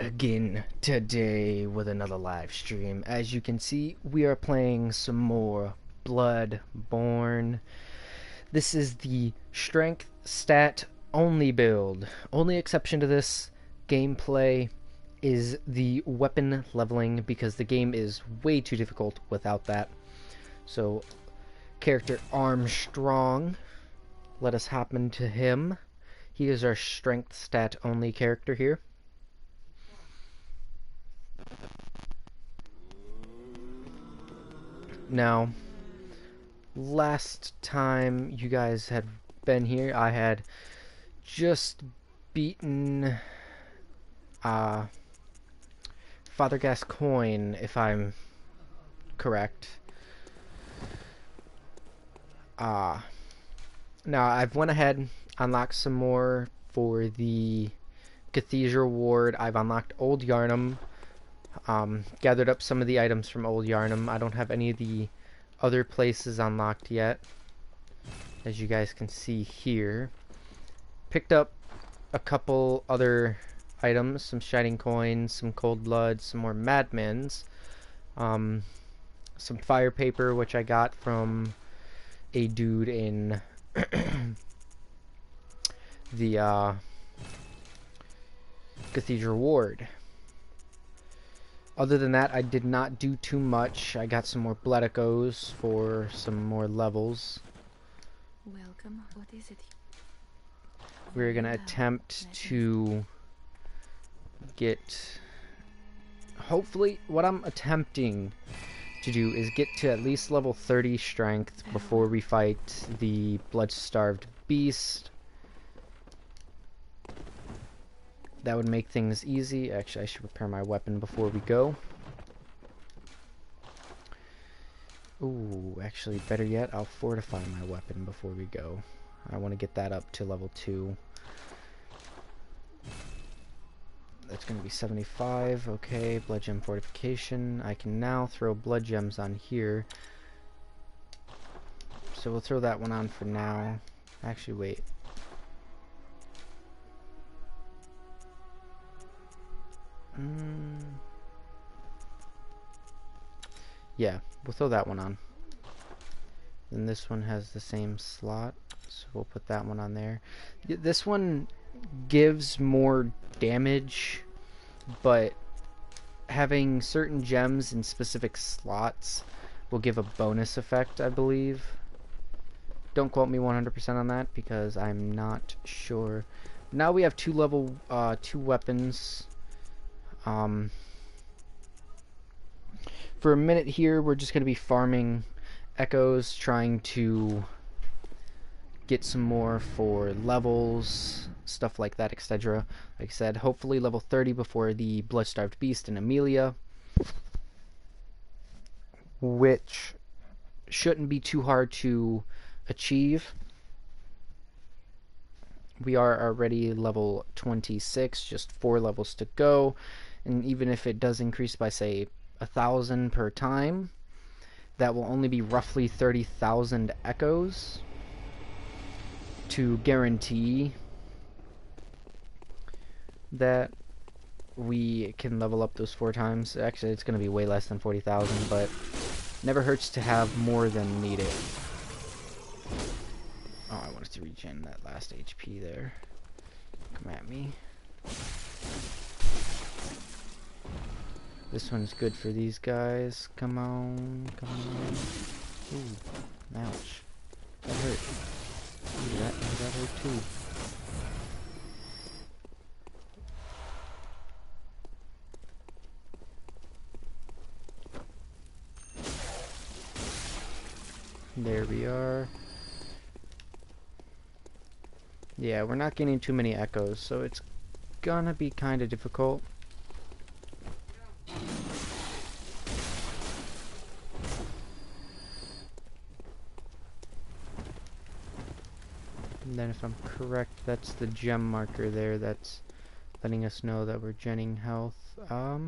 again today with another live stream. As you can see, we are playing some more Bloodborne. This is the strength stat only build. Only exception to this gameplay is the weapon leveling because the game is way too difficult without that. So, character Armstrong, let us hop into him. He is our strength stat only character here. Now, last time you guys had been here, I had just beaten Father Gascoigne, if I'm correct. Now I've went ahead, unlocked some more for the Cathedral Ward. I've unlocked Old Yarnum. Gathered up some of the items from Old Yarnum. I don't have any of the other places unlocked yet, as you guys can see here. Picked up a couple other items, some Shining Coins, some Cold Blood, some more Madmens, some Fire Paper, which I got from a dude in the Cathedral Ward. Other than that, I did not do too much. I got some more blood echoes for some more levels. Welcome. What is it? We're gonna attempt to get... Hopefully, what I'm attempting to do is get to at least level 30 strength before we fight the blood-starved beast. That would make things easy. Actually, I should repair my weapon before we go. Ooh, actually, better yet, I'll fortify my weapon before we go. I want to get that up to level 2. That's going to be 75. Okay, blood gem fortification. I can now throw blood gems on here. So we'll throw that one on for now. Actually, wait. Yeah, we'll throw that one on. Then this one has the same slot, so we'll put that one on there. This one gives more damage, but having certain gems in specific slots will give a bonus effect, I believe. Don't quote me 100% on that because I'm not sure. Now we have two weapons. For a minute here, we're just going to be farming echoes, trying to get some more for levels, stuff like that, etc. Like I said, hopefully level 30 before the Blood-Starved Beast and Amelia, which shouldn't be too hard to achieve. We are already level 26, just 4 levels to go, and even if it does increase by, say, 1,000 per time, that will only be roughly 30,000 echoes to guarantee that we can level up those 4 times. Actually, it's going to be way less than 40,000, but never hurts to have more than needed. Oh, I wanted to regen that last HP there. Come at me. This one's good for these guys. Come on, come on. Ooh, ouch. That hurt. Ooh, that hurt too. There we are. Yeah, we're not getting too many echoes, so it's gonna be kind of difficult. And then if I'm correct, that's the gem marker there that's letting us know that we're genning health. I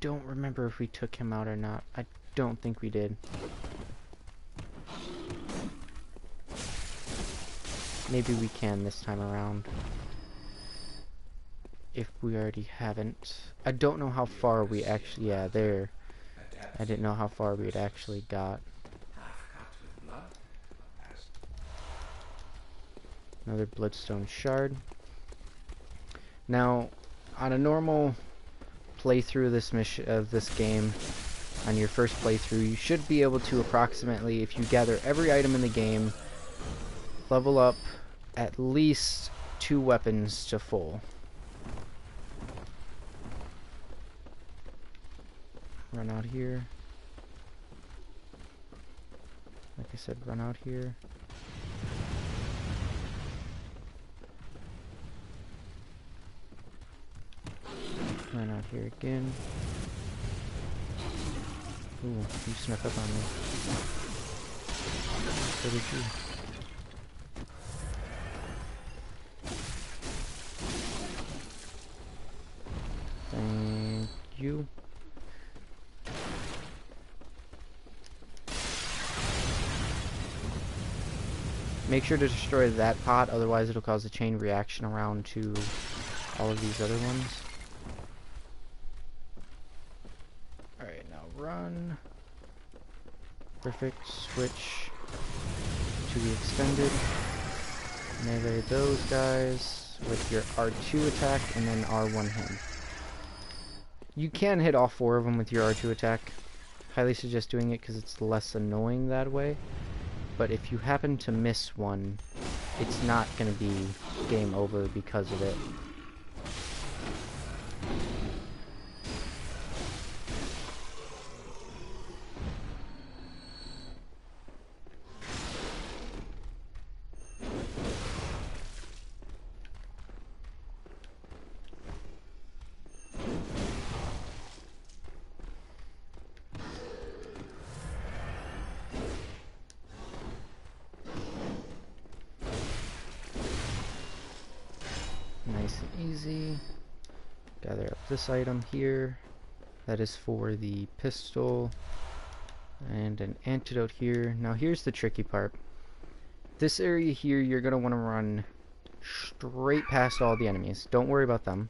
don't remember if we took him out or not. I don't think we did. Maybe we can this time around. if we already haven't. I don't know how far we actually, yeah, there. I didn't know how far we had actually got. Another bloodstone shard. Now, on a normal playthrough of this game, on your first playthrough, you should be able to approximately, if you gather every item in the game, level up at least 2 weapons to full. Run out here. Like I said, run out here. Run out here again. Ooh, you snuck up on me. So did you. Thank you. Make sure to destroy that pot, otherwise it'll cause a chain reaction around to all of these other ones. Alright, now run. Perfect. Switch to the extended. Melee those guys with your R2 attack and then R1 him. You can hit all 4 of them with your R2 attack. Highly suggest doing it because it's less annoying that way. But if you happen to miss one, it's not going to be game over because of it. Nice and easy. Gather up this item here. That is for the pistol. And an antidote here. Now here's the tricky part. This area here, you're going to want to run straight past all the enemies. Don't worry about them.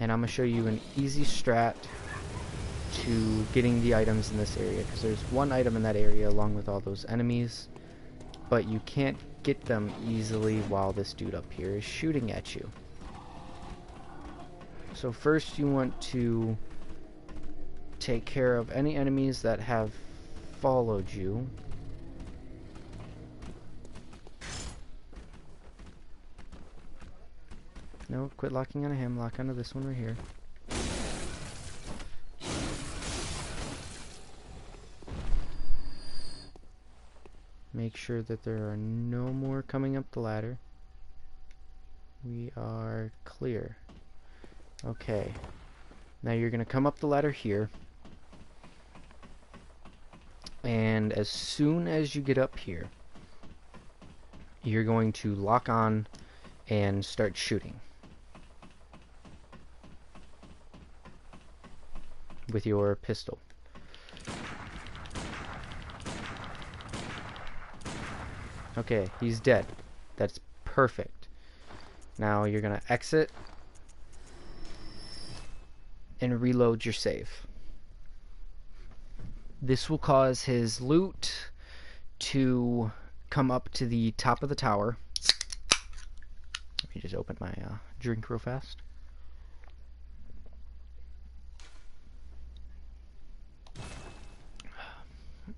And I'm going to show you an easy strat to getting the items in this area. Because there's one item in that area along with all those enemies. But you can't get them easily while this dude up here is shooting at you. So first you want to take care of any enemies that have followed you. No, quit locking onto him, lock onto this one right here. Make sure that there are no more coming up the ladder. We are clear. Okay. Now you're going to come up the ladder here. And as soon as you get up here, you're going to lock on and start shooting with your pistol. Okay, he's dead. That's perfect. Now you're gonna exit and reload your save. This will cause his loot to come up to the top of the tower. Let me just open my drink real fast.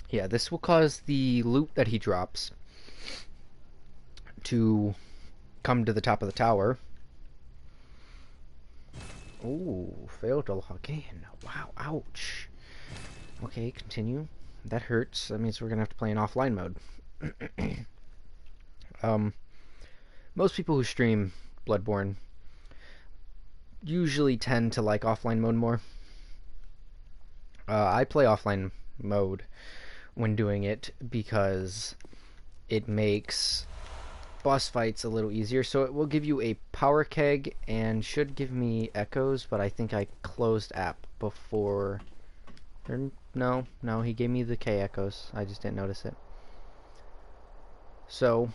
Yeah, this will cause the loot that he drops to come to the top of the tower. Ooh, failed to log in. Wow, ouch. Okay, continue. That hurts. That means we're gonna have to play in offline mode. Most people who stream Bloodborne usually tend to like offline mode more. I play offline mode when doing it because it makes boss fights a little easier. So it will give you a power keg and should give me echoes, but I think I closed app before. No, he gave me the K echoes. I just didn't notice it. So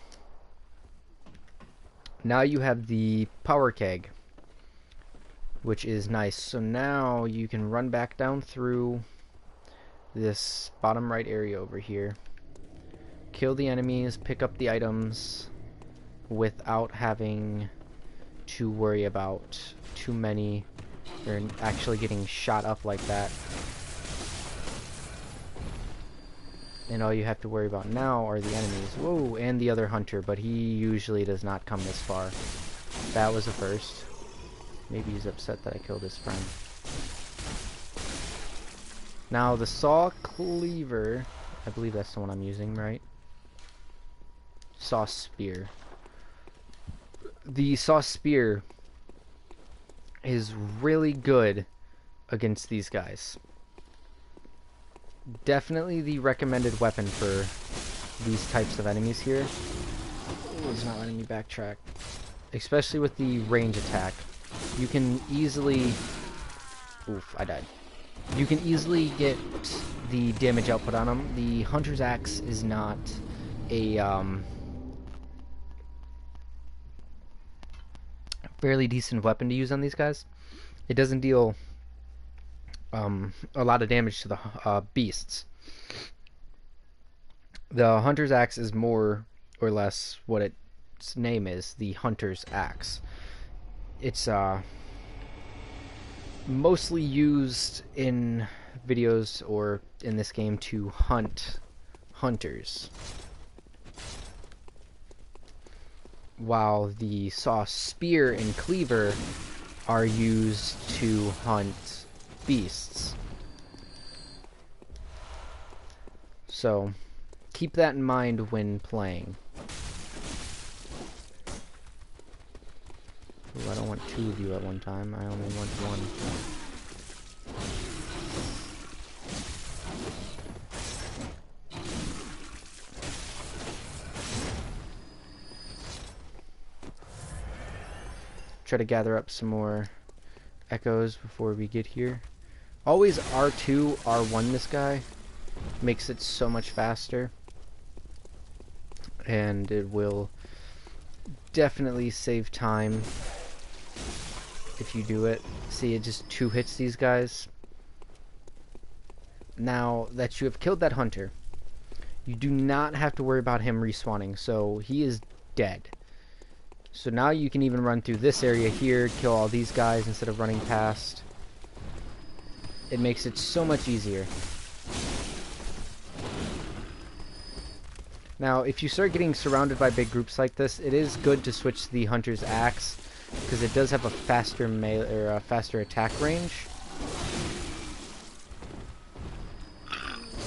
now you have the power keg. which is nice. So now you can run back down through this bottom right area over here, kill the enemies, pick up the items without having to worry about too many or actually getting shot up like that. And all you have to worry about now are the enemies. Whoa, and the other hunter, but he usually does not come this far. That was a first. Maybe he's upset that I killed his friend. Now the saw cleaver, I believe that's the one I'm using, right? Saw spear. The saw spear is really good against these guys. Definitely the recommended weapon for these types of enemies here. Oh, it's not letting me backtrack. Especially with the range attack. You can easily... Oof, I died. You can easily get the damage output on them. The Hunter's Axe is not a fairly decent weapon to use on these guys. It doesn't deal a lot of damage to the beasts. The Hunter's Axe is more or less what its name is, the Hunter's Axe. It's mostly used in videos or in this game to hunt hunters, while the saw spear and cleaver are used to hunt beasts. So keep that in mind when playing. Ooh, I don't want two of you at one time. I only want one. Try to gather up some more echoes before we get here. Always R2, R1 this guy. Makes it so much faster. And it will definitely save time if you do it. See, it just 2 hits these guys. Now that you have killed that hunter, you do not have to worry about him respawning, so he is dead. So now you can even run through this area here, kill all these guys instead of running past. It makes it so much easier. Now, if you start getting surrounded by big groups like this, it is good to switch to the Hunter's Axe, because it does have a faster melee or a faster attack range.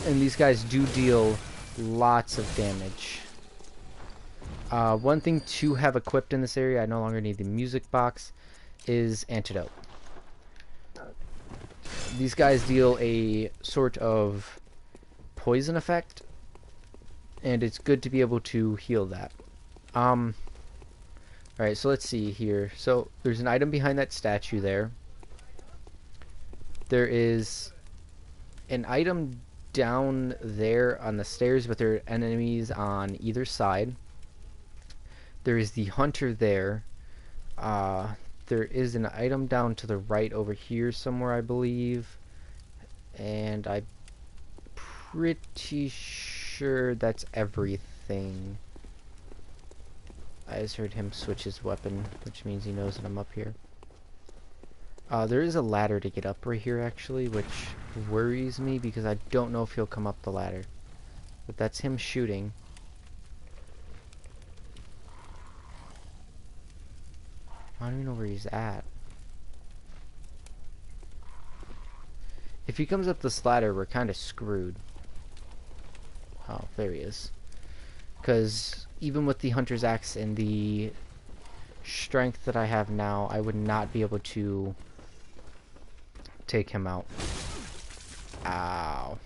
And these guys do deal lots of damage. One thing to have equipped in this area, I no longer need the music box, is Antidote. These guys deal a sort of poison effect, and it's good to be able to heal that. Alright, so let's see here. So there's an item behind that statue there. There is an item down there on the stairs, but there are enemies on either side. There is the hunter there. There is an item down to the right over here somewhere, I believe. And I'm pretty sure that's everything. I just heard him switch his weapon, which means he knows that I'm up here. There is a ladder to get up right here, actually, which worries me because I don't know if he'll come up the ladder. But that's him shooting. I don't even know where he's at. If he comes up this ladder, we're kind of screwed. Oh, there he is. Because even with the Hunter's Axe and the strength that I have now, I would not be able to take him out. Ow.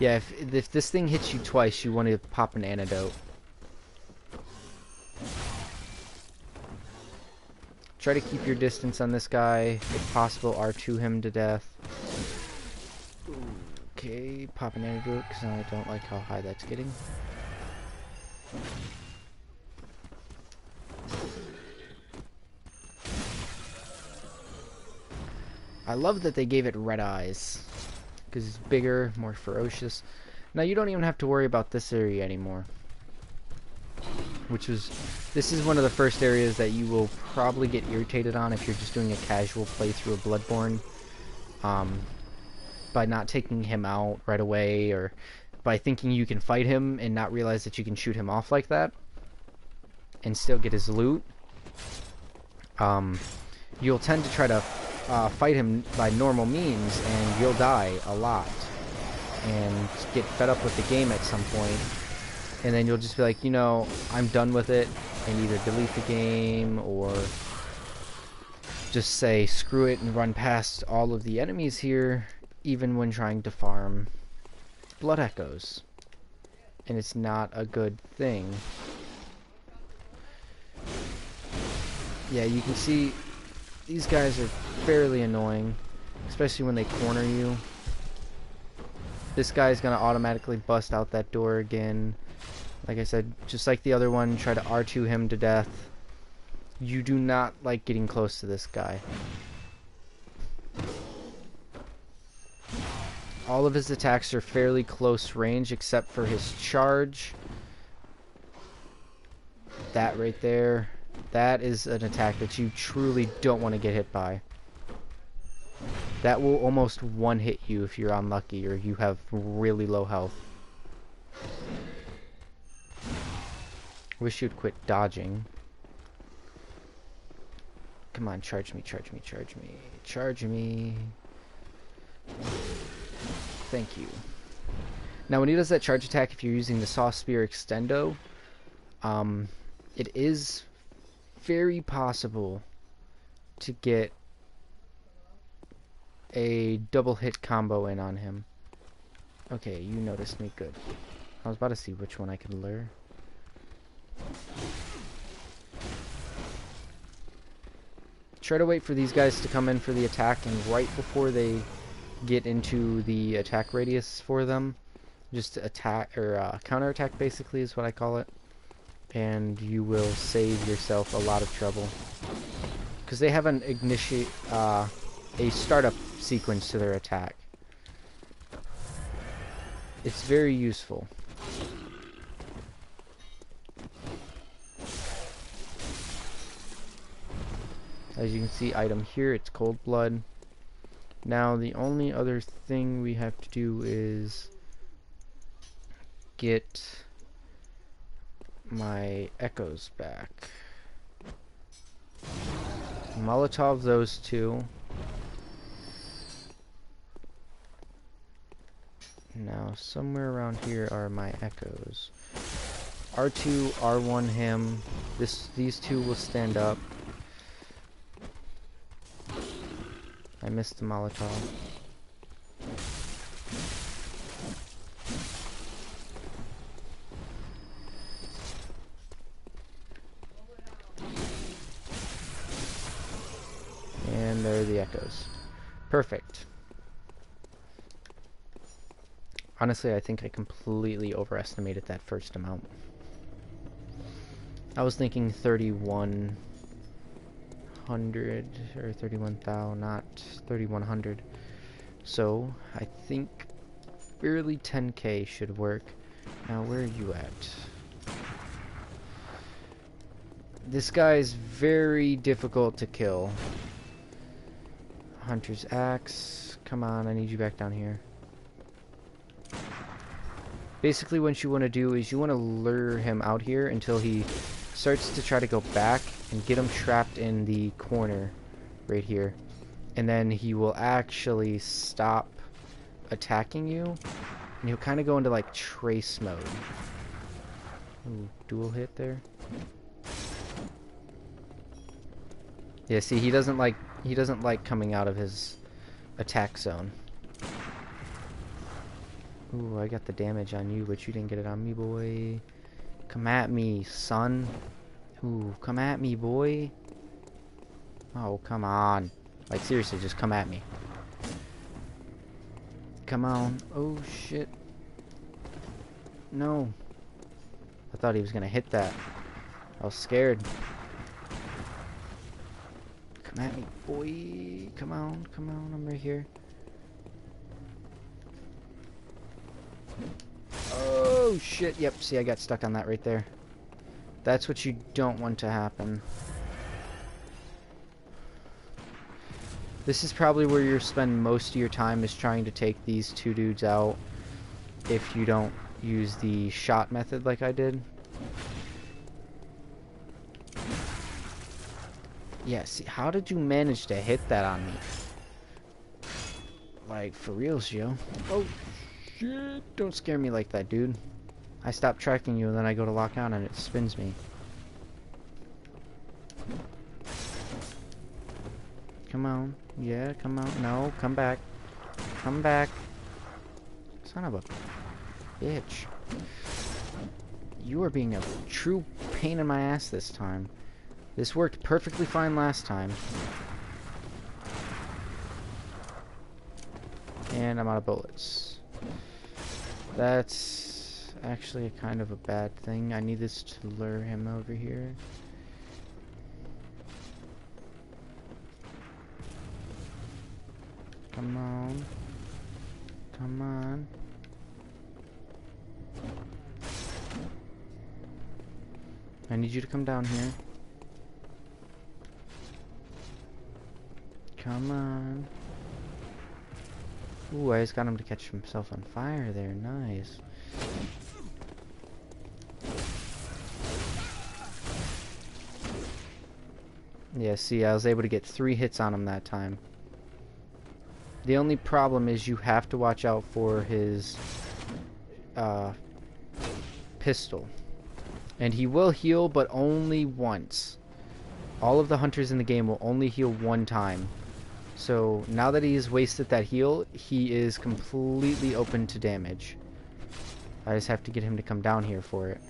Yeah, if this thing hits you twice, you want to pop an antidote. Try to keep your distance on this guy. If possible, R2 him to death. Okay, pop an antidote because I don't like how high that's getting. I love that they gave it red eyes, because it's bigger, more ferocious. Now you don't even have to worry about this area anymore. This is one of the first areas that you will probably get irritated on if you're just doing a casual playthrough of Bloodborne. By not taking him out right away, or by thinking you can fight him and not realize that you can shoot him off like that and still get his loot. You'll tend to try to fight him by normal means, and you'll die a lot and get fed up with the game at some point, and then you'll just be like, you know, I'm done with it, and either delete the game or just say screw it and run past all of the enemies here, even when trying to farm blood echoes. And it's not a good thing. Yeah, you can see these guys are fairly annoying, especially when they corner you. This guy's gonna automatically bust out that door again. Like I said, just like the other one, try to R2 him to death. You do not like getting close to this guy. All of his attacks are fairly close range except for his charge. That right there, that is an attack that you truly don't want to get hit by. That will almost one-hit you if you're unlucky or you have really low health. Wish you'd quit dodging. Come on, charge me, charge me, charge me, charge me. Thank you. Now, when he does that charge attack, if you're using the Saw Spear Extendo, it is very possible to get a double hit combo in on him. Okay, you noticed me, good. I was about to see which one I could lure. Try to wait for these guys to come in for the attack, and right before they get into the attack radius for them, just attack, or counter-attack basically is what I call it, and you will save yourself a lot of trouble. Because they have a startup sequence to their attack. It's very useful. As you can see, item here, it's cold blood. Now the only other thing we have to do is get my echoes back. Molotov those two. Now somewhere around here are my echoes. R2, R1 him. These two will stand up. I missed the Molotov. And there are the echoes. Perfect. Honestly, I think I completely overestimated that first amount. I was thinking 3,100 or 31,000, not 3,100. So I think barely 10k should work. Now where are you at? This guy's very difficult to kill. Hunter's Axe. Come on, I need you back down here. Basically what you want to do is you want to lure him out here until he starts to try to go back and get him trapped in the corner right here. And then he will actually stop attacking you, and he'll kind of go into like trace mode. Ooh, dual hit there. Yeah, see, he doesn't like coming out of his attack zone. Ooh, I got the damage on you, but you didn't get it on me, boy. Come at me, son. Ooh, come at me, boy. Oh, come on. Like, seriously, just come at me. Come on. Oh, shit. No. I thought he was gonna hit that. I was scared. Come at me, boy. Come on, come on. I'm right here. Oh, shit. Yep, see, I got stuck on that right there. That's what you don't want to happen. This is probably where you'll spend most of your time, is trying to take these two dudes out if you don't use the shot method like I did. Yeah, see, how did you manage to hit that on me? Like, for reals, yo. Oh, shit. Don't scare me like that, dude. I stop tracking you and then I go to lock on and it spins me. Come on. Yeah, come on. No, come back. Come back. Son of a bitch. You are being a true pain in my ass this time. This worked perfectly fine last time. And I'm out of bullets. That's actually a kind of a bad thing. I need this to lure him over here. Come on. Come on. I need you to come down here. Come on. Ooh, I just got him to catch himself on fire there. Nice. Yeah, see, I was able to get 3 hits on him that time. The only problem is you have to watch out for his pistol. And he will heal, but only once. All of the hunters in the game will only heal 1 time. So now that he's wasted that heal, he is completely open to damage. I just have to get him to come down here for it.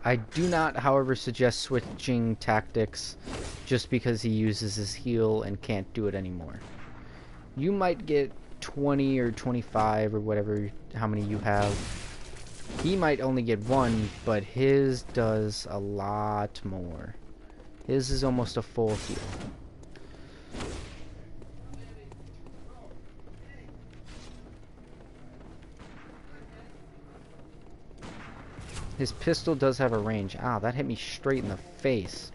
I do not, however, suggest switching tactics just because he uses his heal and can't do it anymore. You might get 20 or 25 or whatever, how many you have. He might only get 1, but his does a lot more. His is almost a full heal. His pistol does have a range. Ah, that hit me straight in the face.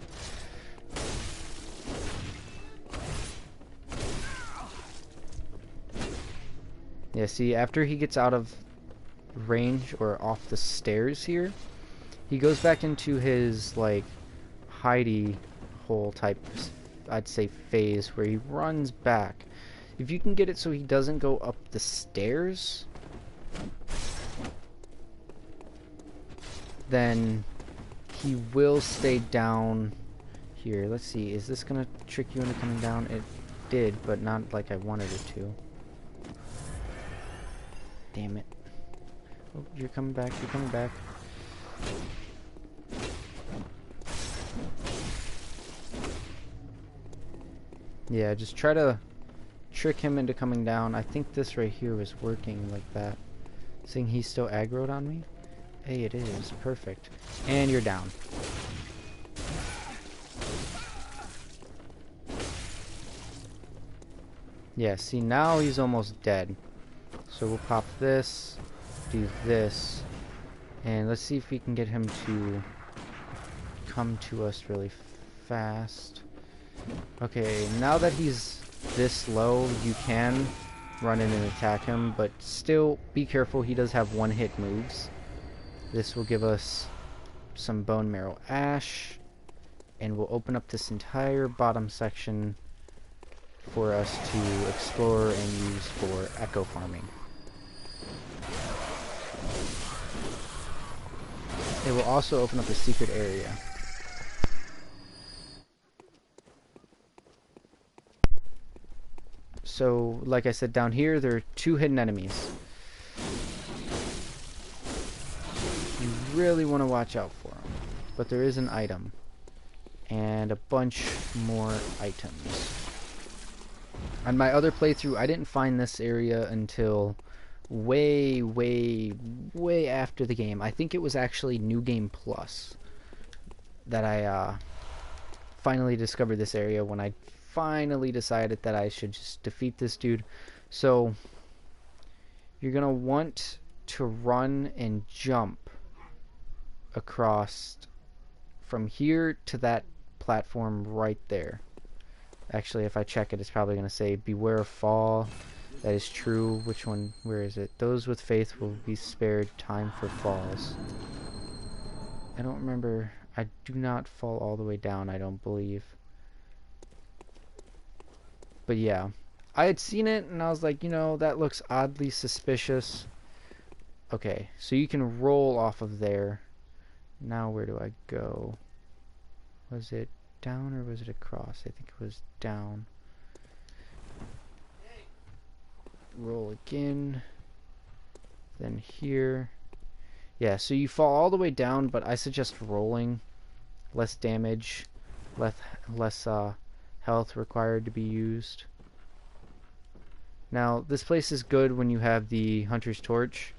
Yeah, see, after he gets out of range or off the stairs here, he goes back into his, like, hidey hole type, I'd say, phase where he runs back. If you can get it so he doesn't go up the stairs, then he will stay down here. Let's see, is this gonna trick you into coming down? It did, but not like I wanted it to. Damn it. Oh, you're coming back, you're coming back. Yeah, just try to trick him into coming down. I think this right here was working like that. Seeing he's still aggroed on me? Hey, it is. Perfect. And you're down. Yeah, see, now he's almost dead. So we'll pop this, do this, and let's see if we can get him to come to us really fast. Okay, now that he's this low, you can run in and attack him, but still be careful, he does have 1-hit moves. This will give us some bone marrow ash, and we'll open up this entire bottom section for us to explore and use for echo farming. It will also open up a secret area. So, like I said, down here there are 2 hidden enemies. You really want to watch out for them. But there is an item. And a bunch more items. On my other playthrough, I didn't find this area until way, way, way after the game. I think it was actually New Game Plus that I finally discovered this area when I finally decided that I should just defeat this dude. So you're gonna want to run and jump across from here to that platform right there. Actually, if I check it, it's probably going to say beware of fall. That is true. Which one? Where is it? Those with faith will be spared time for falls. I don't remember. I do not fall all the way down, I don't believe. But yeah, I had seen it and I was like, you know, that looks oddly suspicious. Okay, so you can roll off of there. Now where do I go? Was it down or was it across? I think it was down. Roll again. Then here. Yeah, so you fall all the way down, but I suggest rolling. Less damage. Less health required to be used. Now, this place is good when you have the Hunter's Torch.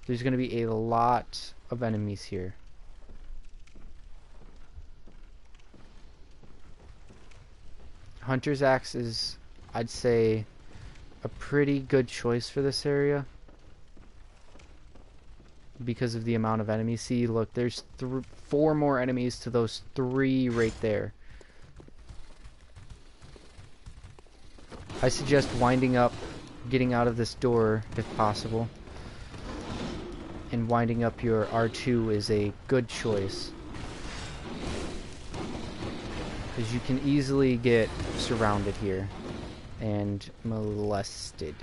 There's going to be a lot of enemies here. Hunter's Axe is, I'd say, a pretty good choice for this area because of the amount of enemies. See, look, there's 4 more enemies to those 3 right there. I suggest winding up, getting out of this door if possible, and winding up your R2 is a good choice, because you can easily get surrounded here and molested.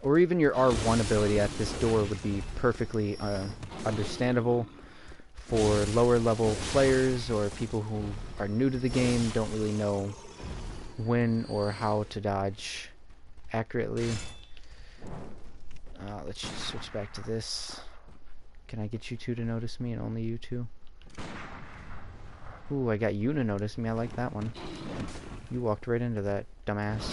Or even your R1 ability at this door would be perfectly understandable for lower level players or people who are new to the game, don't really know when or how to dodge accurately. Let's just switch back to this. Can I get you two to notice me and only you two? Ooh, I got you to notice me. I like that one. You walked right into that, dumbass.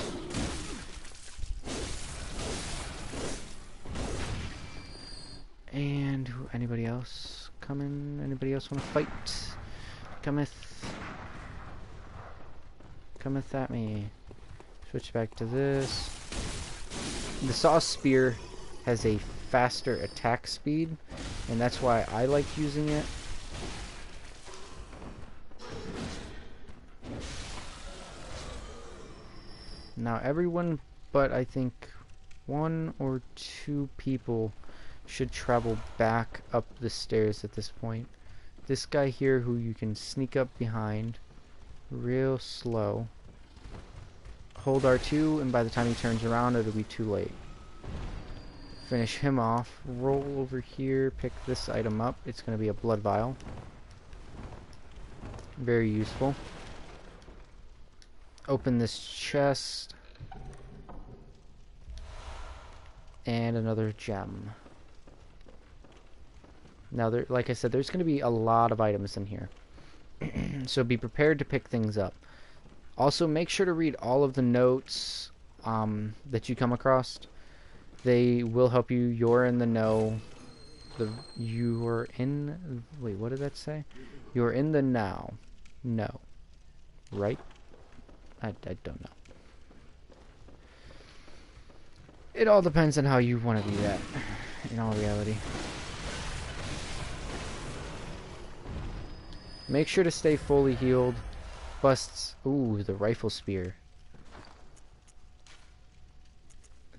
And anybody else coming? Anybody else want to fight? Cometh at me. Switch back to this. The Saw Spear has a faster attack speed, and that's why I like using it. Now everyone but I think 1 or 2 people should travel back up the stairs at this point. This guy here who you can sneak up behind real slow. Hold R2 and by the time he turns around it'll be too late. Finish him off. Roll over here, pick this item up. It's going to be a blood vial. Very useful. Open this chest. And another gem. Now, like I said, there's going to be a lot of items in here. So be prepared to pick things up. Also, make sure to read all of the notes that you come across. They will help you. You're in the know. You're in... Wait, what did that say? You're in the now. No. Right? I don't know. It all depends on how you want to do that, in all reality. Make sure to stay fully healed. Busts... Ooh, the rifle spear.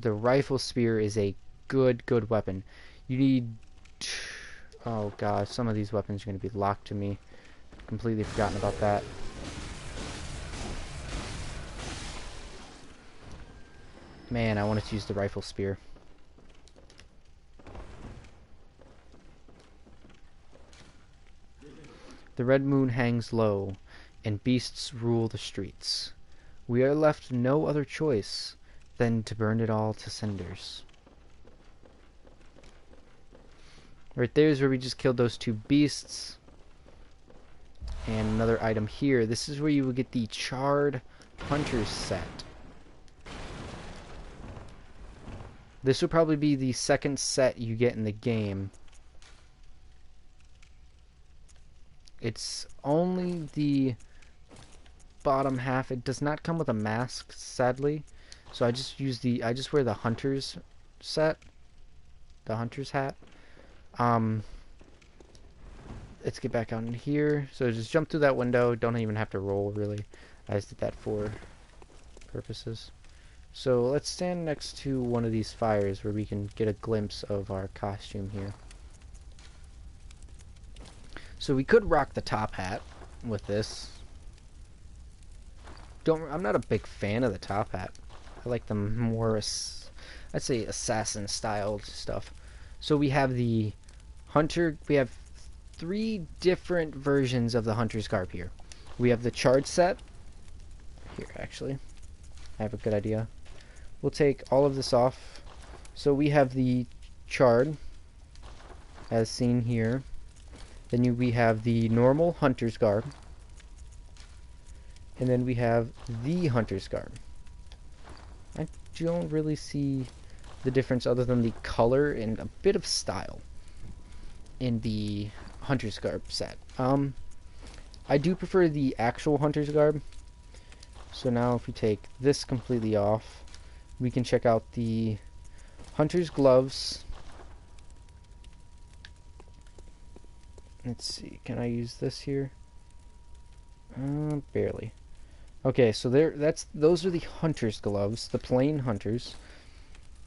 The rifle spear is a good weapon. You need... Oh god, some of these weapons are going to be locked to me. Completely forgotten about that. Man, I wanted to use the rifle spear. The red moon hangs low, and beasts rule the streets. We are left no other choice than to burn it all to cinders. Right there is where we just killed those 2 beasts. And another item here. This is where you will get the charred hunter set. This will probably be the second set you get in the game. It's only the bottom half. It does not come with a mask, sadly. So I just wear the hunter's set, the hunter's hat. Let's get back out in here. So just jump through that window. Don't even have to roll, really. I just did that for purposes. So let's stand next to one of these fires where we can get a glimpse of our costume here. So we could rock the top hat with this. I'm not a big fan of the top hat. I like the more, I'd say, assassin styled stuff. So we have the hunter. We have 3 different versions of the hunter's garb here. We have the charred set. Here, actually, I have a good idea. We'll take all of this off. So we have the charred, as seen here. Then we have the normal hunter's garb. And then we have the hunter's garb. I don't really see the difference other than the color and a bit of style in the hunter's garb set. I do prefer the actual hunter's garb. So now if we take this completely off, we can check out the hunter's gloves. Let's see, can I use this here? Barely. Okay, so those are the hunter's gloves, the plain hunters.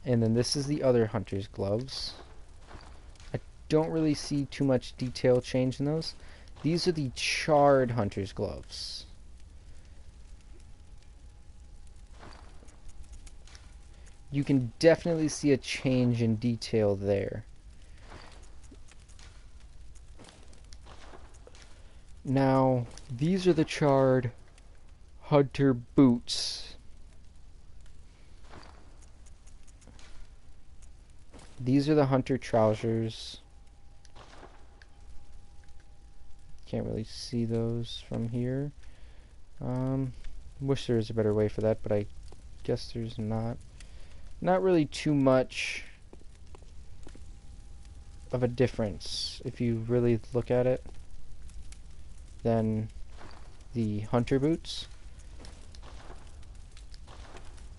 And then this is the other hunter's gloves. I don't really see too much detail change in those. These are the charred hunter's gloves. You can definitely see a change in detail there. Now, these are the charred hunter boots. These are the hunter trousers. Can't really see those from here. Wish there was a better way for that, but I guess there's not. Not really too much of a difference if you really look at it than the hunter boots.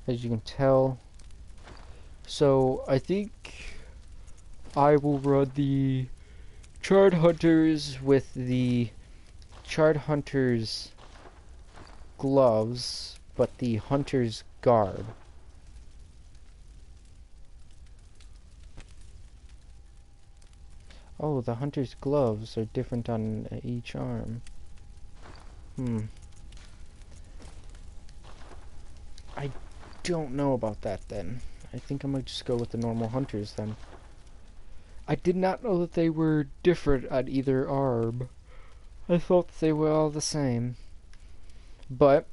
As you can tell. So I think I will run the charred hunters with the charred hunters gloves, but the hunter's garb. Oh, the hunter's gloves are different on each arm. I don't know about that then. I think I might just go with the normal hunters then. I did not know that they were different on either arm. I thought they were all the same. But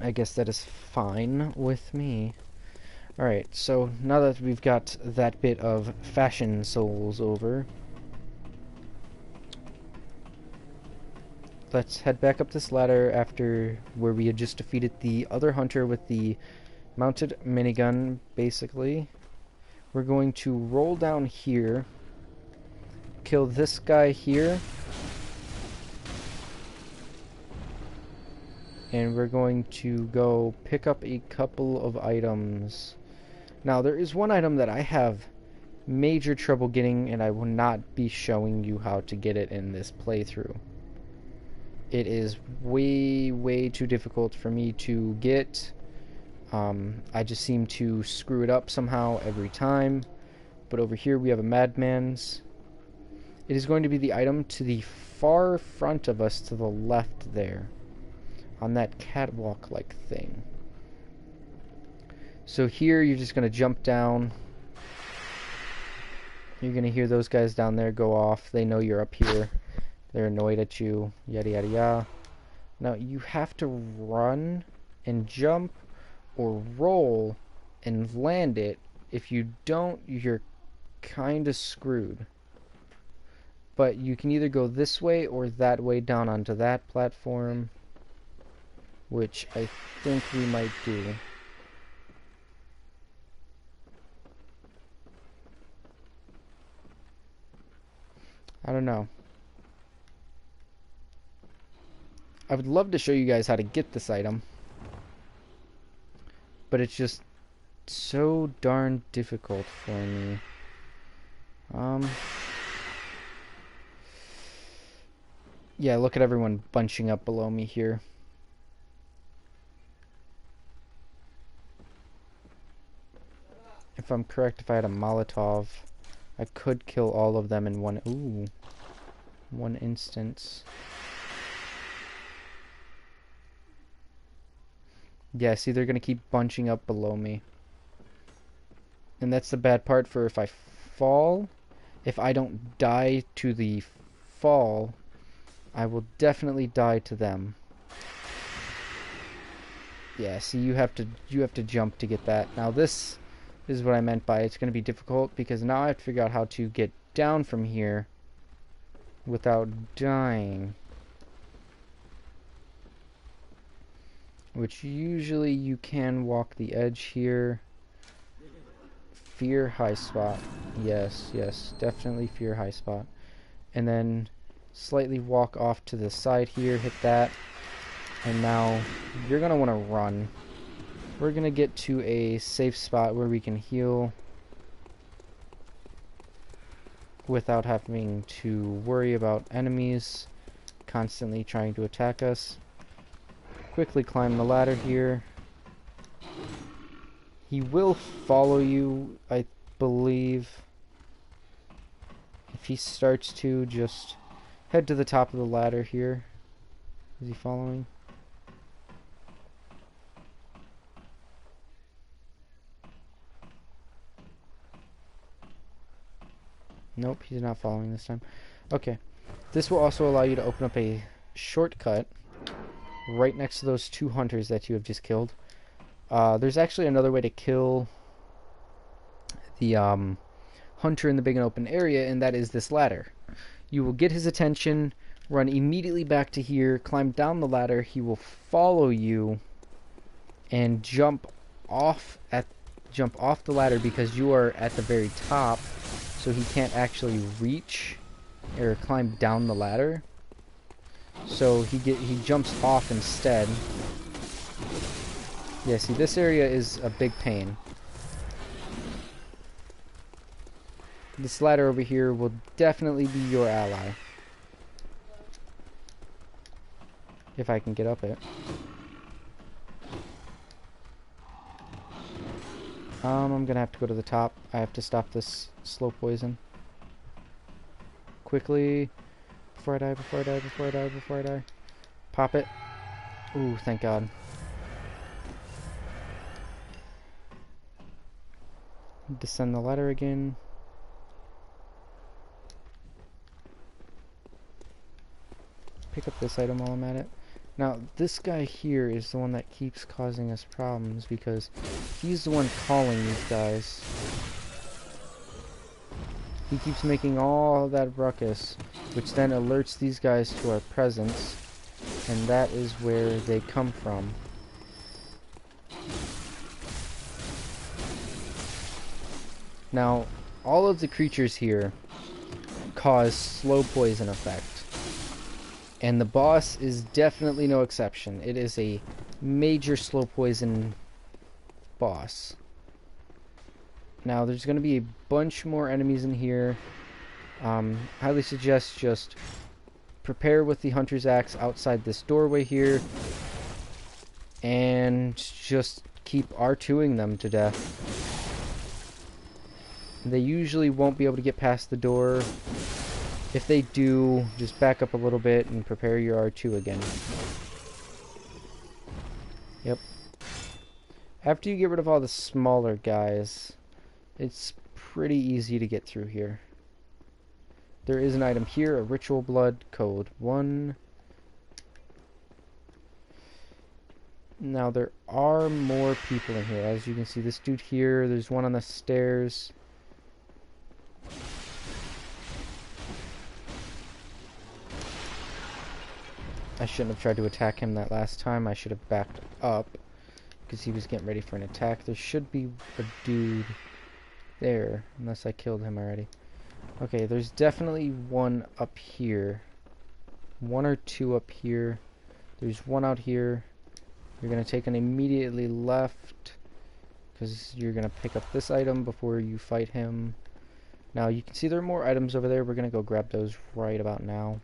I guess that is fine with me. Alright, so now that we've got that bit of fashion souls over, let's head back up this ladder after where we had just defeated the other hunter with the mounted minigun, basically. We're going to roll down here, kill this guy here, and we're going to go pick up a couple of items. Now, there is one item that I have major trouble getting, and I will not be showing you how to get it in this playthrough. It is way, way too difficult for me to get. I just seem to screw it up somehow every time. But over here we have a madman's. It is going to be the item to the far front of us to the left there, on that catwalk-like thing. So here you're just going to jump down. You're going to hear those guys down there go off. They know you're up here. They're annoyed at you. Yada yada yada. Now you have to run and jump or roll and land it. If you don't, you're kind of screwed. But you can either go this way or that way down onto that platform. which I think we might do. I don't know. I would love to show you guys how to get this item, but it's just so darn difficult for me. Yeah, look at everyone bunching up below me here. If I'm correct, if I had a Molotov, I could kill all of them in one instance. Yeah, see, they're gonna keep bunching up below me. And that's the bad part for if I fall. If I don't die to the fall, I will definitely die to them. Yeah, see, you have to jump to get that. Now this is what I meant by it's going to be difficult, because now I have to figure out how to get down from here without dying. Which usually you can walk the edge here. Fear high spot. Yes, yes, definitely fear high spot. And then slightly walk off to the side here, hit that. And now you're going to want to run. We're going to get to a safe spot where we can heal without having to worry about enemies constantly trying to attack us. Quickly climb the ladder here. He will follow you, I believe. If he starts to, just head to the top of the ladder here. Is he following? Nope, he's not following this time. Okay. This will also allow you to open up a shortcut right next to those two hunters that you have just killed. There's actually another way to kill the hunter in the big and open area, and that is this ladder. You will get his attention, run immediately back to here, climb down the ladder. He will follow you and jump off the ladder because you are at the very top, so he can't actually reach or climb down the ladder. So he jumps off instead. Yeah, see, this area is a big pain. This ladder over here will definitely be your ally. If I can get up it. I'm gonna have to go to the top. I have to stop this slow poison. Quickly. Before I die. Pop it. Ooh, thank God. Descend the ladder again. Pick up this item while I'm at it. Now, this guy here is the one that keeps causing us problems because he's the one calling these guys. He keeps making all that ruckus, which then alerts these guys to our presence, and that is where they come from. Now, all of the creatures here cause slow poison effect. And the boss is definitely no exception. It is a major slow poison boss. Now, there's going to be a bunch more enemies in here. Highly suggest just prepare with the Hunter's Axe outside this doorway here. And just keep R2ing them to death. They usually won't be able to get past the door. If they do, just back up a little bit and prepare your R2 again. Yep. After you get rid of all the smaller guys, it's pretty easy to get through here. There is an item here, a ritual blood, code 1. Now there are more people in here. As you can see, this dude here, there's one on the stairs. I shouldn't have tried to attack him that last time. I should have backed up because he was getting ready for an attack. There should be a dude there, unless I killed him already. Okay, there's definitely one up here. One or two up here. There's one out here. You're going to take an immediately left because you're going to pick up this item before you fight him. Now, you can see there are more items over there. We're going to go grab those right about now.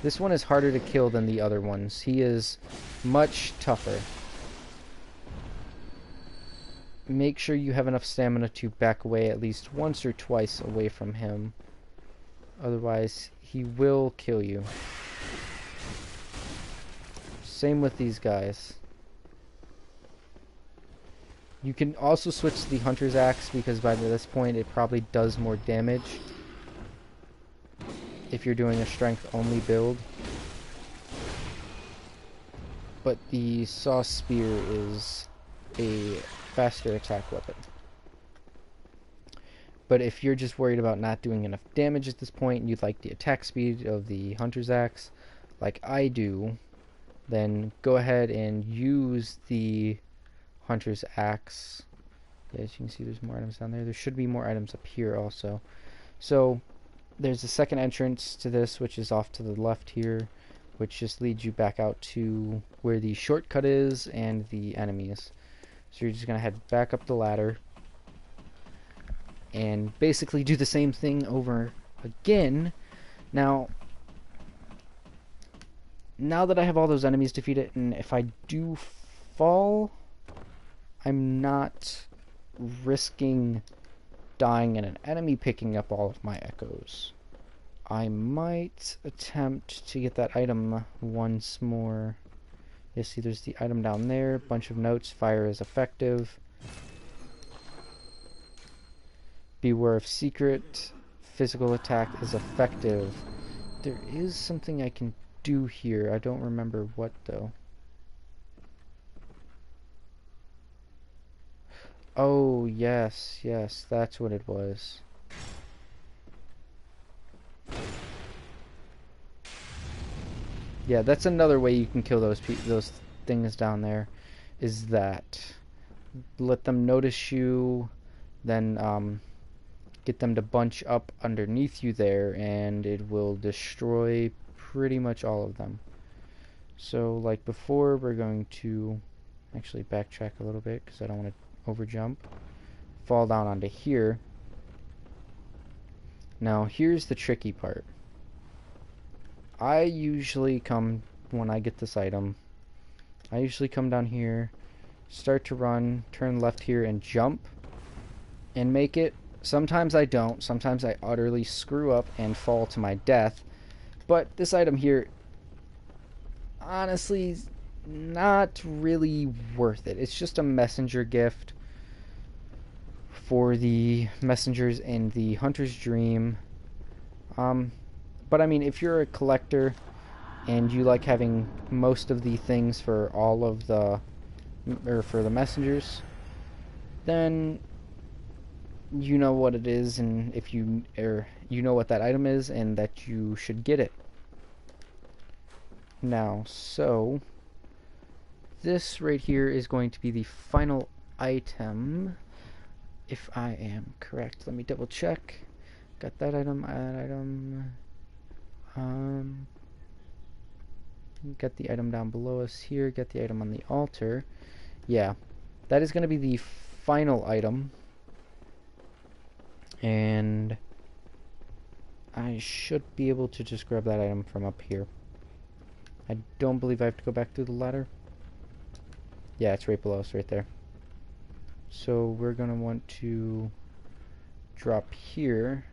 This one is harder to kill than the other ones. He is much tougher. Make sure you have enough stamina to back away at least once or twice away from him. Otherwise, he will kill you. Same with these guys. You can also switch to the Hunter's Axe because by this point it probably does more damage if you're doing a strength-only build. But the Saw Spear is a faster attack weapon. But if you're just worried about not doing enough damage at this point and you'd like the attack speed of the Hunter's Axe, like I do, then go ahead and use the Hunter's Axe. Yeah, as you can see, there's more items down there. There should be more items up here also. So there's a second entrance to this, which is off to the left here, which just leads you back out to where the shortcut is and the enemies. So you're just going to head back up the ladder and basically do the same thing over again. Now that I have all those enemies defeated, and if I do fall, I'm not risking dying and an enemy picking up all of my echoes. I might attempt to get that item once more. You see there's the item down there, bunch of notes, fire is effective. Beware of secret, physical attack is effective. There is something I can do here, I don't remember what though. Oh, yes, that's what it was. Yeah, that's another way you can kill those things down there, is that let them notice you, then get them to bunch up underneath you there, and it will destroy pretty much all of them. So, like before, we're going to actually backtrack a little bit because I don't want to overjump. Fall down onto here. Now, here's the tricky part. I usually come, when I get this item, I usually come down here, start to run, turn left here, and jump, and make it. Sometimes I don't. Sometimes I utterly screw up and fall to my death. But this item here, honestly, is not really worth it. It's just a messenger gift for the messengers in the Hunter's Dream. But I mean, if you're a collector and you like having most of the things for all of the, or for the messengers, then you know what it is, and if you, or you know what that item is, and that you should get it. Now, so this right here is going to be the final item, if I am correct. Let me double check. Got that item, got the item down below us here, got the item on the altar. Yeah, that is going to be the final item. And I should be able to just grab that item from up here. I don't believe I have to go back through the ladder. Yeah, it's right below us, right there. So we're going to want to drop here.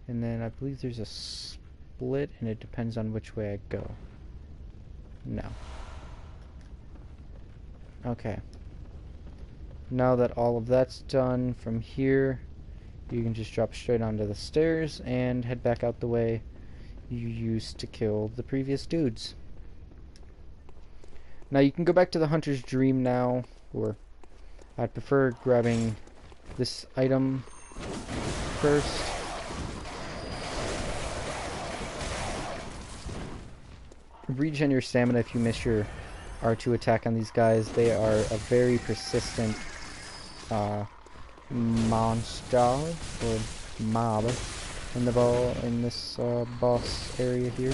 And then I believe there's a split, and it depends on which way I go. No. Okay. Now that all of that's done, from here, you can just drop straight onto the stairs and head back out the way you used to kill the previous dudes. Now you can go back to the Hunter's Dream now, or I'd prefer grabbing this item first. regen your stamina if you miss your R2 attack on these guys. They are a very persistent monster or mob in this boss area here.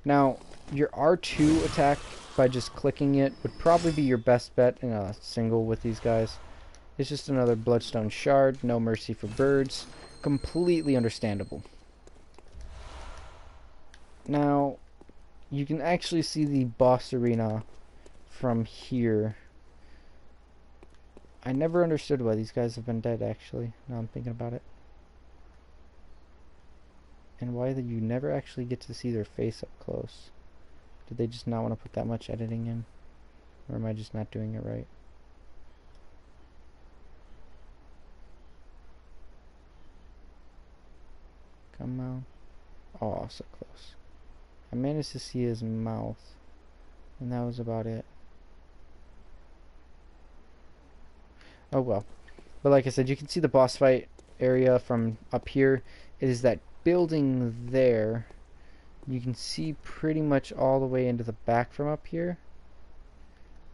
Now, your R2 attack by just clicking it would probably be your best bet in a single with these guys. It's just another bloodstone shard, no mercy for birds. Completely understandable. Now, you can actually see the boss arena from here. I never understood why these guys have been dead, actually, now I'm thinking about it. And why you never actually get to see their face up close. Did they just not want to put that much editing in? Or am I just not doing it right? Come on. Oh, so close. I managed to see his mouth. And that was about it. Oh well. But like I said, you can see the boss fight area from up here. It is that building there. You can see pretty much all the way into the back from up here.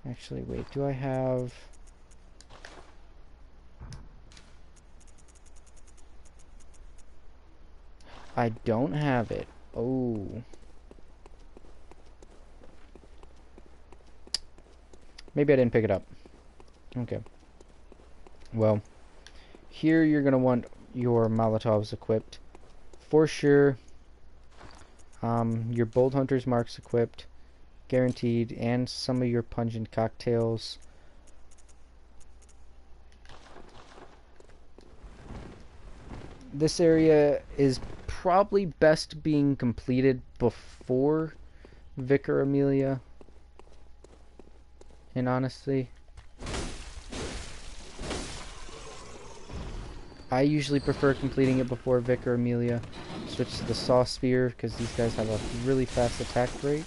Actually, wait, do I have... I don't have it. Oh. Maybe I didn't pick it up. Okay. Well, here you're going to want your Molotovs equipped. For sure. Your Bold Hunter's marks equipped. Guaranteed. And some of your pungent cocktails. This area is probably best being completed before Vicar Amelia. And honestly, I usually prefer completing it before Vicar Amelia. Switch to the Saw Spear because these guys have a really fast attack rate.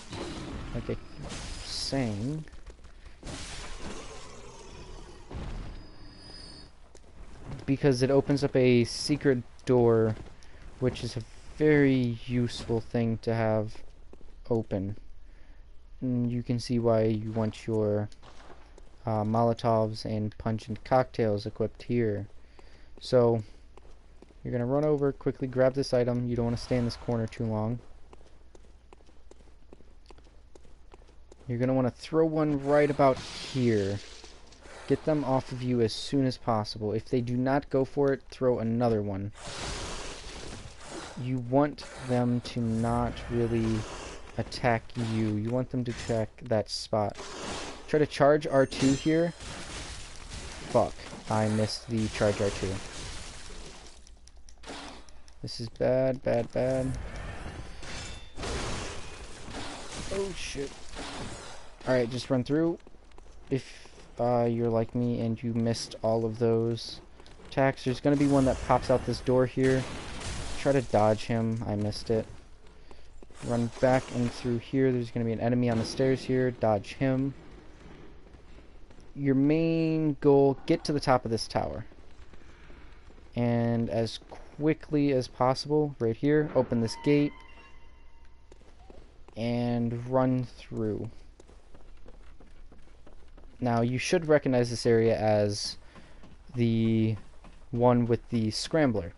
Like I was saying. Because it opens up a secret door, which is a very useful thing to have open. And you can see why you want your Molotovs and pungent cocktails equipped here. So you're going to run over, quickly grab this item. You don't want to stay in this corner too long. You're going to want to throw one right about here. Get them off of you as soon as possible. If they do not go for it, throw another one. You want them to not really attack you. You want them to attack that spot. Try to charge R2 here. Fuck. I missed the charge R2. This is bad, bad, bad. Oh shit. Alright, just run through. If you're like me and you missed all of those attacks, there's going to be one that pops out this door here. Try to dodge him. I missed it. Run back and through here. There's going to be an enemy on the stairs here. Dodge him. Your main goal, get to the top of this tower. And as quickly as possible, right here, open this gate. And run through. Now, you should recognize this area as the one with the scrambler,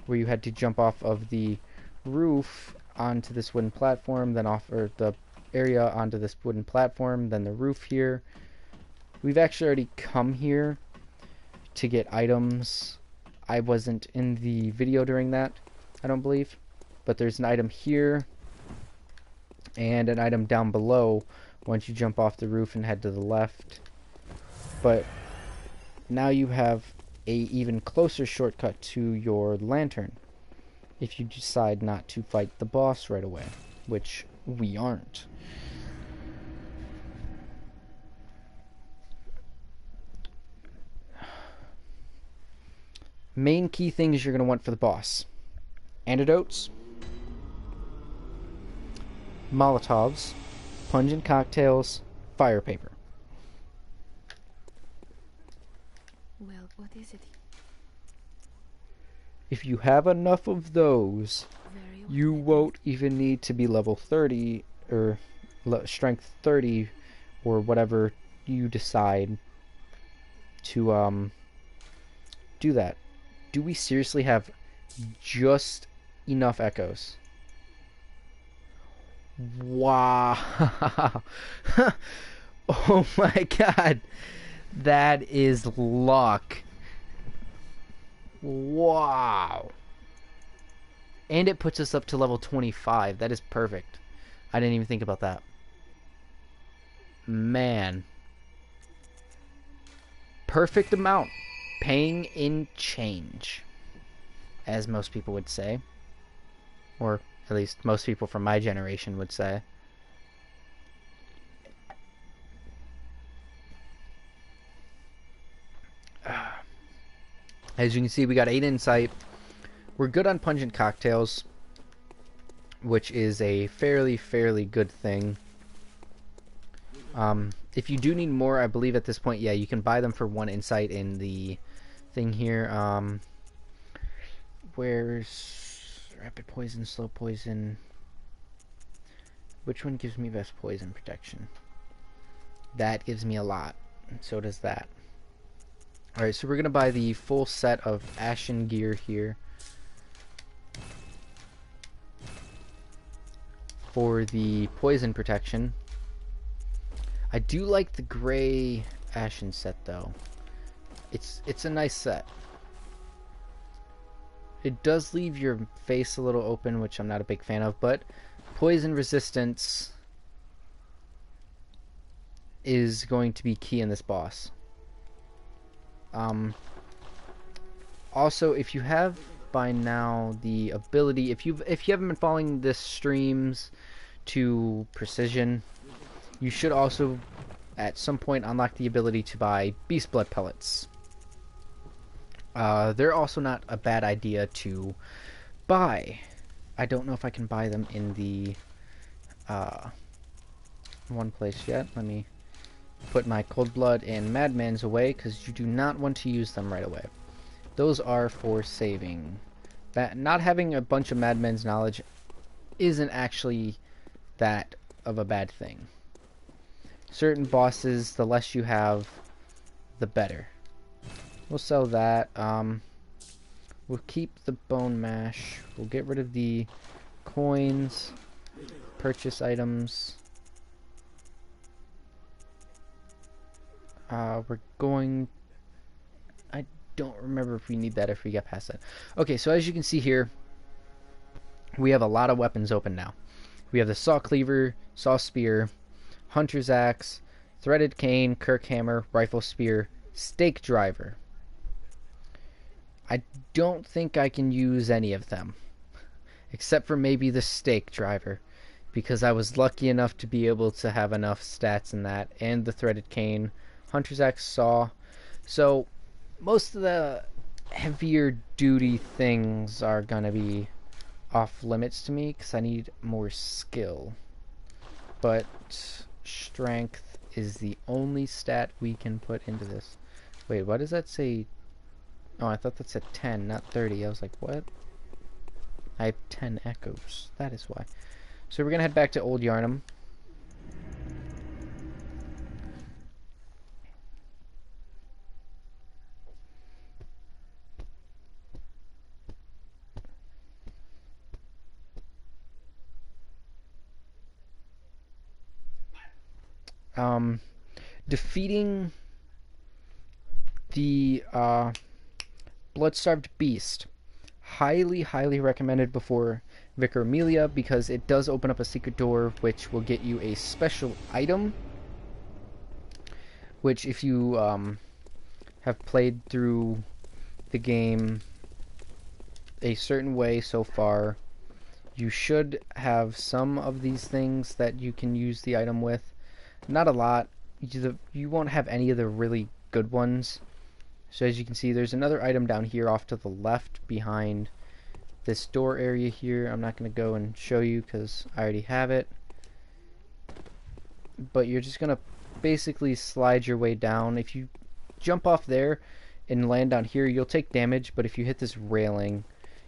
where you had to jump off of the roof onto this wooden platform, then off, or the area onto this wooden platform, then the roof here. We've actually already come here to get items. I wasn't in the video during that, I don't believe, but there's an item here and an item down below once you jump off the roof and head to the left. But now you have a even closer shortcut to your lantern if you decide not to fight the boss right away, which we aren't. Main key things you're going to want for the boss: antidotes, Molotovs, pungent cocktails, fire paper. Well, what is it? If you have enough of those, Very well you then. won't even need to be level 30 or strength 30 or whatever you decide to do that. Do we seriously have just enough echoes? Wow. Oh my god. That is luck. Wow. And it puts us up to level 25. That is perfect. I didn't even think about that. Man. Perfect amount. Paying in change, as most people would say. Or at least most people from my generation would say. As you can see, we got 8 insight. We're good on pungent cocktails, which is a fairly good thing. If you do need more, I believe at this point, yeah, you can buy them for 1 insight in the thing here. Where's rapid poison, slow poison? Which one gives me best poison protection? That gives me a lot. So does that. Alright, so we're going to buy the full set of Ashen gear here for the poison protection. I do like the gray Ashen set though. It's a nice set. It does leave your face a little open, which I'm not a big fan of, but poison resistance is going to be key in this boss. Also, if you have by now the ability, if you haven't been following this streams to precision, you should also at some point unlock the ability to buy beast blood pellets. They're also not a bad idea to buy. I don't know if I can buy them in the one place yet. Let me put my cold blood and madman's away because you do not want to use them right away. Those are for saving. That not having a bunch of madman's knowledge isn't actually that of a bad thing. Certain bosses, the less you have, the better. We'll sell that. We'll keep the bone mash. We'll get rid of the coins. Purchase items. We're going... I don't remember if we need that, if we get past that. Okay, so as you can see here, we have a lot of weapons open now. We have the saw cleaver, saw spear, hunter's axe, threaded cane, kirk hammer, rifle spear, stake driver. I don't think I can use any of them, except for maybe the stake driver, because I was lucky enough to be able to have enough stats in that, and the threaded cane, hunter's axe, saw. So most of the heavier duty things are gonna be off limits to me because I need more skill. But strength is the only stat we can put into this. Wait, what does that say? Oh, I thought that said 10, not 30. I was like, what? I have 10 echoes. That is why. So we're gonna head back to Old Yarnum. Defeating the blood-starved beast. Highly recommended before Vicar Amelia because it does open up a secret door which will get you a special item. Which, if you have played through the game a certain way so far, you should have some of these things that you can use the item with. Not a lot. You won't have any of the really good ones. So as you can see, there's another item down here off to the left behind this door area here. I'm not going to go and show you because I already have it. But you're just going to basically slide your way down. If you jump off there and land down here, you'll take damage. But if you hit this railing,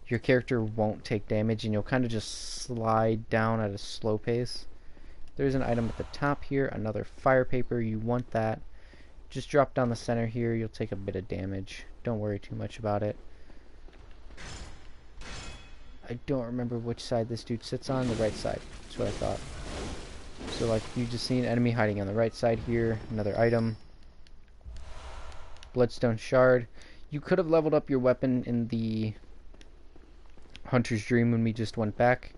your character won't take damage and you'll kind of just slide down at a slow pace. There's an item at the top here, another fire paper. You want that. Just drop down the center here. You'll take a bit of damage. Don't worry too much about it. I don't remember which side this dude sits on. The right side. That's what I thought. So like you just see an enemy hiding on the right side here. Another item. Bloodstone shard. You could have leveled up your weapon in the Hunter's Dream when we just went back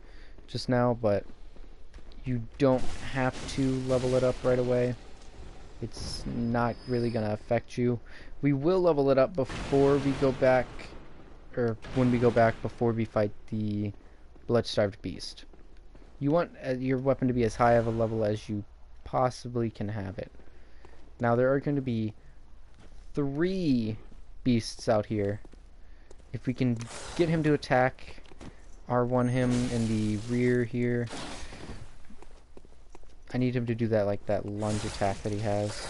just now, but you don't have to level it up right away. It's not really going to affect you. We will level it up before we go back, or when we go back before we fight the Blood-Starved Beast. You want your weapon to be as high of a level as you possibly can have it. Now there are going to be 3 beasts out here. If we can get him to attack, R1 him in the rear here. I need him to do that, like that lunge attack that he has.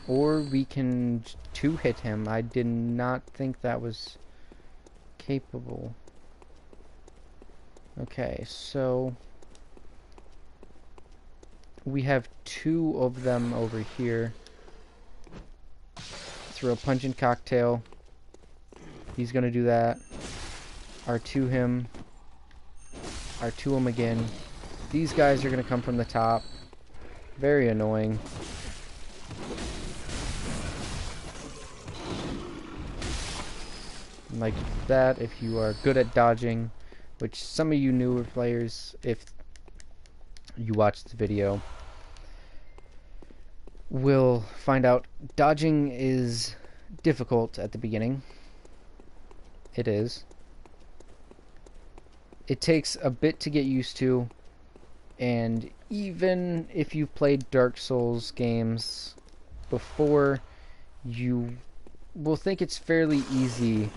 Or we can 2-hit him. I did not think that was capable. Okay, so we have 2 of them over here. Throw a pungent cocktail. He's gonna do that. R2 him. R2 him again. These guys are gonna come from the top. Very annoying. Like that, if you are good at dodging, which some of you newer players, if you watched the video, will find out dodging is difficult at the beginning. It is. It takes a bit to get used to, and even if you've played Dark Souls games before, you will think it's fairly easy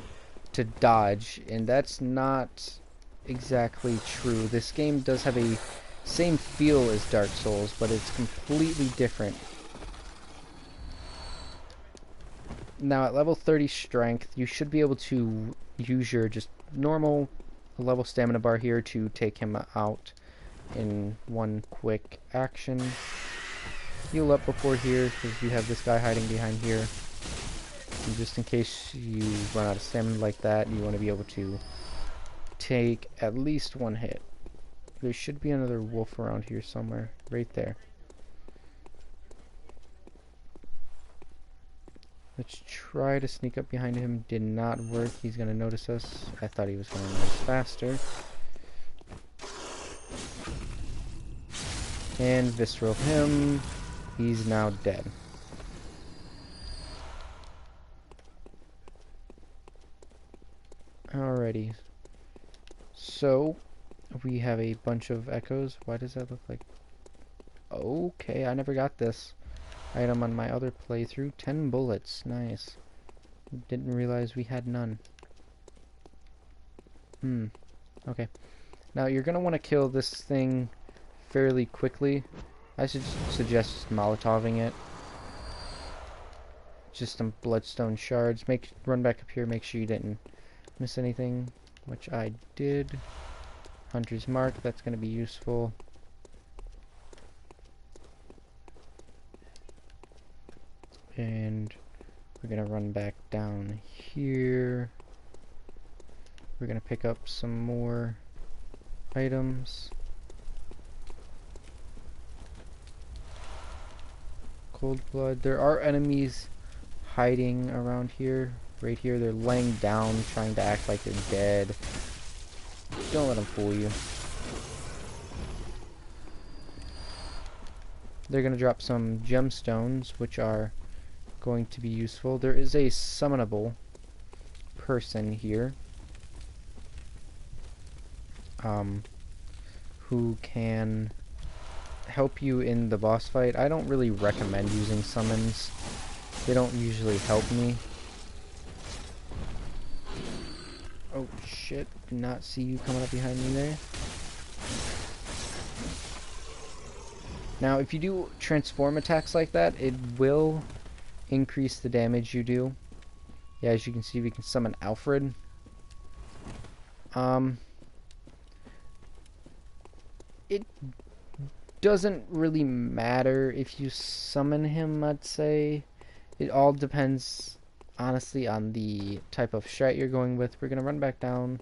to dodge, and that's not exactly true. This game does have a same feel as Dark Souls, but it's completely different. Now at level 30 strength, you should be able to use your just normal level stamina bar here to take him out in one quick action. Heal up before here, because you have this guy hiding behind here. And just in case you run out of stamina like that, you want to be able to take at least 1 hit. There should be another wolf around here somewhere, right there. Let's try to sneak up behind him. Did not work. He's going to notice us. I thought he was going to notice faster. And visceral him. He's now dead. Alrighty. So, we have a bunch of echoes. Why does that look like... Okay, I never got this item on my other playthrough. 10 bullets. Nice. Didn't realize we had none. Okay. Now, you're going to want to kill this thing fairly quickly. I should suggest just Molotoving it. Just some bloodstone shards. Run back up here, make sure you didn't miss anything, which I did. Hunter's Mark, that's going to be useful. And we're going to run back down here. We're going to pick up some more items. Cold blood. There are enemies hiding around here. Right here, they're laying down, trying to act like they're dead. Don't let them fool you. They're going to drop some gemstones, which are going to be useful. There is a summonable person here who can help you in the boss fight. I don't really recommend using summons. They don't usually help me. Oh shit, did not see you coming up behind me there. Now if you do transform attacks like that, it will increase the damage you do. Yeah, as you can see, we can summon Alfred. Um, it doesn't really matter if you summon him, I'd say. It all depends, honestly, on the type of strat you're going with. We're going to run back down,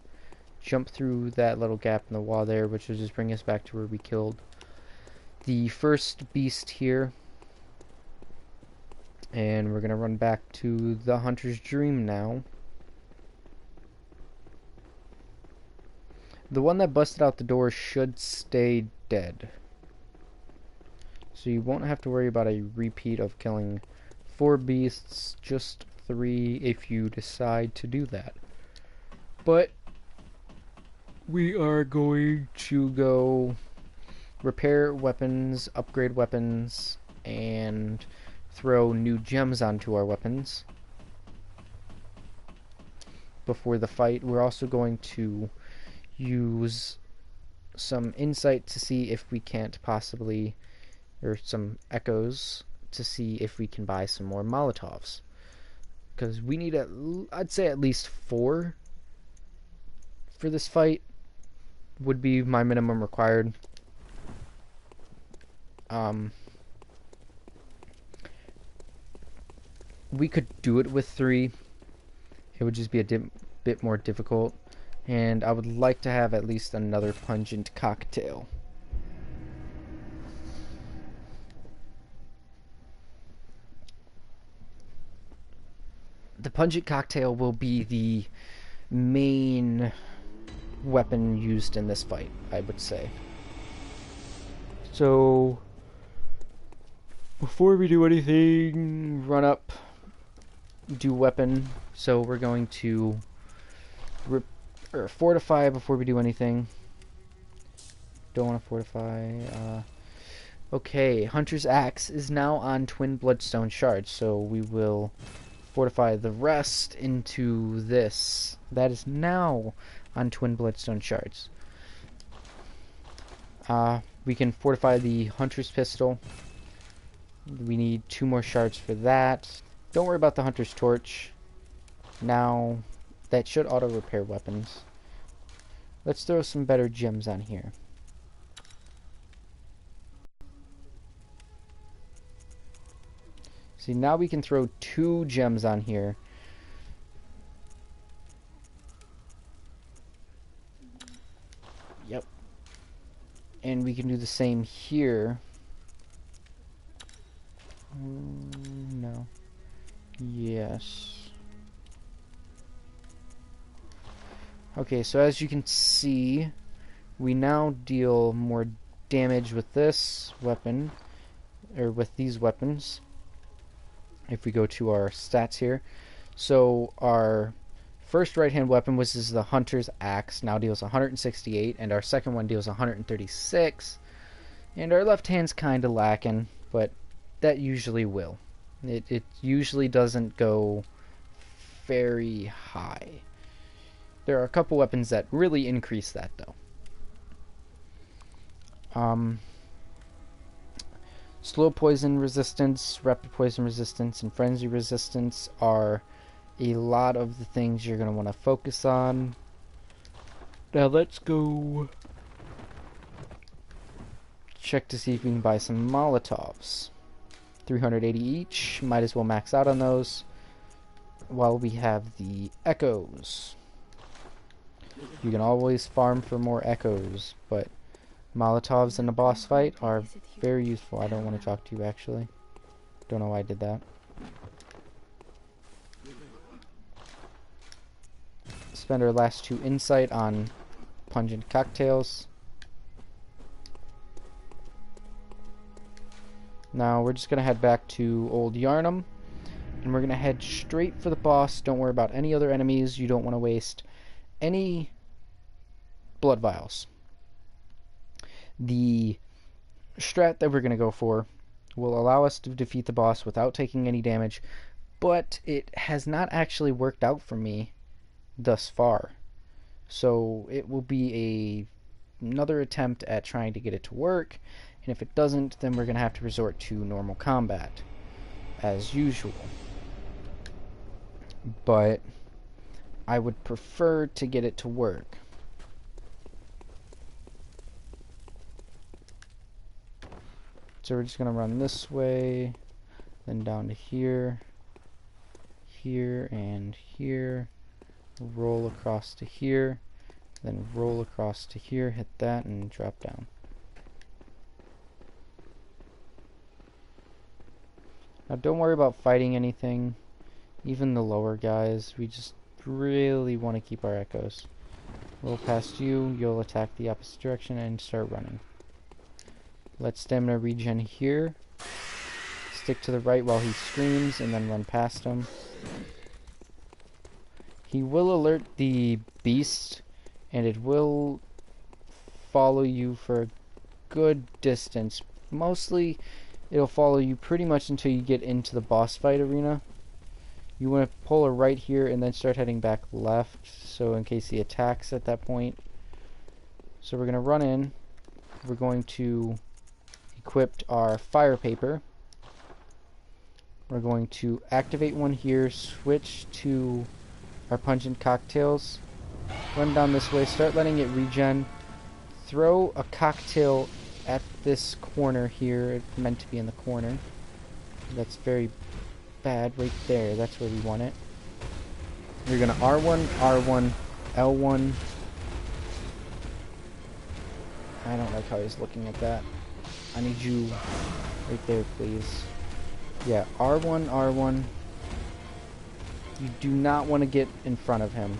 jump through that little gap in the wall there, which will just bring us back to where we killed the first beast here. And we're going to run back to the Hunter's Dream now. The one that busted out the door should stay dead. So you won't have to worry about a repeat of killing 4 beasts, just 3 if you decide to do that. But we are going to go repair weapons, upgrade weapons, and throw new gems onto our weapons before the fight. We're also going to use some insight to see if we can't possibly, or some echoes to see if we can buy some more Molotovs, because we need I'd say at least 4 for this fight would be my minimum required. We could do it with 3. It would just be a bit more difficult, and I would like to have at least another pungent cocktail. The pungent cocktail will be the main weapon used in this fight, I would say. So, before we do anything, run up, do weapon. So we're going to fortify before we do anything. Don't want to fortify. Okay, Hunter's Axe is now on Twin Bloodstone Shards, so we will fortify the rest into this. That is now on Twin Bloodstone Shards. We can fortify the Hunter's Pistol. We need 2 more shards for that. Don't worry about the Hunter's Torch. Now, that should auto-repair weapons. Let's throw some better gems on here. See, now we can throw 2 gems on here. Yep. And we can do the same here. No. Yes. Okay, so as you can see, we now deal more damage with this weapon, or with these weapons. If we go to our stats here, so our first right-hand weapon, which is the Hunter's Axe, now deals 168, and our second one deals 136. And our left hand's kind of lacking, but that usually will. It usually doesn't go very high. There are a couple weapons that really increase that, though. Slow poison resistance, rapid poison resistance, and frenzy resistance are a lot of the things you're going to want to focus on. Now let's go check to see if we can buy some Molotovs. 380 each, might as well max out on those while we have the echoes. You can always farm for more echoes, but Molotovs in a boss fight are very useful. I don't want to talk to you, actually. Don't know why I did that. Spend our last 2 insight on pungent cocktails. Now we're just going to head back to Old Yarnum, and we're going to head straight for the boss. Don't worry about any other enemies. You don't want to waste any blood vials. The strat that we're going to go for will allow us to defeat the boss without taking any damage, but it has not actually worked out for me thus far. So it will be another attempt at trying to get it to work, and if it doesn't, then we're going to have to resort to normal combat as usual. but I would prefer to get it to work. So we're just going to run this way, then down to here, here, and here, roll across to here, then roll across to here, hit that, and drop down. Now don't worry about fighting anything, even the lower guys. We just really want to keep our echoes. Roll past you, you'll attack the opposite direction and start running. Let stamina regen here. Stick to the right while he screams and then run past him. He will alert the beast and it will follow you for a good distance. Mostly it'll follow you pretty much until you get into the boss fight arena. You want to pull a right here and then start heading back left, so in case he attacks at that point. So we're going to run in. We're going to equip our fire paper. We're going to activate one here, switch to our pungent cocktails, run down this way, start letting it regen, throw a cocktail at this corner here. It's meant to be in the corner. That's very bad right there. That's where we want it. You're gonna R1, R1, L1. I don't like how he's looking at that. I need you right there, please. Yeah, R1, R1. You do not want to get in front of him.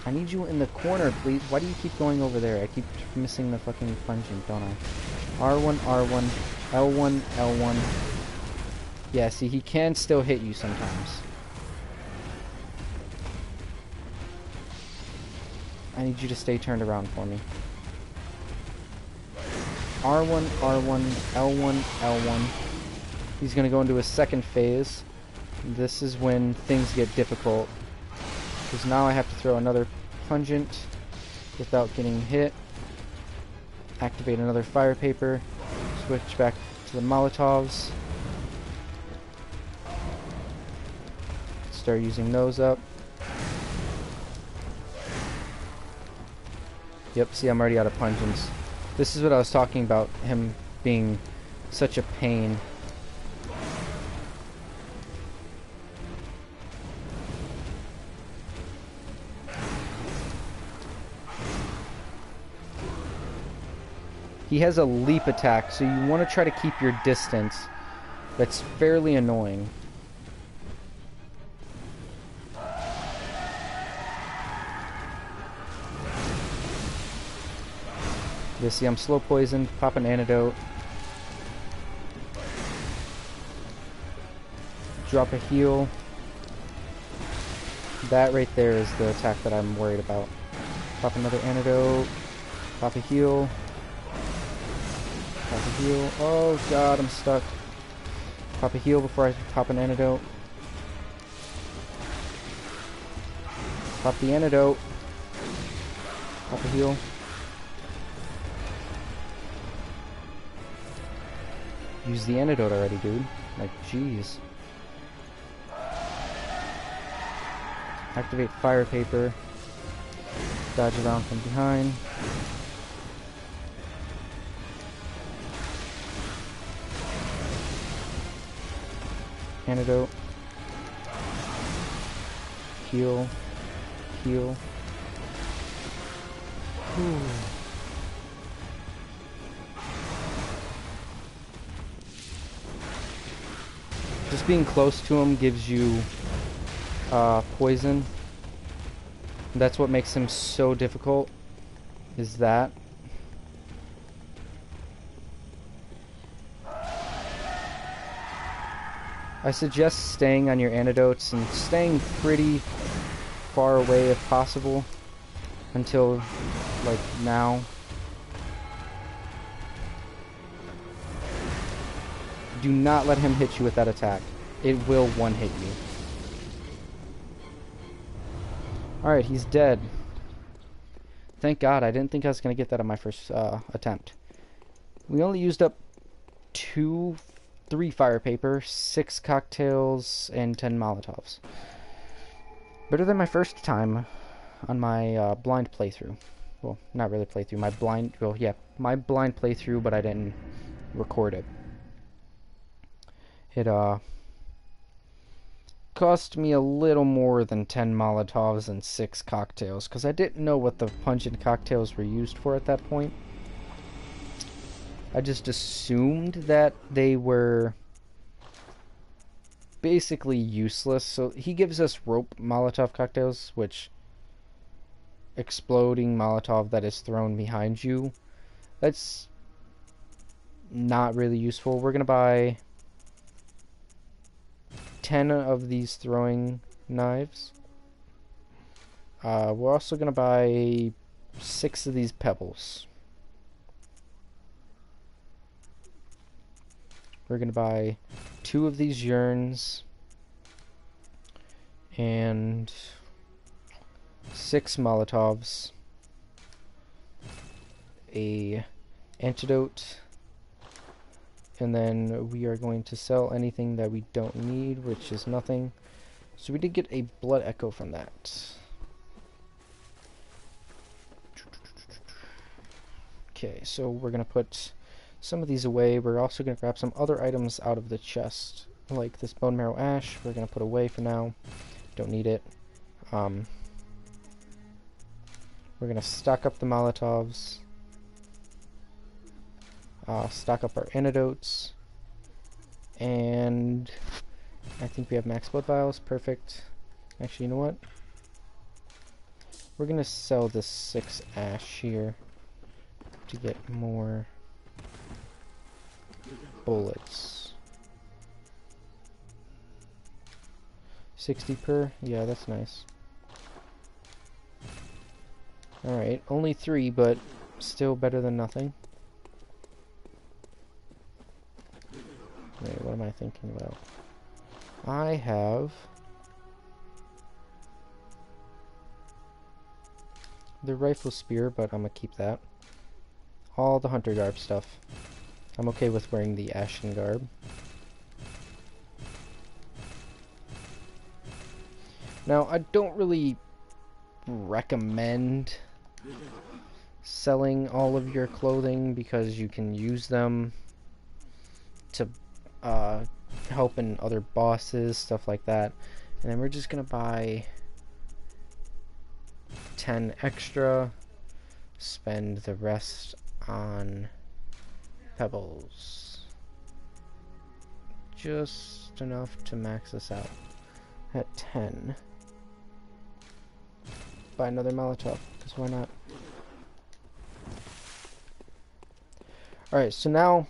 I need you in the corner, please. Why do you keep going over there? I keep missing the fucking pungent, don't I? R1, R1, L1, L1. Yeah, see, he can still hit you sometimes. I need you to stay turned around for me. R1, R1, L1, L1. He's going to go into his second phase. This is when things get difficult. Because now I have to throw another pungent without getting hit. Activate another fire paper. Switch back to the Molotovs. Start using those up. Yep, see, I'm already out of pungents. This is what I was talking about, him being such a pain. He has a leap attack, so you want to try to keep your distance. That's fairly annoying. You see, I'm slow poisoned. Pop an antidote. Drop a heal. That right there is the attack that I'm worried about. Pop another antidote. Pop a heal. Pop a heal. Oh god, I'm stuck. Pop a heal before I pop an antidote. Pop the antidote. Pop a heal. Use the antidote already, dude. Like, jeez. Activate fire paper. Dodge around from behind. Antidote. Heal. Heal. Whew. Just being close to him gives you poison. That's what makes him so difficult, is that. I suggest staying on your antidotes and staying pretty far away if possible until, like, now. Do not let him hit you with that attack. It will one-hit you. Alright, he's dead. Thank God, I didn't think I was going to get that on my first attempt. We only used up 3 fire paper, 6 cocktails, and 10 Molotovs. Better than my first time on my blind playthrough. Well, not really playthrough. My blind playthrough, but I didn't record it. It cost me a little more than 10 Molotovs and 6 cocktails, because I didn't know what the pungent cocktails were used for at that point. I just assumed that they were basically useless. So he gives us rope Molotov cocktails, which exploding Molotov that is thrown behind you. That's not really useful. We're going to buy 10 of these throwing knives. We're also going to buy 6 of these pebbles. We're going to buy 2 of these yearns and 6 Molotovs, a antidote, and then we are going to sell anything that we don't need, which is nothing. So we did get a blood echo from that. Okay, so we're going to put some of these away. We're also going to grab some other items out of the chest, like this bone marrow ash. We're going to put away for now. Don't need it. We're going to stock up the Molotovs. Stock up our antidotes. And I think we have max blood vials. Perfect. Actually, you know what? We're going to sell this 6 ash here to get more bullets. 60 per? Yeah, that's nice. Alright, only 3, but still better than nothing. Wait, what am I thinking about? I have the rifle spear, but I'm gonna keep that. All the hunter garb stuff. I'm okay with wearing the ashen garb. Now, I don't really recommend selling all of your clothing because you can use them to help in other bosses, stuff like that. And then we're just gonna buy 10 extra, spend the rest on pebbles. Just enough to max us out at 10. Buy another Molotov, because why not? Alright, so now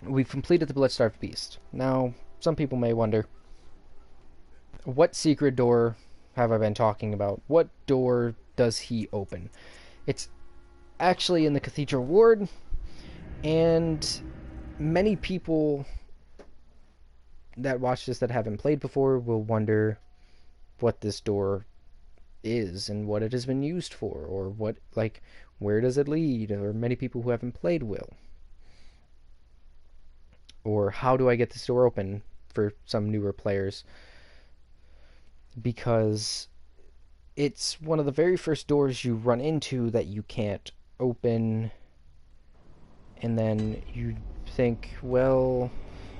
we've completed the Bloodstarved Beast. Now, some people may wonder, what secret door have I been talking about? What door does he open? It's actually in the Cathedral Ward, and many people that watch this that haven't played before will wonder what this door is and what it has been used for, or what, like, where does it lead, or many people who haven't played will. Or how do I get this door open for some newer players? Because it's one of the very first doors you run into that you can't open, and then you think, well,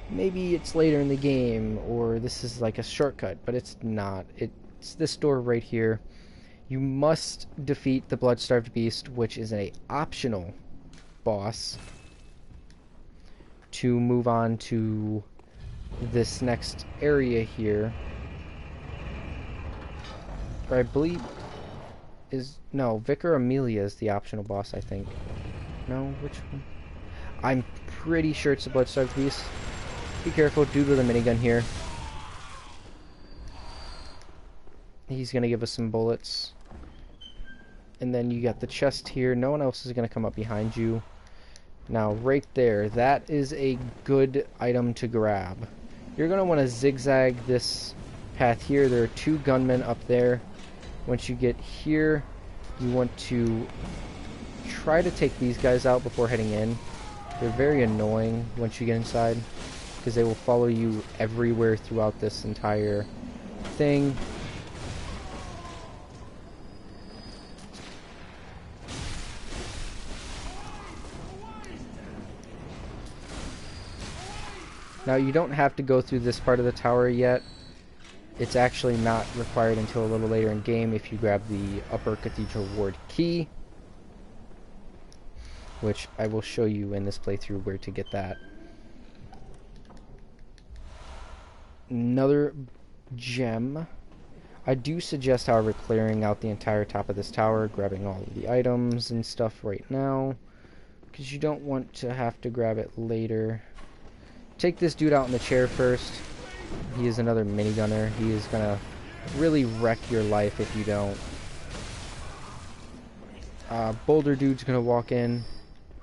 maybe it's later in the game, or this is like a shortcut, but it's not. It's this door right here. You must defeat the Bloodstarved Beast, which is an optional boss, to move on to this next area here. Or I believe no, Vicar Amelia is the optional boss, I think. No, which one? I'm pretty sure it's the Bloodstarved Beast. Be careful, dude with a minigun here. He's gonna give us some bullets. And then you got the chest here. No one else is gonna come up behind you. Now, right there, that is a good item to grab. You're gonna want to zigzag this path here. There are 2 gunmen up there. Once you get here, you want to try to take these guys out before heading in. They're very annoying once you get inside, because they will follow you everywhere throughout this entire thing. Now, you don't have to go through this part of the tower yet. It's actually not required until a little later in game if you grab the upper Cathedral Ward key, which I will show you in this playthrough where to get that. Another gem. I do suggest, however, clearing out the entire top of this tower, grabbing all of the items and stuff right now, because you don't want to have to grab it later. Take this dude out in the chair first. He is another minigunner. He is gonna really wreck your life if you don't. Boulder dude's gonna walk in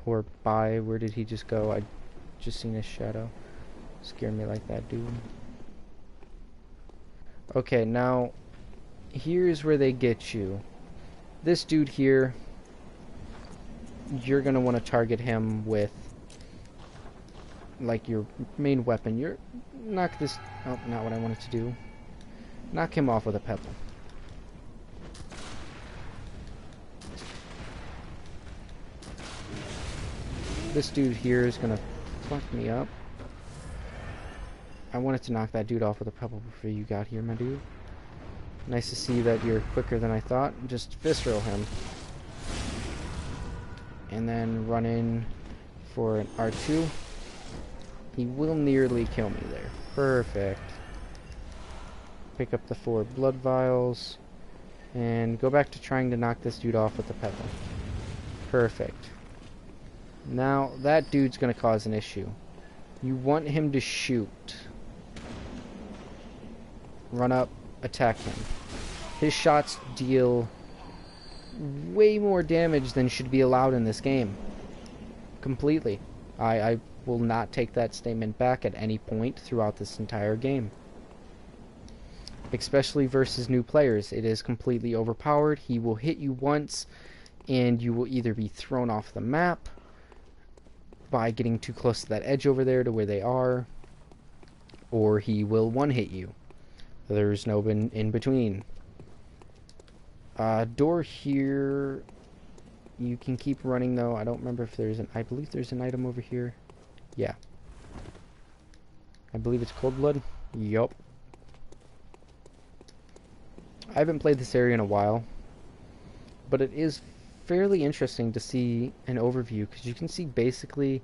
or by. Where did he just go? I just seen his shadow. Scared me like that, dude. Okay, now here's where they get you. This dude here, you're gonna want to target him with like your main weapon. You're knock this. Oh, not what I wanted to do. Knock him off with a pebble. This dude here is gonna fuck me up. I wanted to knock that dude off with a pebble before you got here, my dude. Nice to see that you're quicker than I thought. Just fist roll him. And then run in for an R2. He will nearly kill me there. Perfect. Pick up the 4 blood vials. And go back to trying to knock this dude off with the pebble. Perfect. Now, that dude's going to cause an issue. You want him to shoot. Run up, attack him. His shots deal way more damage than should be allowed in this game. Completely. I will not take that statement back at any point throughout this entire game. Especially versus new players. It is completely overpowered. He will hit you once, and you will either be thrown off the map by getting too close to that edge over there to where they are, or he will one-hit you. There's no in between. Door here, you can keep running though. I don't remember if there's I believe there's an item over here. Yeah. I believe it's cold blood. Yup. I haven't played this area in a while, but it is fairly interesting to see an overview because you can see basically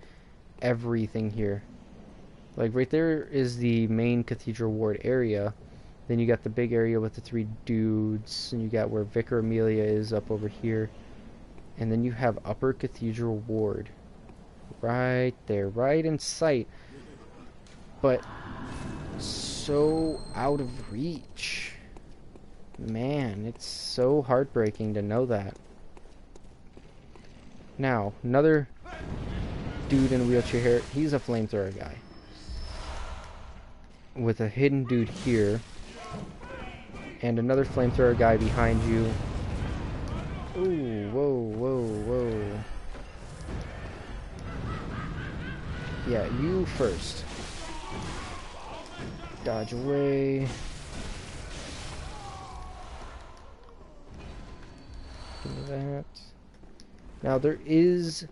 everything here. Like right there is the main Cathedral Ward area. Then you got the big area with the 3 dudes, and you got where Vicar Amelia is up over here. And then you have Upper Cathedral Ward. Right there, right in sight. But so out of reach. Man, it's so heartbreaking to know that. Now, another dude in a wheelchair here. He's a flamethrower guy. With a hidden dude here. And another flamethrower guy behind you. Ooh, whoa, whoa, whoa. Yeah, you first. Dodge away. Give me that. Now, there is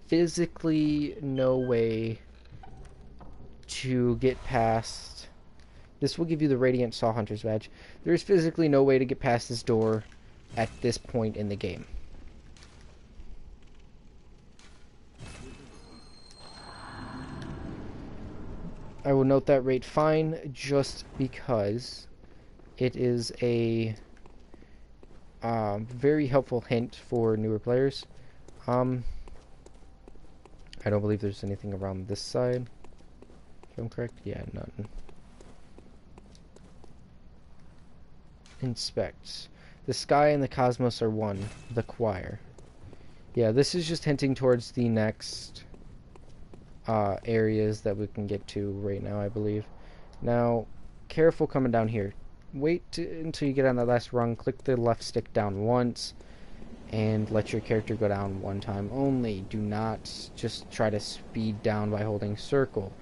physically no way to get past. This will give you the Radiant Saw Hunter's badge. There is physically no way to get past this door at this point in the game. I will note that rate fine just because it is a very helpful hint for newer players. I don't believe there's anything around this side. If I'm correct? Yeah, none. Inspect. The sky and the cosmos are one. The choir. Yeah, this is just hinting towards the next areas that we can get to right now, I believe. Now, careful coming down here. Wait until you get on that last rung. Click the left stick down once. And let your character go down one time only. Do not just try to speed down by holding circle.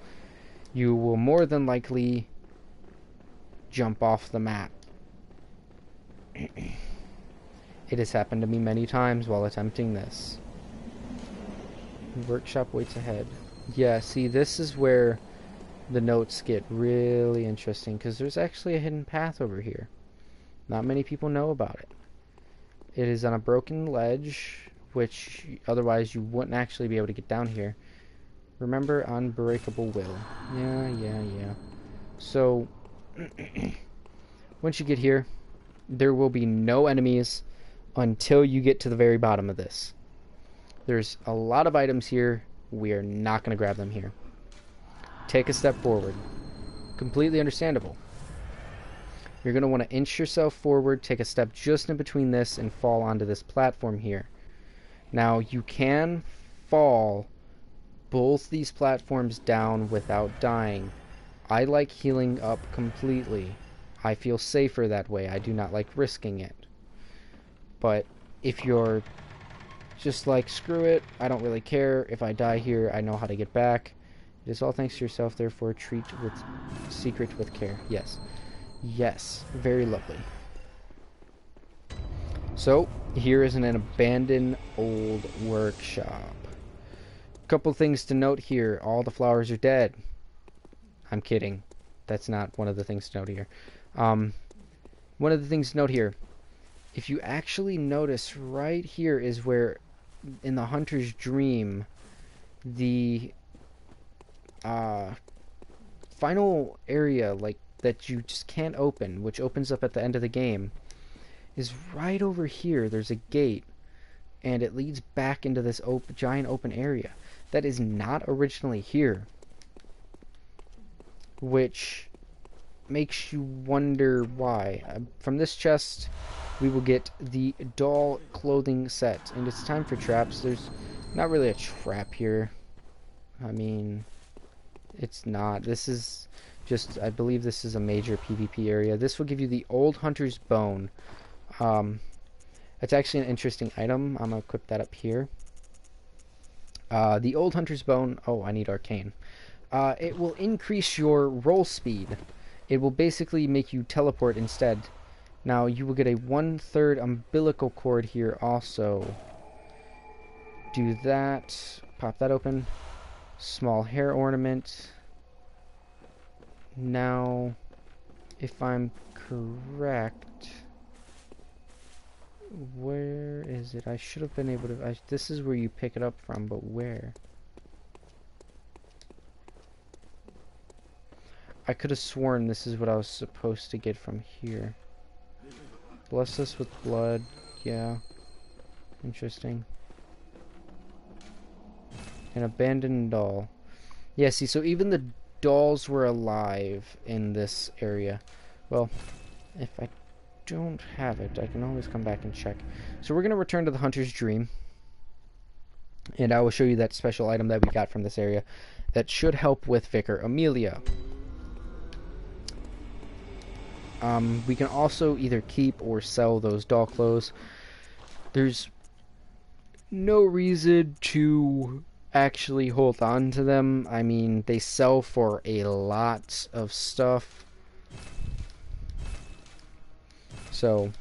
You will more than likely jump off the map. It has happened to me many times while attempting this. Workshop waits ahead. Yeah, see, this is where the notes get really interesting, because there's actually a hidden path over here. Not many people know about it. It is on a broken ledge, which otherwise you wouldn't actually be able to get down here. Remember unbreakable will. Yeah. So, once you get here, there will be no enemies until you get to the very bottom of this. There's a lot of items here. We are not going to grab them here. Take a step forward. Completely understandable. You're going to want to inch yourself forward, take a step just in between this, and fall onto this platform here. Now, you can fall both these platforms down without dying. I like healing up completely. I feel safer that way. I do not like risking it. But if you're just like, screw it, I don't really care. If I die here, I know how to get back. It is all thanks to yourself, therefore treat with secret with care. Yes. Yes. Very lovely. So, here is an abandoned old workshop. Couple things to note here. All the flowers are dead. I'm kidding. That's not one of the things to note here. One of the things to note here, if you actually notice, right here is where, in the hunter's dream, the final area, like, that you just can't open, which opens up at the end of the game, is right over here. There's a gate, and it leads back into this giant open area that is not originally here, which makes you wonder why. From this chest, we will get the doll clothing set, and it's time for traps. There's not really a trap here. I mean, it's not. This is just, I believe this is a major PvP area. This will give you the old hunter's bone. It's actually an interesting item. I'm going to equip that up here. The old hunter's bone. Oh, I need arcane. It will increase your roll speed. It will basically make you teleport instead. Now, you will get a 1/3 umbilical cord here also. Do that. Pop that open. Small hair ornament. Now, if I'm correct, where is it? I should have been able to... this is where you pick it up from, but where? I could have sworn this is what I was supposed to get from here. Bless us with blood. Yeah. Interesting. An abandoned doll. Yeah, see, so even the dolls were alive in this area. Well, if I don't have it, I can always come back and check. So we're going to return to the hunter's dream. And I will show you that special item that we got from this area that should help with Vicar Amelia. We can also either keep or sell those doll clothes. There's no reason to actually hold on to them. I mean, they sell for a lot of stuff. So,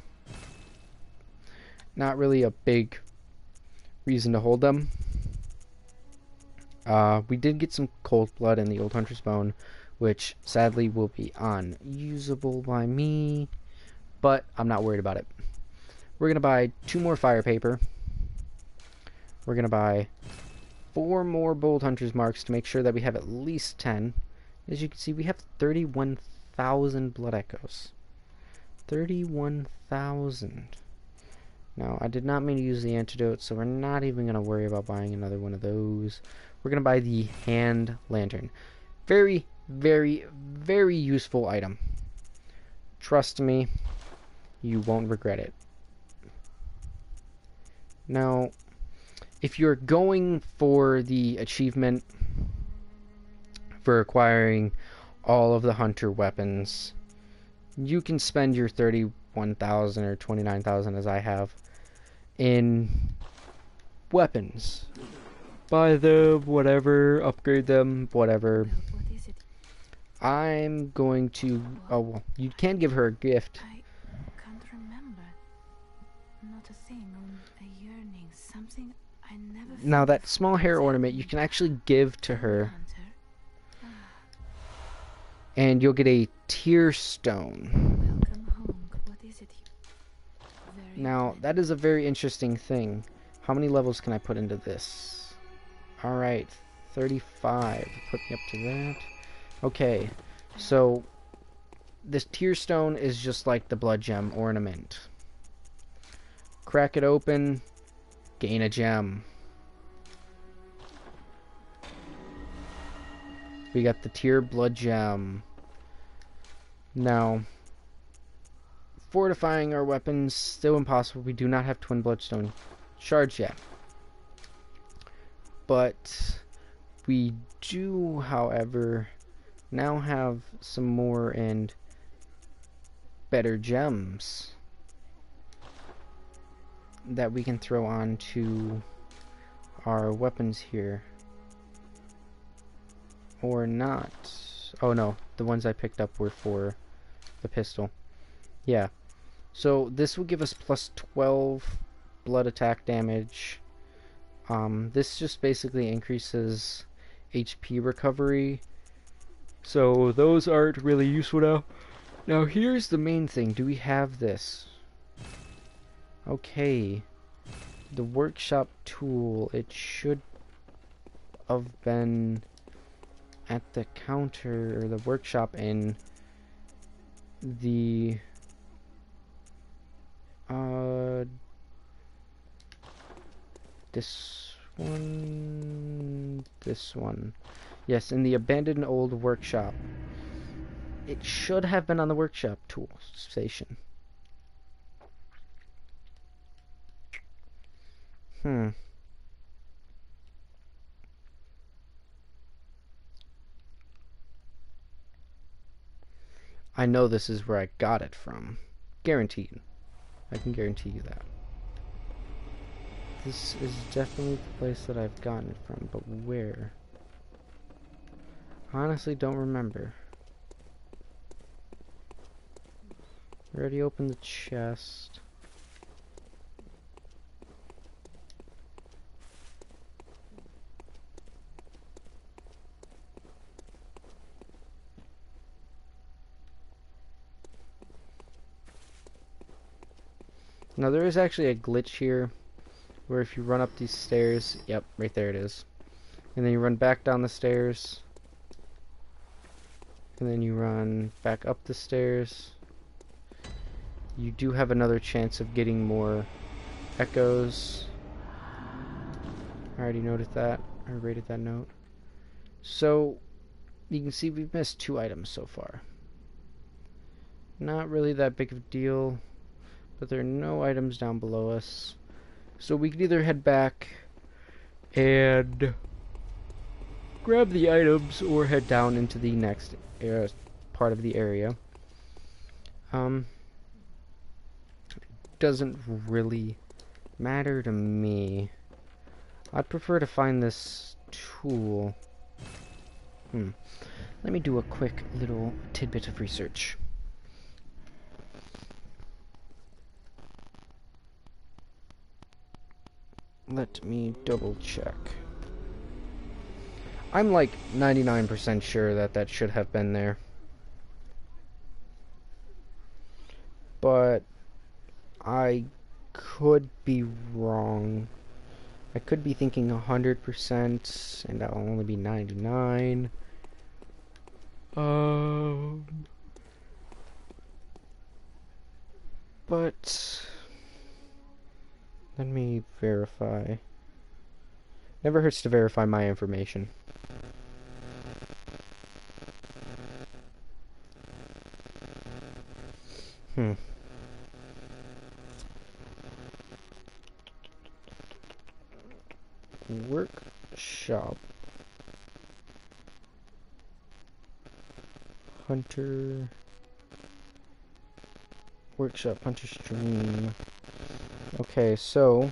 not really a big reason to hold them. We did get some cold blood in the old hunter's bone, which sadly will be unusable by me, but I'm not worried about it. We're going to buy 2 more fire paper. We're going to buy 4 more bold hunter's marks to make sure that we have at least 10. As you can see, we have 31,000 blood echoes. 31,000. Now, I did not mean to use the antidote, so we're not even going to worry about buying another one of those. We're going to buy the hand lantern. Very, very, very useful item. Trust me, you won't regret it. Now, if you're going for the achievement for acquiring all of the hunter weapons, you can spend your 31,000 or 29,000 as I have in weapons. Buy them, whatever, upgrade them, whatever. What is it? I'm going to... Oh, well, you can give her a gift. I can't remember. Not a thing, a yearning, something I never Now, felt that before. small hair What's ornament you happening? can actually give to Tell me, her, Hunter. and you'll get a tear stone. Welcome home. What is it? Very Now, good. that is a very interesting thing. How many levels can I put into this? Alright, 35. Put me up to that. Okay, so this tear stone is just like the blood gem ornament. Crack it open, gain a gem. We got the tear blood gem. Now, fortifying our weapons, still impossible. We do not have twin bloodstone shards yet. But we do, however, now have some more and better gems that we can throw onto our weapons here. Or not. Oh no, the ones I picked up were for the pistol. Yeah. So this will give us plus 12 blood attack damage. This just basically increases HP recovery. So those aren't really useful now. Now here's the main thing. Do we have this? Okay. The workshop tool. It should have been at the counter or the workshop in the this one. Yes, in the abandoned old workshop. It should have been on the workshop tool station. I know this is where I got it from. Guaranteed. I can guarantee you that. This is definitely the place that I've gotten it from, but where? Honestly, don't remember. Already opened the chest. Now there is actually a glitch here where if you run up these stairs, yep, right there it is. And then you run back down the stairs. And then you run back up the stairs. You do have another chance of getting more echoes. I already noted that. I rated that note. So, you can see we've missed 2 items so far. Not really that big of a deal, but there are no items down below us. So we can either head back and grab the items or head down into the next part of the area. Doesn't really matter to me. I'd prefer to find this tool. Let me do a quick little tidbit of research. Let me double check. I'm like 99% sure that that should have been there. But I could be wrong. I could be thinking 100% and I'll only be 99. But let me verify. Never hurts to verify my information. Workshop. Hunter. Workshop Hunter Stream. Okay, so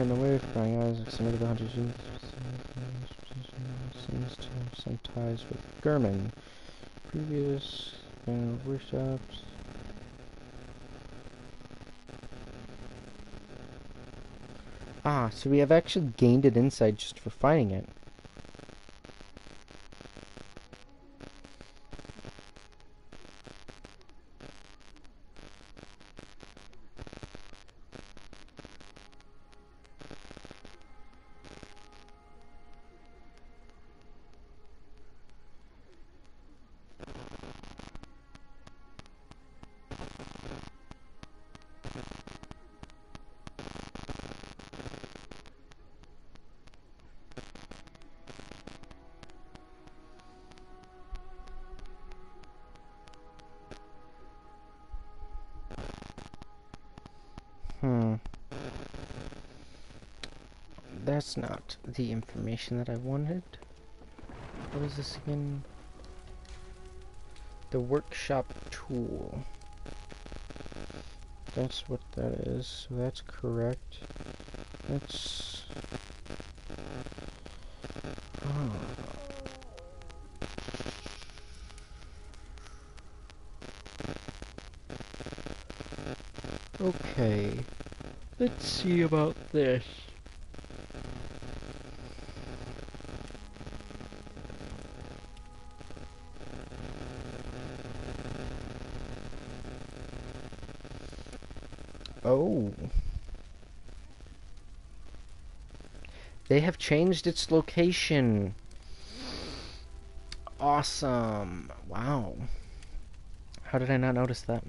hidden away, prying eyes, some of the hunters seems to have some ties with Gurman. Previous workshops. Ah, so we have actually gained an insight just for fighting it. Hmm. That's not the information that I wanted. What is this again? The workshop tool. That's what that is. So that's correct. That's... Oh. Okay. Let's see about this. Oh. They have changed its location. Awesome. Wow. How did I not notice that?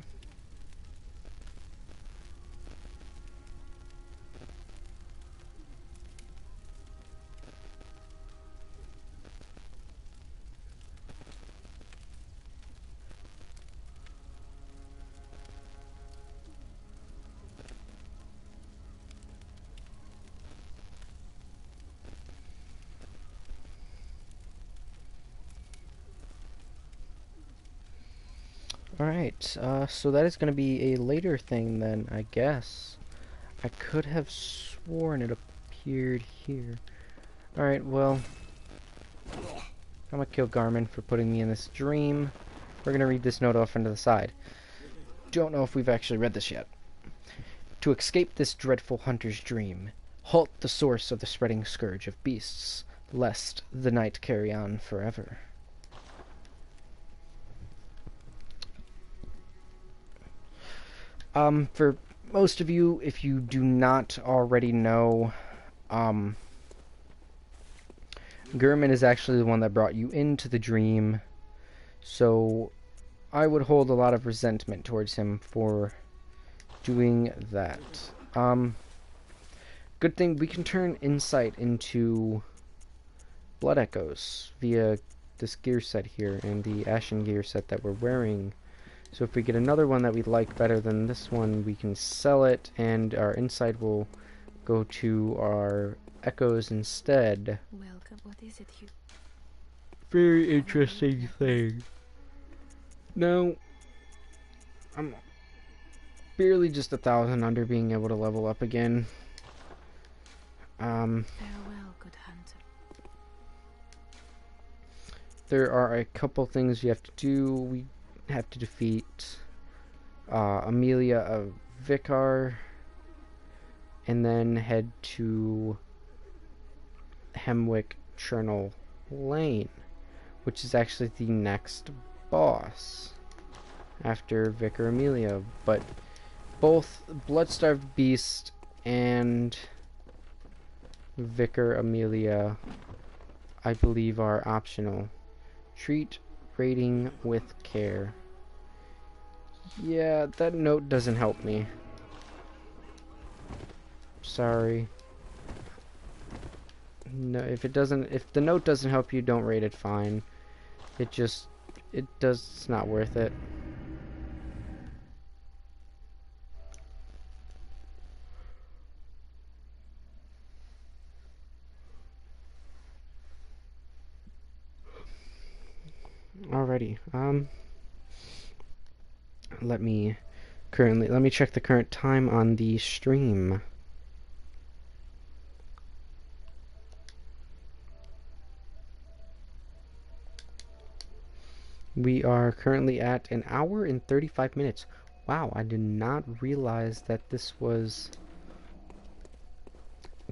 Alright, so that is going to be a later thing then, I guess. I could have sworn it appeared here. Alright, well, I'm gonna kill Garmin for putting me in this dream. We're gonna read this note off into the side. Don't know if we've actually read this yet. To escape this dreadful hunter's dream, halt the source of the spreading scourge of beasts, lest the night carry on forever. For most of you, if you do not already know, Gurman is actually the one that brought you into the dream, so I would hold a lot of resentment towards him for doing that. Good thing we can turn insight into blood echoes via this gear set here and the ashen gear set that we're wearing. So if we get another one that we like better than this one, we can sell it, and our insight will go to our echoes instead. Welcome. What is it, Hugh? Very interesting thing. No, I'm barely just 1,000 under being able to level up again. Farewell, good hunter. There are a couple things you have to do. We have to defeat Amelia of Vicar, and then head to Hemwick Chernal Lane, which is actually the next boss after Vicar Amelia. But both Bloodstarved Beast and Vicar Amelia, I believe, are optional. Treat rating with care. Yeah, that note doesn't help me. Sorry. No, if the note doesn't help you, don't rate it, fine. It's not worth it. Alrighty, let me check the current time on the stream. We are currently at an hour and 35 minutes. Wow, I did not realize that this was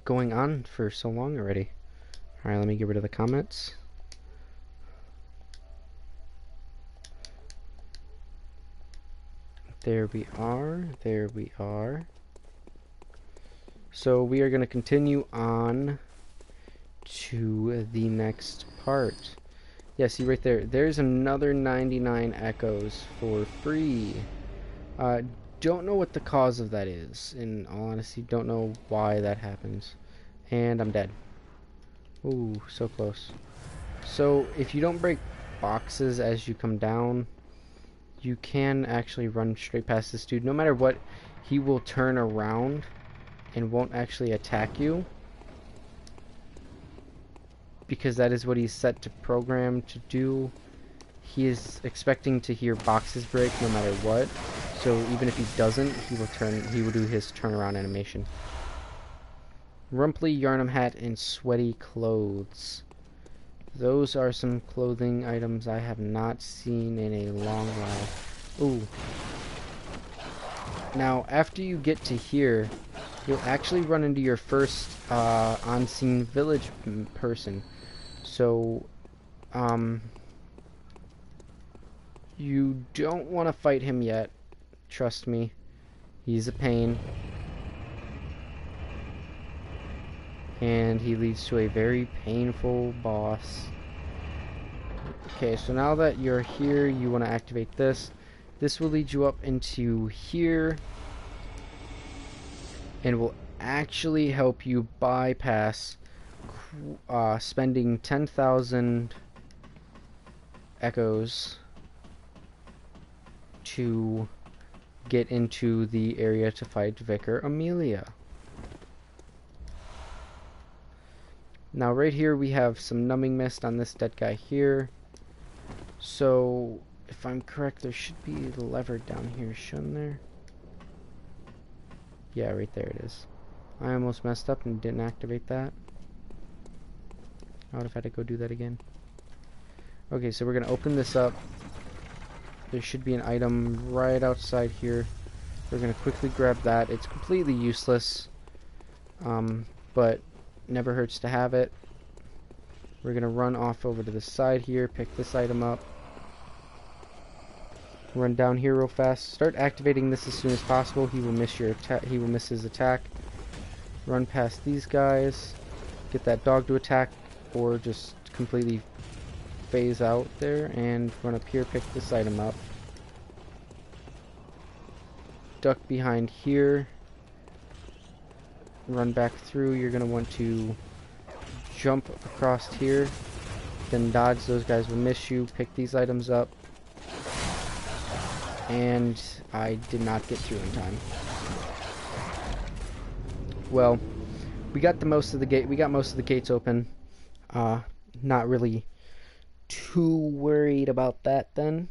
going on for so long already. Alright, let me get rid of the comments. There we are. There we are. So we are going to continue on to the next part. Yeah, see right there. There's another 99 echoes for free. Don't know what the cause of that is. In all honesty, don't know why that happens. And I'm dead. Ooh, so close. So if you don't break boxes as you come down, you can actually run straight past this dude. No matter what, he will turn around and won't actually attack you, because that is what he's set to program to do. He is expecting to hear boxes break no matter what. So even if he doesn't, he will do his turnaround animation. Rumply Yarnum hat and sweaty clothes. Those are some clothing items I have not seen in a long while. Ooh. Now, after you get to here, you'll actually run into your first on-scene village person. So, you don't want to fight him yet. Trust me. He's a pain. And he leads to a very painful boss. Okay, so now that you're here, you want to activate this. This will lead you up into here and will actually help you bypass spending 10,000 echoes to get into the area to fight Vicar Amelia. Now right here we have some numbing mist on this dead guy here. So if I'm correct, there should be the lever down here, shouldn't there? Yeah, right there it is. I almost messed up and didn't activate that. I would have had to go do that again. Okay, so we're gonna open this up. There should be an item right outside here. We're gonna quickly grab that. It's completely useless, but never hurts to have it. We're gonna run off over to the side here, pick this item up, run down here real fast. Start activating this as soon as possible. He will miss your attack. He will miss his attack. Run past these guys, get that dog to attack, or just completely phase out there, and run up here, pick this item up. Duck behind here. Run back through. You're gonna want to jump across here, then dodge. Those guys will miss you. Pick these items up. And I did not get through in time. Well, we got most of the gates open. Not really too worried about that then,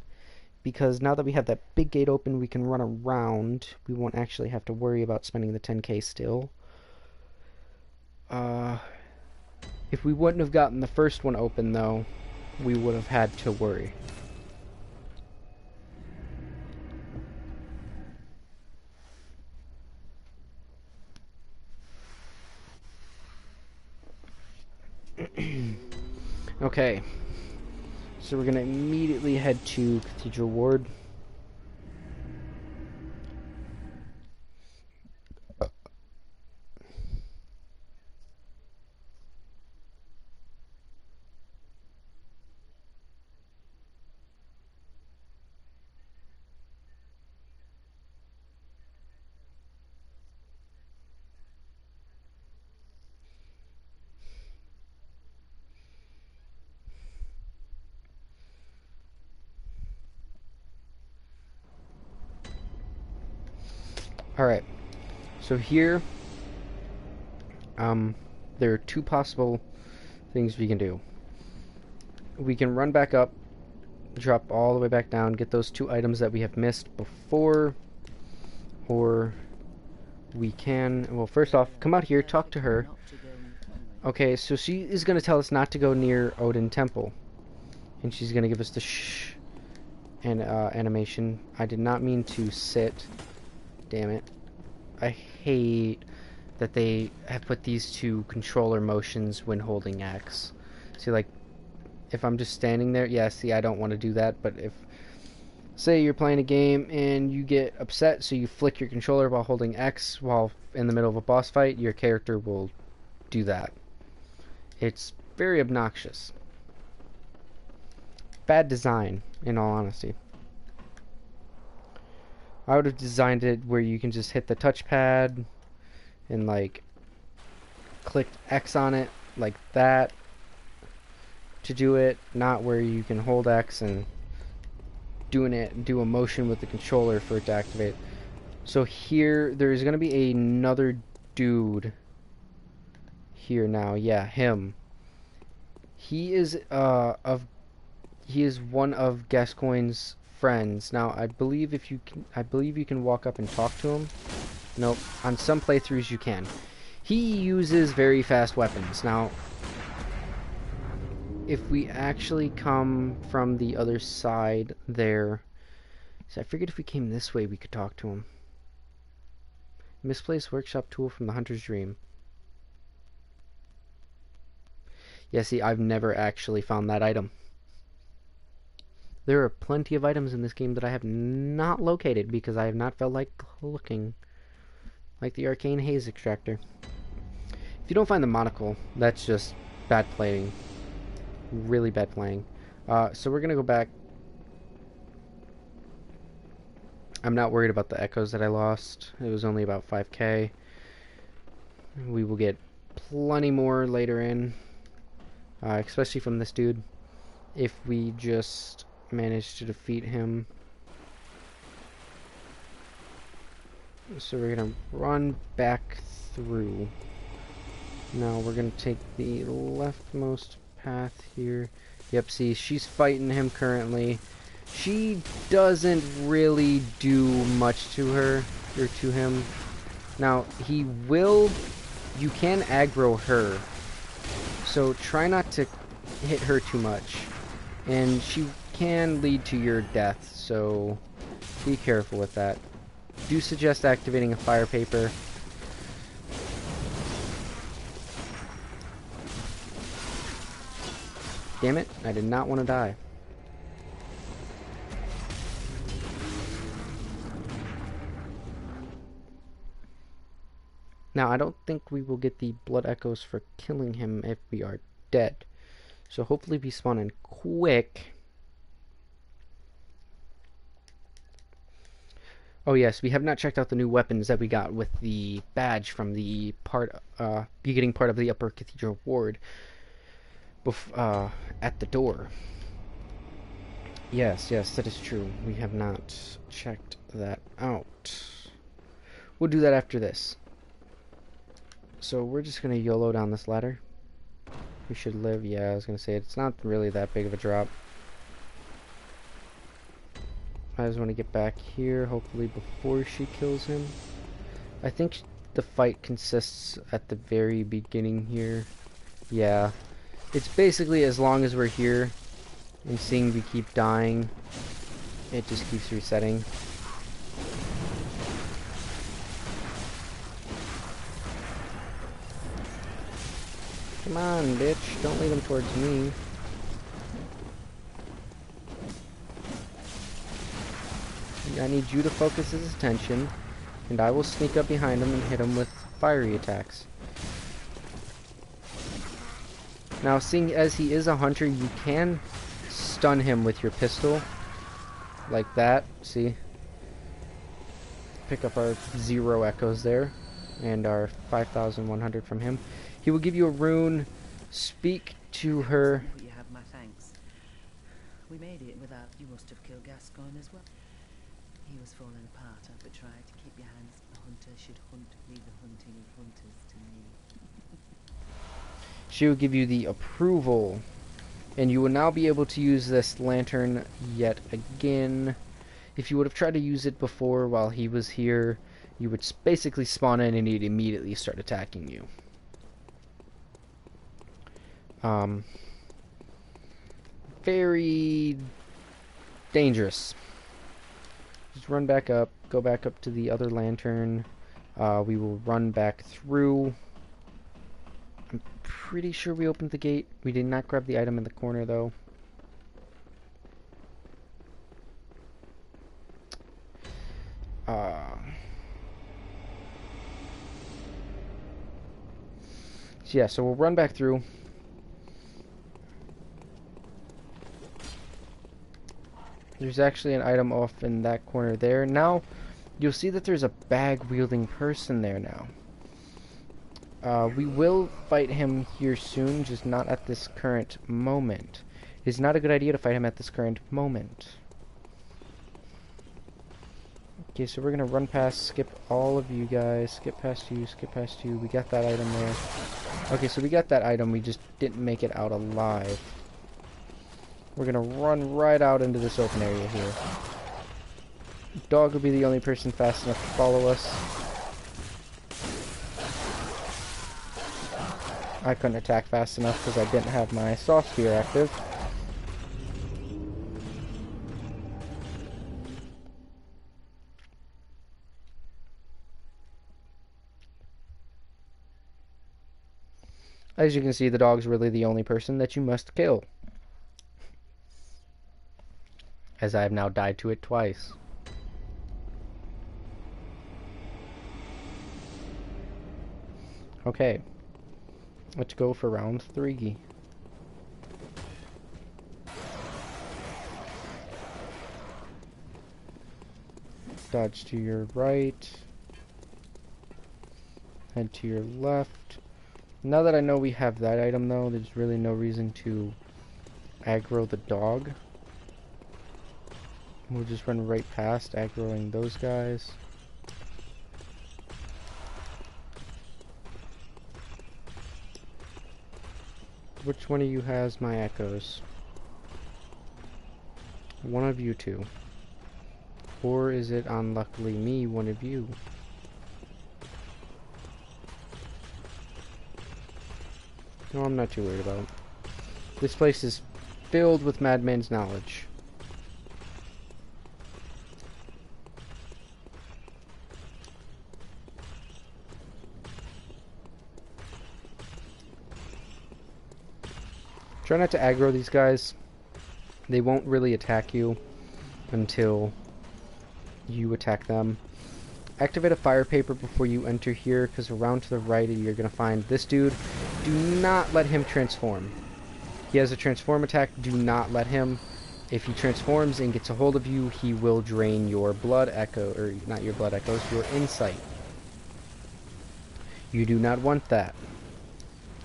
because now that we have that big gate open, we can run around. We won't actually have to worry about spending the 10k still. If we wouldn't have gotten the first one open though, we would have had to worry. Okay, so we're gonna immediately head to Cathedral Ward. Alright, so here, there are two possible things we can do. We can run back up, drop all the way back down, get those two items that we have missed before, or we can, well, first off, come out here, talk to her. Okay, so she is going to tell us not to go near Odin Temple, and she's going to give us the shh. and animation. I did not mean to sit. Damn it. I hate that they have put these two controller motions when holding X. See, like, if I'm just standing there, yeah, see, I don't want to do that, but if, say you're playing a game and you get upset, so you flick your controller while holding X while in the middle of a boss fight, your character will do that. It's very obnoxious. Bad design, in all honesty. I would have designed it where you can just hit the touchpad and, like, click X on it like that to do it, not where you can hold X and do a motion with the controller for it to activate. So here there's gonna be another dude here now. Yeah, him. He is he is one of Gascoigne's friends. Now I believe you can walk up and talk to him. Nope. On some playthroughs you can. He uses very fast weapons. Now, if we actually come from the other side there, so I figured if we came this way we could talk to him. Misplaced workshop tool from the Hunter's Dream. Yeah, see, I've never actually found that item. There are plenty of items in this game that I have not located because I have not felt like looking. Like the Arcane Haze Extractor. If you don't find the monocle, that's just bad playing. Really bad playing. So we're gonna go back. I'm not worried about the echoes that I lost. It was only about 5k. We will get plenty more later in. Especially from this dude. If we just manage to defeat him. So we're gonna run back through. Now we're gonna take the leftmost path here. Yep, see, she's fighting him currently. She doesn't really do much to her, or to him. Now, you can aggro her. So try not to hit her too much. And she can lead to your death, so be careful with that. Do suggest activating a fire paper. Damn it, I did not want to die. Now, I don't think we will get the blood echoes for killing him if we are dead. So hopefully we spawn in quick. Oh yes, we have not checked out the new weapons that we got with the badge from the beginning part of the Upper Cathedral Ward at the door. Yes, that is true. We have not checked that out. We'll do that after this. So we're just going to YOLO down this ladder. We should live. Yeah, I was going to say, it's not really that big of a drop. I just want to get back here, hopefully before she kills him. I think the fight consists at the very beginning here. Yeah. It's basically as long as we're here and seeing we keep dying, it just keeps resetting. Come on, bitch. Don't lead him towards me. I need you to focus his attention, and I will sneak up behind him and hit him with fiery attacks. Now, seeing as he is a hunter, you can stun him with your pistol. Like that. See? Pick up our 0 echoes there, and our 5,100 from him. He will give you a rune. Speak to her. You have my thanks. We made it without. You must have killed Gascoigne as well. He was falling apart. But try to keep your hands. The hunter should hunt. Leave the hunting of hunters to me. She will give you the approval, and you will now be able to use this lantern yet again. If you would have tried to use it before while he was here, you would basically spawn in and he'd immediately start attacking you. Very dangerous. Just run back up, go back up to the other lantern. We will run back through. I'm pretty sure we opened the gate. We did not grab the item in the corner, though. So yeah, so we'll run back through. There's actually an item off in that corner there. Now, you'll see that there's a bag-wielding person there now. We will fight him here soon, just not at this current moment. It's not a good idea to fight him at this current moment. Okay, so we're gonna run past, skip all of you guys, skip past you, skip past you. We got that item there. Okay, so we got that item, we just didn't make it out alive. We're gonna run right out into this open area here. Dog will be the only person fast enough to follow us. I couldn't attack fast enough because I didn't have my saw spear active. As you can see, the dog's really the only person that you must kill, as I have now died to it twice. Okay, let's go for round 3. Dodge to your right, head to your left. Now that I know we have that item, though, there's really no reason to aggro the dog. We'll just run right past, aggroing those guys. Which one of you has my echoes? One of you two. Or is it, unluckily me, one of you? No, I'm not too worried about it. This place is filled with madman's knowledge. Try not to aggro these guys. They won't really attack you until you attack them. Activate a fire paper before you enter here, because around to the right you're going to find this dude. Do not let him transform. He has a transform attack. Do not let him. If he transforms and gets a hold of you, he will drain your blood echo, or not your blood echoes, your insight. You do not want that.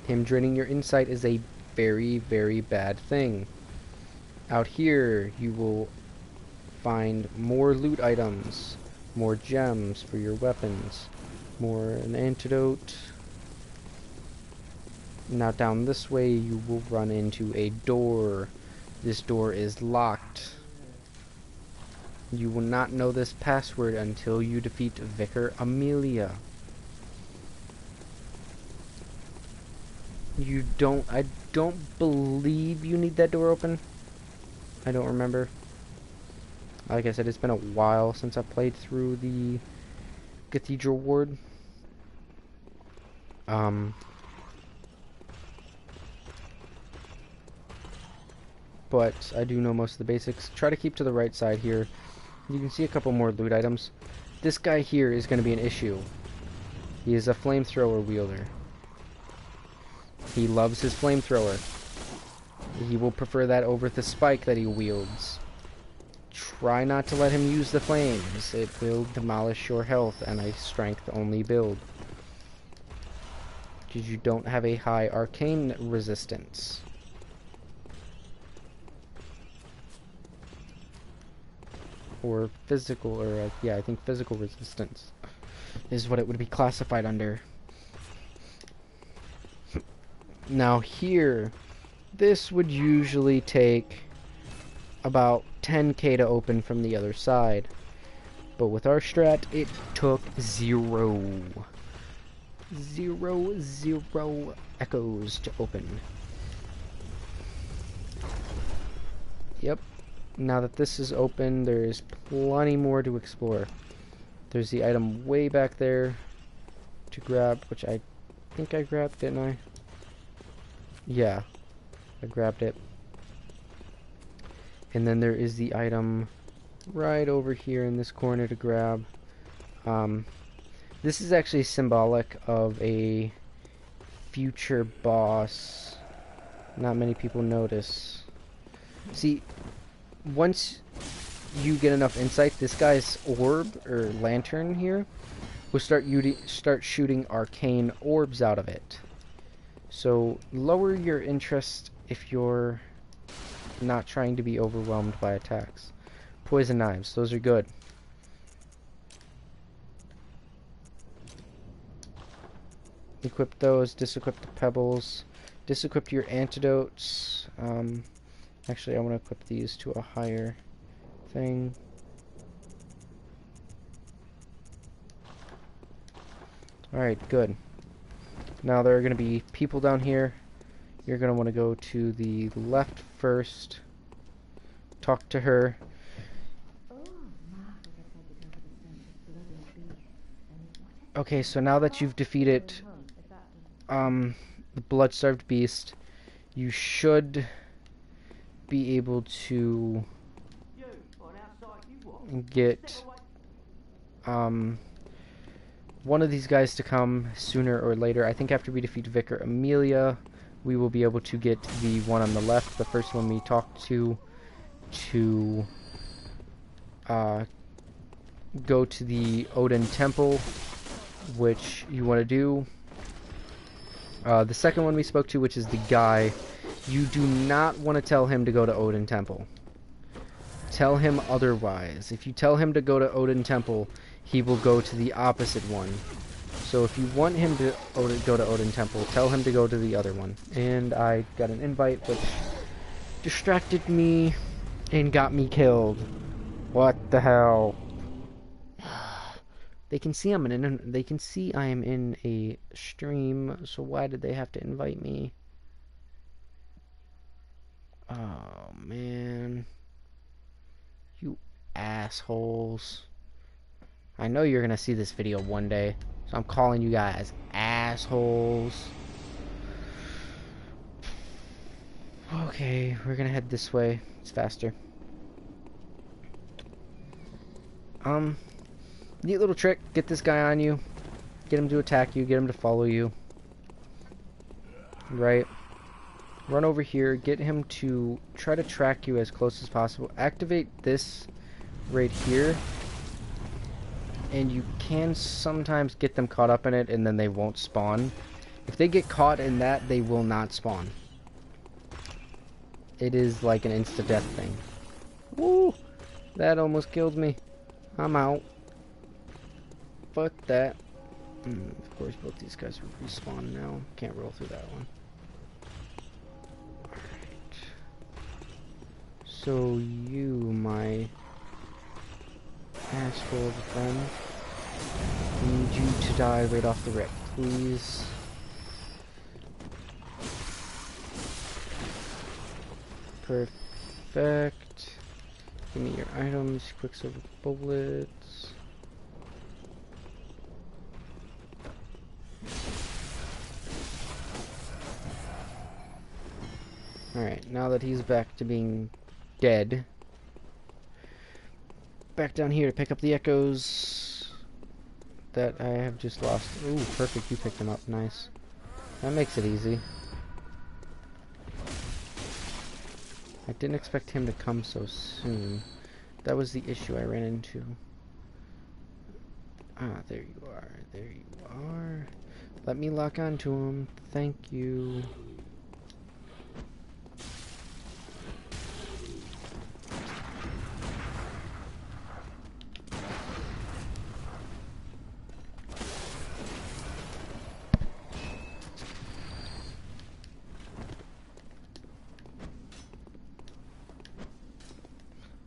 Him draining your insight is a very, very bad thing. Out here, you will find more loot items, more gems for your weapons, an antidote. Now down this way, you will run into a door. This door is locked. You will not know this password until you defeat Vicar Amelia. I don't believe you need that door open. I don't remember. Like I said, it's been a while since I played through the Cathedral Ward. But I do know most of the basics. Try to keep to the right side here. You can see a couple more loot items. This guy here is going to be an issue. He is a flamethrower wielder. He loves his flamethrower. He will prefer that over the spike that he wields. Try not to let him use the flames. It will demolish your health and a strength only build. Because you don't have a high arcane resistance. Or physical, or yeah, I think physical resistance is what it would be classified under. Now here, this would usually take about 10k to open from the other side. But with our strat, it took 0 echoes to open. Yep. now that this is open, there's plenty more to explore. There's the item way back there to grab, which I think I grabbed, didn't I? Yeah, I grabbed it. And then there is the item right over here in this corner to grab. This is actually symbolic of a future boss. Not many people notice. See, once you get enough insight, this guy's orb or lantern here will start shooting arcane orbs out of it. So lower your interest if you're not trying to be overwhelmed by attacks. Poison knives, those are good. Equip those, disequip the pebbles, disequip your antidotes. Actually, I want to equip these to a higher thing. Alright, good. Now there are going to be people down here. You're going to want to go to the left first. Talk to her. Okay, so now that you've defeated the blood-starved beast, you should be able to get one of these guys to come sooner or later. I think after we defeat Vicar Amelia, we will be able to get the one on the left, the first one we talked to go to the Odin Temple, which you want to do. The second one we spoke to, which is the guy, you do not want to tell him to go to Odin Temple. Tell him otherwise. If you tell him to go to Odin Temple, he will go to the opposite one. So if you want him to go to Odin Temple, tell him to go to the other one. And I got an invite, which distracted me and got me killed. What the hell? They can see I am in a stream, so why did they have to invite me? Oh man. You assholes. I know you're gonna see this video one day, so I'm calling you guys assholes. Okay, we're gonna head this way. It's faster. Neat little trick. Get this guy on you. Get him to attack you. Get him to follow you. Right. Run over here. Get him to try to track you as close as possible. Activate this right here. And you can sometimes get them caught up in it and then they won't spawn. If they get caught in that, they will not spawn. It is like an insta-death thing. Woo! That almost killed me. I'm out. Fuck that. Of course, both these guys are respawned now. Can't roll through that one. Alright. So you, my asshole of a friend, need you to die right off the rip, please. Perfect. Give me your items, quicksilver bullets. Alright, now that he's back to being dead, back down here to pick up the echoes that I have just lost. Ooh, perfect, you picked them up, nice. That makes it easy. I didn't expect him to come so soon. That was the issue I ran into. Ah, there you are, there you are. Let me lock onto him, thank you.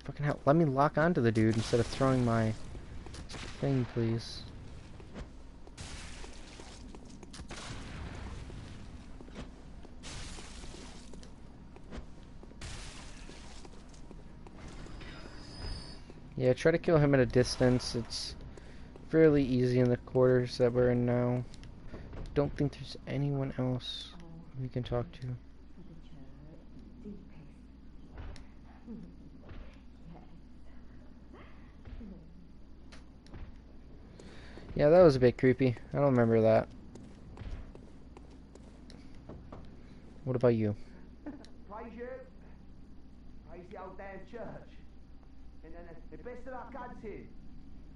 Fucking hell, let me lock onto the dude instead of throwing my thing, please. Yeah, try to kill him at a distance. It's fairly easy in the quarters that we're in now. Don't think there's anyone else we can talk to. Yeah, that was a bit creepy. I don't remember that. What about you? Praise you. Praise the old damn church. And then the best of luck hunting.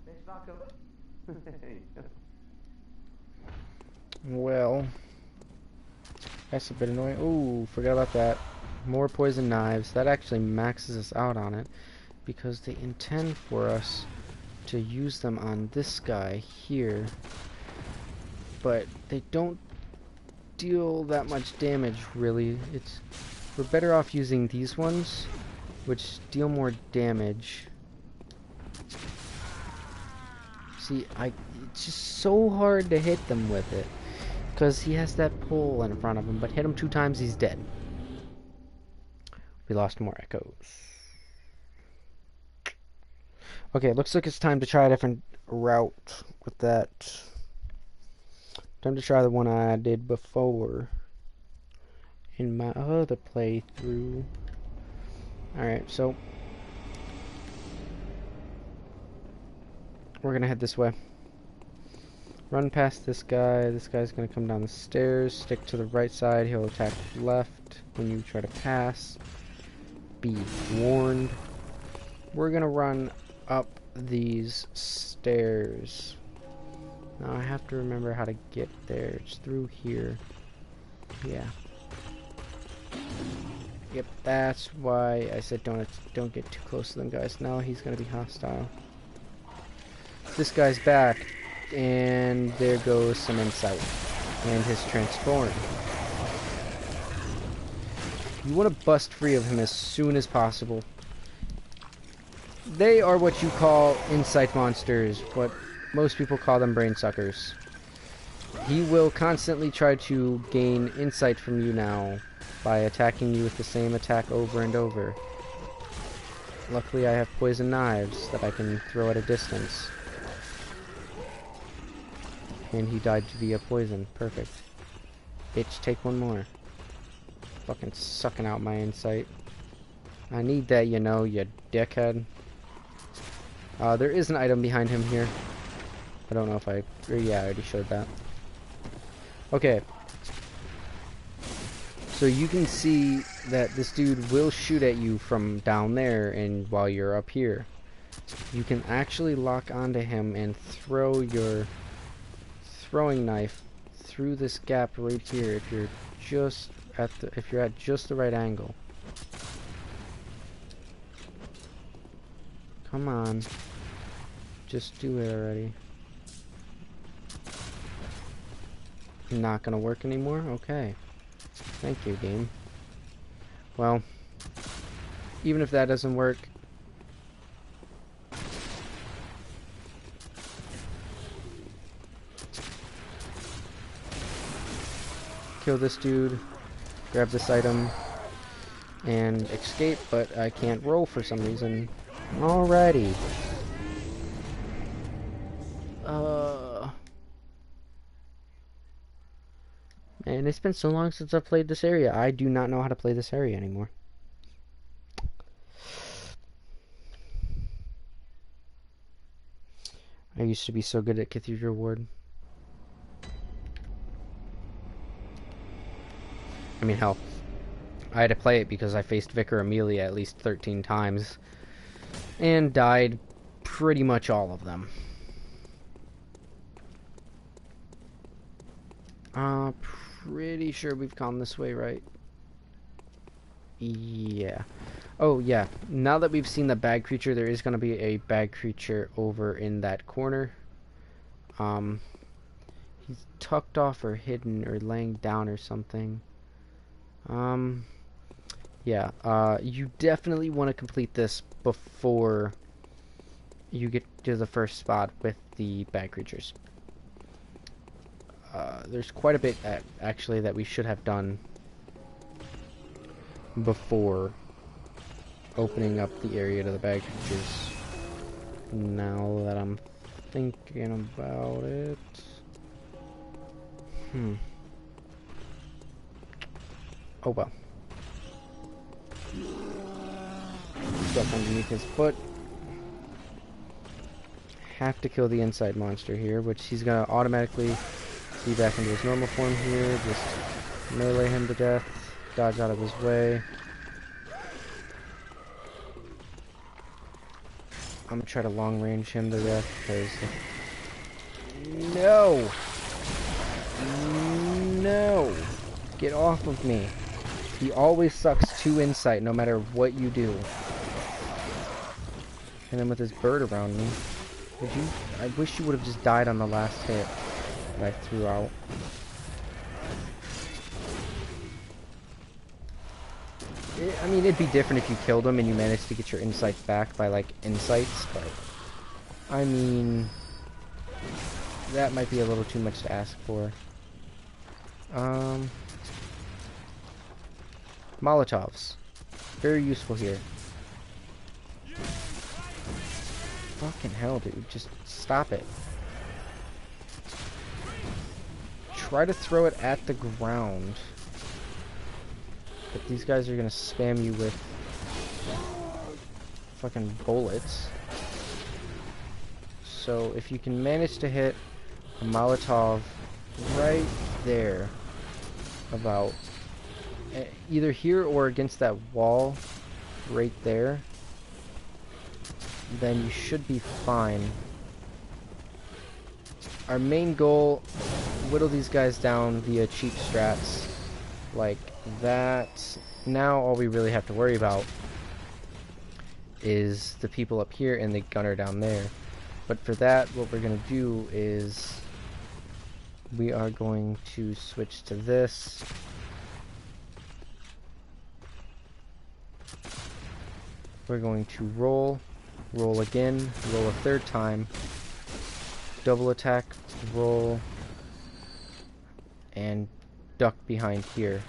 Best luck of... Well, that's a bit annoying. Ooh, forgot about that. More poison knives. That actually maxes us out on it, because they intend for us to use them on this guy here, but they don't deal that much damage, really. We're better off using these ones, which deal more damage. See, it's just so hard to hit them with it, because he has that pole in front of him, but hit him 2 times, he's dead. We lost more echoes. Okay, looks like it's time to try a different route with that. Time to try the one I did before in my other playthrough. Alright, so we're gonna head this way. Run past this guy. This guy's gonna come down the stairs. Stick to the right side. He'll attack left when you try to pass. Be warned. We're gonna run up these stairs. Now I have to remember how to get there. It's through here. Yeah. Yep, that's why I said don't get too close to them guys. Now he's gonna be hostile. This guy's back, and there goes some insight and his transform. You want to bust free of him as soon as possible. They are what you call insight monsters, but most people call them brain suckers. He will constantly try to gain insight from you now by attacking you with the same attack over and over. Luckily I have poison knives that I can throw at a distance. And he died via poison. Perfect. Bitch, take one more. Fucking sucking out my insight. I need that, you know, you dickhead. There is an item behind him here. I don't know if yeah, I already showed that. Okay. So you can see that this dude will shoot at you from down there and while you're up here. You can actually lock onto him and throw your throwing knife through this gap right here if you're at just the right angle. Come on. Just do it already. Not gonna work anymore? Okay. Thank you, game. Well, even if that doesn't work, kill this dude, grab this item, and escape, but I can't roll for some reason. Alrighty. Man, it's been so long since I've played this area. I do not know how to play this area anymore. I used to be so good at Cathedral Ward. I mean, hell, I had to play it because I faced Vicar Amelia at least 13 times and died pretty much all of them. Pretty sure we've gone this way, right? Yeah. Oh, yeah. Now that we've seen the bag creature, there is going to be a bag creature over in that corner. He's tucked off or hidden or laying down or something. Yeah. You definitely want to complete this before you get to the first spot with the bag creatures. There's quite a bit actually that we should have done before opening up the area to the bag creatures. Now that I'm thinking about it. Oh well. Stuff underneath his foot. Have to kill the inside monster here, which he's gonna automatically be back into his normal form here. Just melee him to death. Dodge out of his way. I'm gonna try to long range him to death because no, no, get off of me. He always sucks 2 insight no matter what you do. And then with his bird around me, I wish you would have just died on the last hit that I threw out. I mean, it'd be different if you killed him and you managed to get your insight back by, like, insights, but... I mean... that might be a little too much to ask for. Molotovs. Very useful here. Fucking hell, dude. Just stop it. Try to throw it at the ground. But these guys are gonna spam you with fucking bullets. So if you can manage to hit a Molotov right there, about either here or against that wall right there, then you should be fine. Our main goal, whittle these guys down via cheap strats like that. Now all we really have to worry about is the people up here and the gunner down there. But for that, what we're going to do is we are going to switch to this. We're going to roll again, roll a third time, double attack, roll, and duck behind here.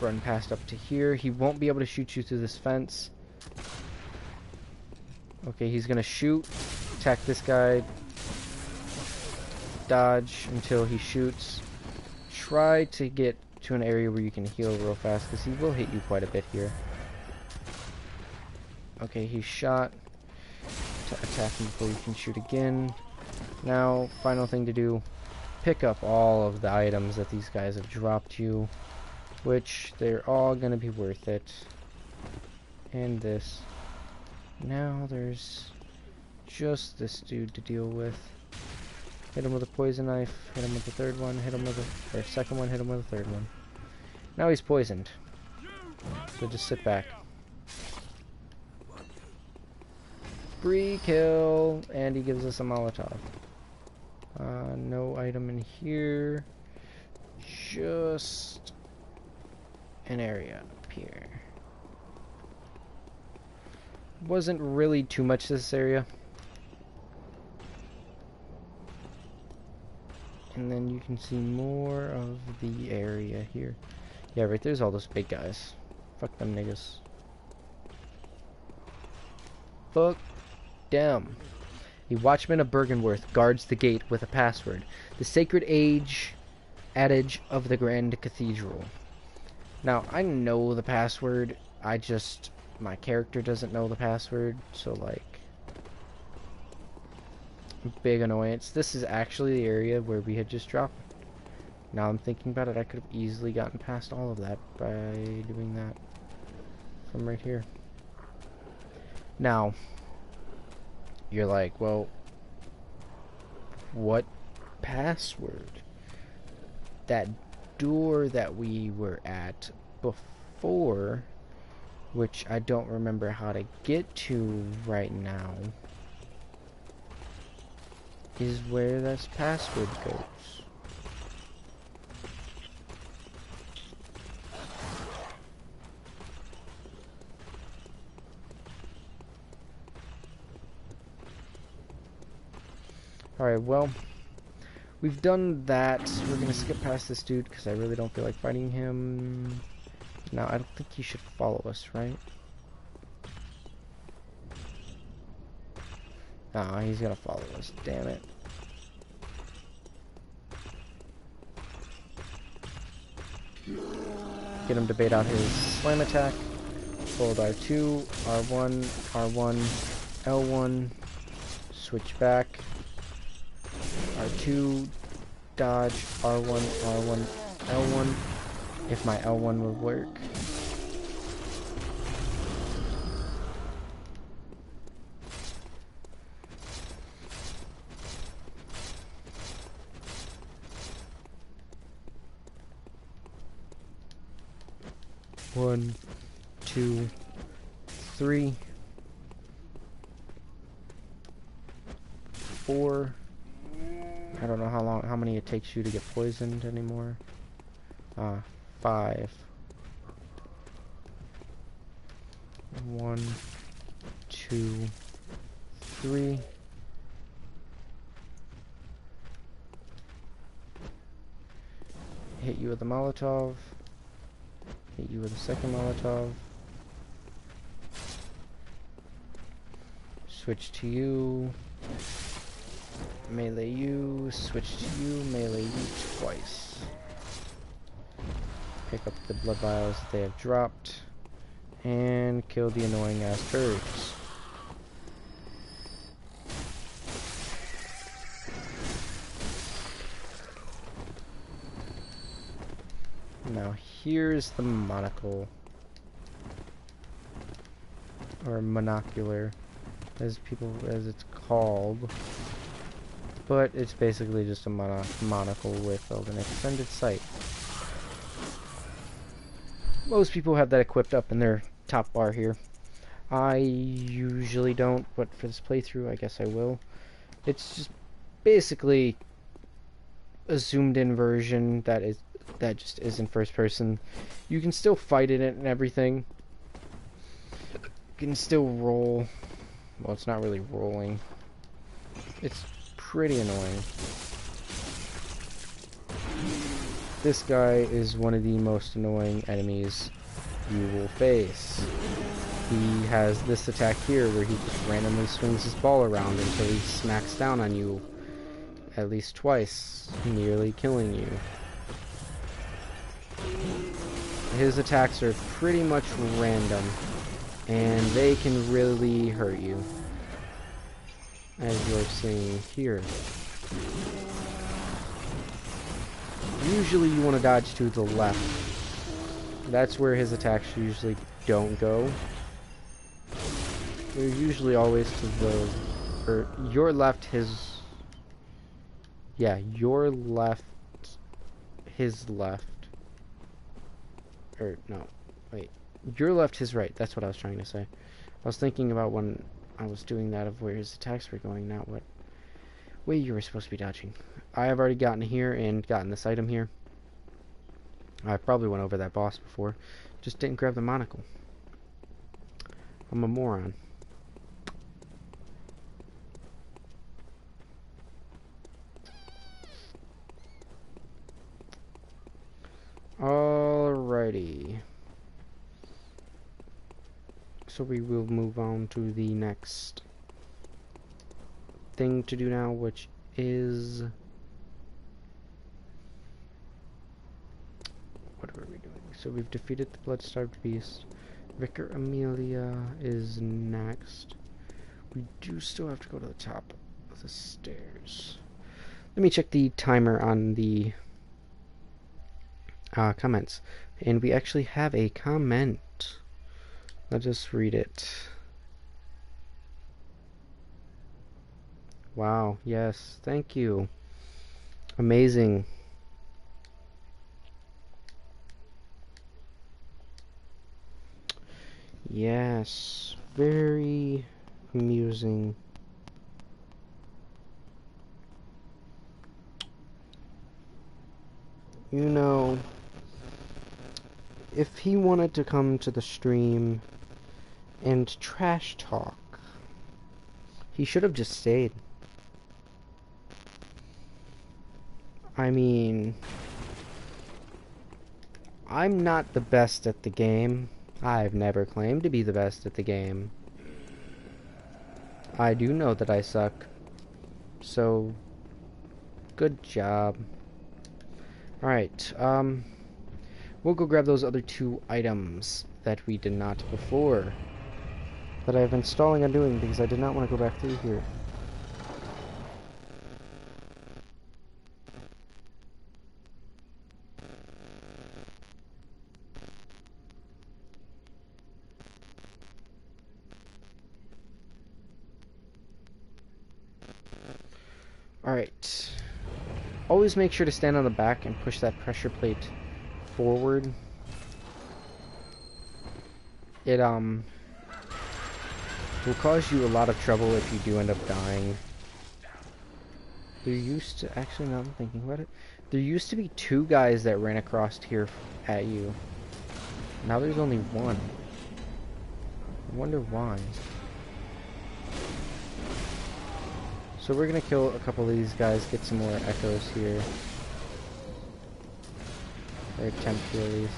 Run past up to here. He won't be able to shoot you through this fence. Okay, he's gonna shoot, attack this guy, dodge until he shoots. Try to get to an area where you can heal real fast, because he will hit you quite a bit here. Okay, he's shot. Attack him before you can shoot again. Now, final thing to do, pick up all of the items that these guys have dropped you, which they're all gonna be worth it. And this. Now there's just this dude to deal with. Hit him with a poison knife, hit him with the third one, hit him with a, or second one, hit him with a third one. Now he's poisoned. So just sit back. Free kill, and he gives us a Molotov. No item in here. Just an area up here. Wasn't really too much this area. And then you can see more of the area here. Yeah, right there's all those big guys. Fuck them niggas. Fuck them. The Watchman of Bergenworth guards the gate with a password. The sacred adage of the Grand Cathedral. Now, I know the password. My character doesn't know the password, so like, big annoyance. This is actually the area where we had just dropped. Now I'm thinking about it, I could have easily gotten past all of that by doing that from right here. Now, you're like, well, what password? That door that we were at before, which I don't remember how to get to right now, is where this password goes. Alright, well, we've done that. We're gonna skip past this dude because I really don't feel like fighting him. Now, I don't think he should follow us, right? Oh, he's gonna follow us. Damn it. Get him to bait out his slam attack. Hold R2, R1, R1, L1. Switch back. R2, dodge, R1, R1, L1. If my L1 would work. One, two, three, four. I don't know how many it takes you to get poisoned anymore. 5. 1, 2, 3. Hit you with a Molotov. Hit you with a second Molotov. Switch to you. Melee you. Switch to you. Melee you twice. Pick up the blood vials that they have dropped. And kill the annoying ass birds. Now here's the monocle. Or monocular, as it's called. But it's basically just a monocle with an extended sight. Most people have that equipped up in their top bar here. I usually don't, but for this playthrough I guess I will. It's just basically a zoomed in version that just is in first person. You can still fight in it and everything. You can still roll. Well, it's not really rolling. It's pretty annoying. This guy is one of the most annoying enemies you will face. He has this attack here where he just randomly swings his ball around until he smacks down on you at least twice, nearly killing you. His attacks are pretty much random, and they can really hurt you, as you're seeing here. Usually you want to dodge to the left. That's where his attacks usually don't go. They're usually always to the... or your left, his... yeah, your left, his left. Or, no, wait. Your left, his right. That's what I was trying to say. I was thinking about when I was doing that of where his attacks were going, not what way you were supposed to be dodging. I have already gotten here and gotten this item here. I probably went over that boss before. Just didn't grab the monocle. I'm a moron. Alrighty. So we will move on to the next thing to do now, which is... what are we doing? So we've defeated the blood-starved beast. Vicar Amelia is next. We do still have to go to the top of the stairs. Let me check the timer on the comments. And we actually have a comment. Let's just read it. Wow, yes, thank you. Amazing. Yes, very amusing. You know, if he wanted to come to the stream and trash talk, he should have just stayed. I mean, I'm not the best at the game. I've never claimed to be the best at the game. I do know that I suck. So, good job. Alright, we'll go grab those other 2 items that we did not before. That I've been stalling on doing because I did not want to go back through here. Alright. Always make sure to stand on the back and push that pressure plate forward. It, will cause you a lot of trouble if you do end up dying. There used to, actually now I'm thinking about it, there used to be 2 guys that ran across here at you. Now there's only 1. I wonder why. So we're gonna kill a couple of these guys, get some more echoes here. Or attempt to at least.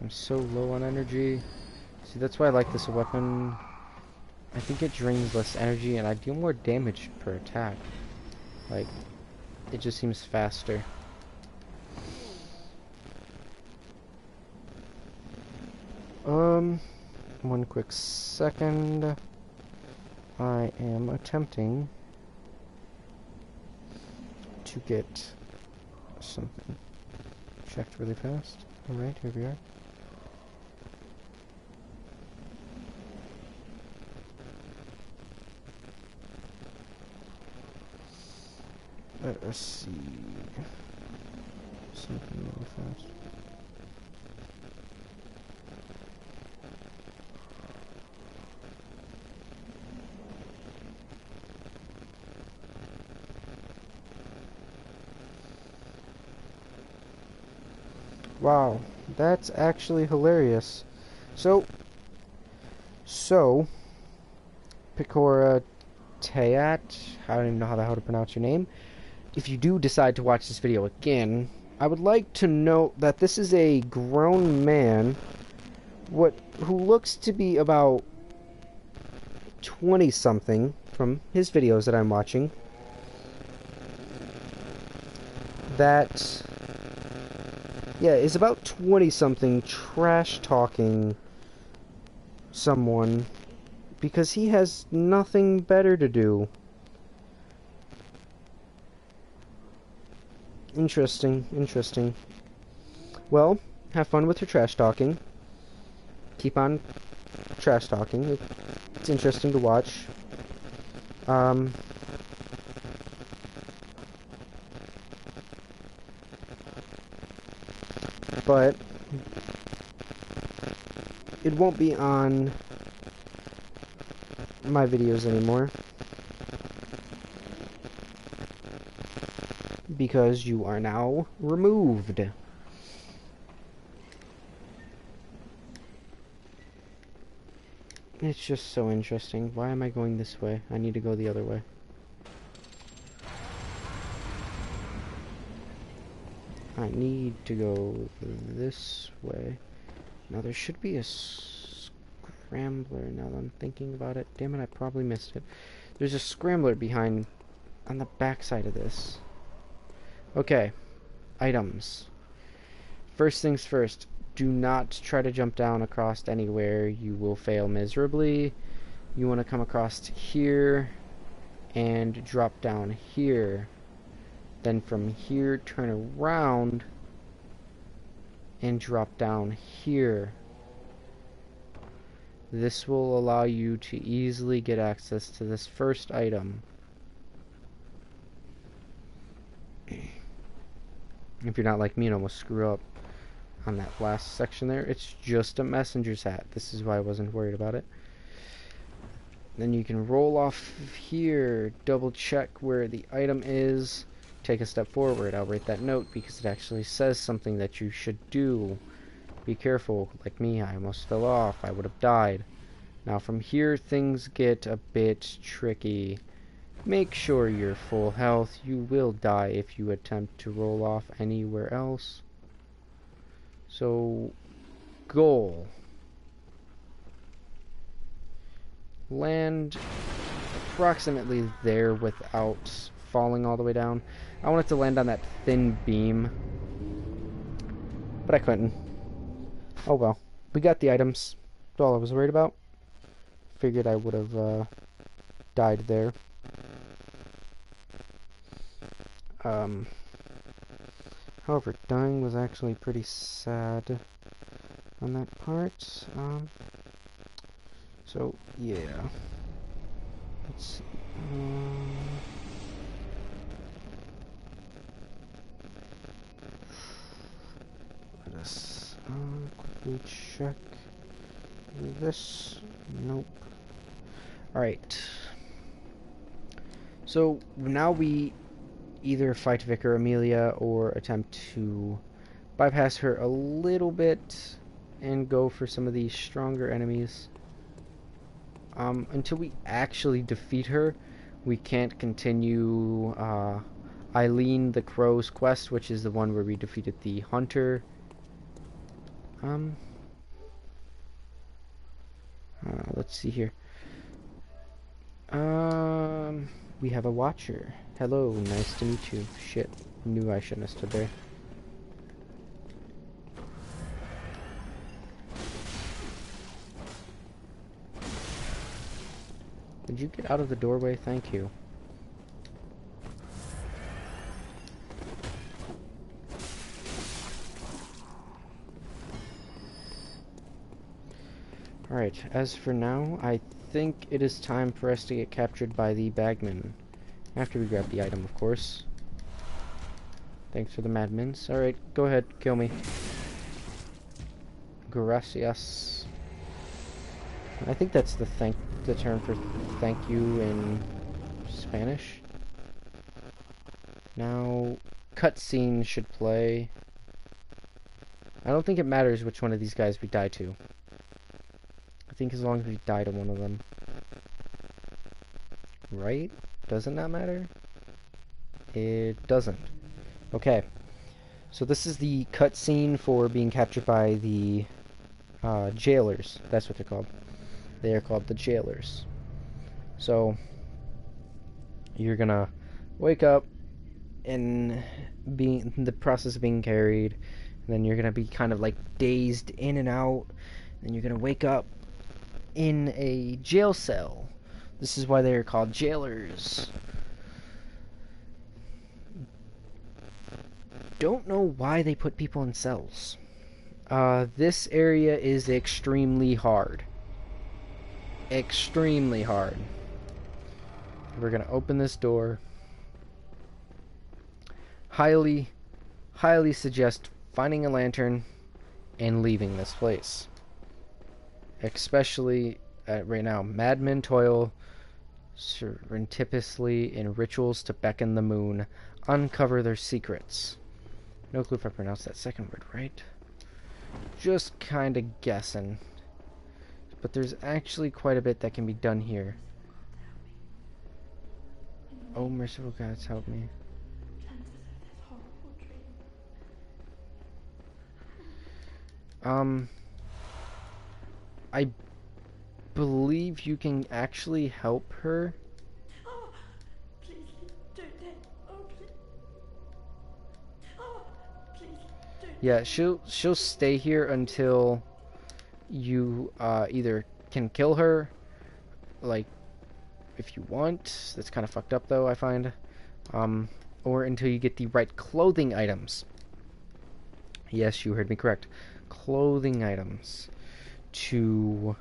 I'm so low on energy. See, that's why I like this weapon. I think it drains less energy and I deal more damage per attack. Like, it just seems faster. One quick second. I am attempting to get something checked really fast. Alright, here we are. Let us see. Something really fast. Wow, that's actually hilarious. So, Picora Teat, I don't even know how to pronounce your name. If you do decide to watch this video again, I would like to note that this is a grown man, who looks to be about 20-something from his videos that I'm watching. That, yeah, is about 20-something trash-talking someone because he has nothing better to do. Interesting, interesting. Well, have fun with your trash talking. Keep on trash talking. It's interesting to watch. But it won't be on my videos anymore. Because you are now removed. It's just so interesting. Why am I going this way? I need to go the other way. I need to go this way. Now there should be a scrambler now that I'm thinking about it. Damn it, I probably missed it. There's a scrambler behind on the backside of this. Okay, items. First things first, do not try to jump down across anywhere. You will fail miserably. You want to come across here and drop down here. Then from here, turn around and drop down here. This will allow you to easily get access to this first item. If you're not like me and almost screw up on that last section there, it's just a messenger's hat. This is why I wasn't worried about it. Then you can roll off here, double check where the item is, take a step forward. I'll write that note because it actually says something that you should do. Be careful. Like me, I almost fell off. I would have died. Now from here things get a bit tricky Make sure you're full health. You will die if you attempt to roll off anywhere else. So, goal. Land approximately there without falling all the way down. I wanted to land on that thin beam, but I couldn't. Oh well. We got the items. That's all I was worried about. Figured I would have died there. However, dying was actually pretty sad on that part. So, yeah. Let's see. Let us quickly check this. Nope. Alright. So, now we either fight Vic or Amelia or attempt to bypass her a little bit and go for some of these stronger enemies. Until we actually defeat her, we can't continue Eileen the Crow's quest, which is the one where we defeated the hunter. Let's see here. We have a watcher. Hello, nice to meet you. Shit, knew I shouldn't have stood there. Did you get out of the doorway? Thank you. Alright, as for now, I think it is time for us to get captured by the bagman. After we grab the item, of course. Thanks for the madmins. Alright, go ahead, kill me. Gracias. I think that's the term for thank you in Spanish. Now, cutscene should play. I don't think it matters which one of these guys we die to. I think as long as we die to one of them. Right? Doesn't that matter? It doesn't. Okay. So this is the cutscene for being captured by the jailers. That's what they're called. They are called the jailers. So you're gonna wake up and be in the process of being carried, and then you're gonna be kind of like dazed in and out, and you're gonna wake up in a jail cell. This is why they are called jailers. Don't know why they put people in cells. This area is extremely hard. Extremely hard. We're gonna open this door. Highly suggest finding a lantern and leaving this place. Especially right now, madmen toil surreptitiously in rituals to beckon the moon, uncover their secrets. No clue if I pronounced that second word right. Just kind of guessing. But there's actually quite a bit that can be done here. Oh, merciful gods, help me. I believe you can actually help her. Oh, please, don't dead. Oh, please. Oh, please, don't. Yeah, she'll stay here until you either can kill her, like if you want. That's kind of fucked up though, I find. Or until you get the right clothing items. Yes, you heard me correct. Clothing items to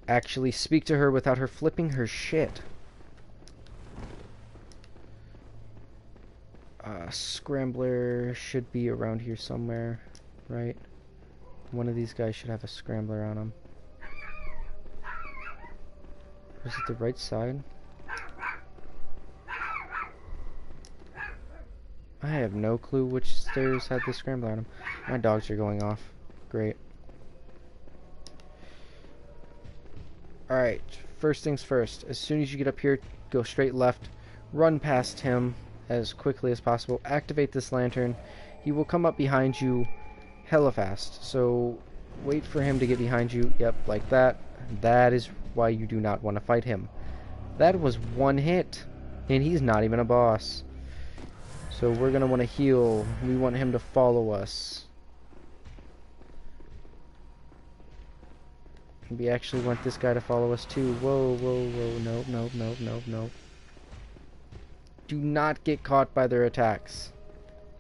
actually speak to her without her flipping her shit. Scrambler should be around here somewhere, right? One of these guys should have a scrambler on him. Was it the right side? I have no clue which stairs had the scrambler on them. My dogs are going off. Great. Alright, first things first. As soon as you get up here, go straight left, run past him as quickly as possible, activate this lantern. He will come up behind you hella fast. So wait for him to get behind you. Yep, like that. That is why you do not want to fight him. That was one hit, and he's not even a boss. So we're going to want to heal. We want him to follow us. We actually want this guy to follow us too. Whoa, whoa, whoa. No, no, no, no, no. Do not get caught by their attacks.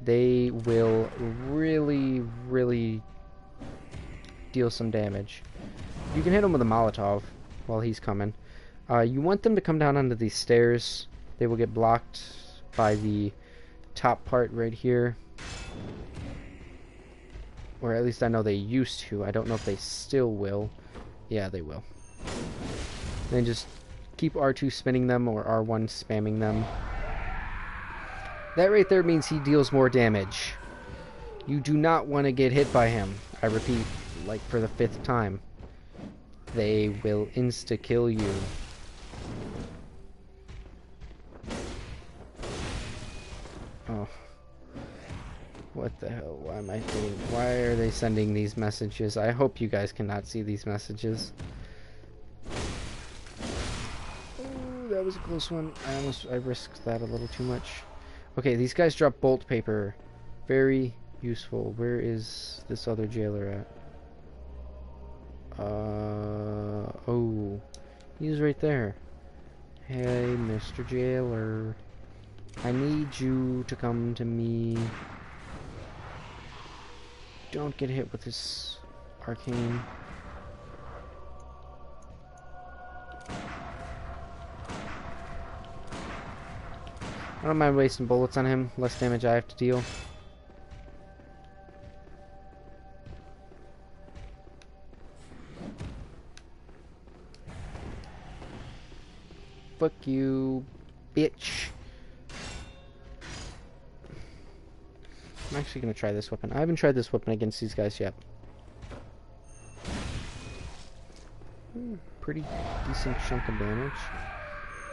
They will really, really deal some damage. You can hit him with a Molotov while he's coming. You want them to come down onto these stairs. They will get blocked by the top part right here. Or at least I know they used to. I don't know if they still will. Yeah, they will. Then just keep R2 spinning them or R1 spamming them. That right there means he deals more damage. You do not want to get hit by him. I repeat, like for the 5th time. They will insta-kill you. Oh. What the hell? Why am I getting... Why are they sending these messages? I hope you guys cannot see these messages. Oh, that was a close one. I risked that a little too much. Okay, these guys drop bolt paper. Very useful. Where is this other jailer at? Oh. He's right there. Hey, Mr. Jailer. I need you to come to me. Don't get hit with this arcane. I don't mind wasting bullets on him. Less damage I have to deal. Fuck you, bitch. I'm actually going to try this weapon. I haven't tried this weapon against these guys yet. Pretty decent chunk of damage.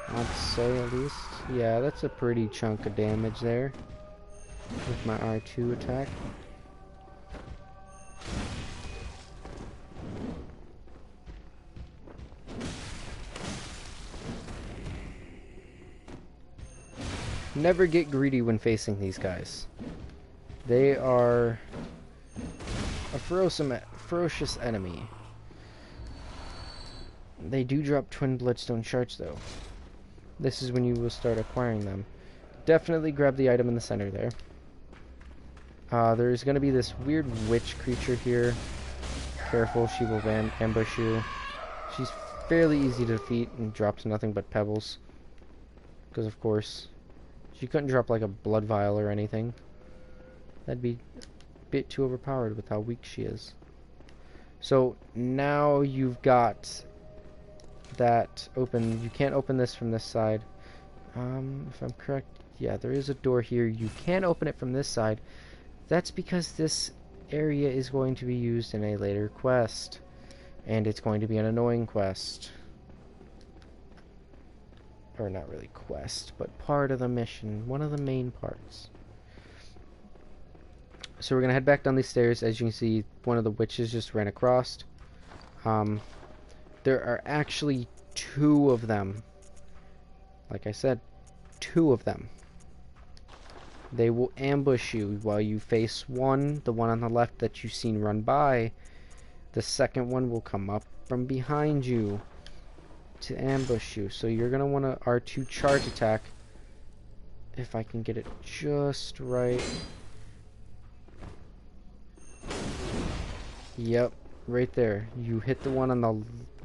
I'd say at least. Yeah, that's a pretty chunk of damage there. With my R2 attack. Never get greedy when facing these guys. They are a ferocious enemy. They do drop twin bloodstone shards though. This is when you will start acquiring them. Definitely grab the item in the center there. There's going to be this weird witch creature here. Careful, she will ambush you. She's fairly easy to defeat and drops nothing but pebbles. Because of course, she couldn't drop like a blood vial or anything. That'd be a bit too overpowered with how weak she is. So now you've got that open. You can't open this from this side. If I'm correct, yeah, there is a door here. You can open it from this side. That's because this area is going to be used in a later quest. And it's going to be an annoying quest. Or not really quest, but part of the mission. One of the main parts. So we're going to head back down these stairs. As you can see, one of the witches just ran across. There are actually 2 of them. Like I said, 2 of them. They will ambush you while you face one, the one on the left that you've seen run by. The second one will come up from behind you to ambush you. So you're going to want to R2 charge attack. If I can get it just right. Yep, right there. You hit the one on the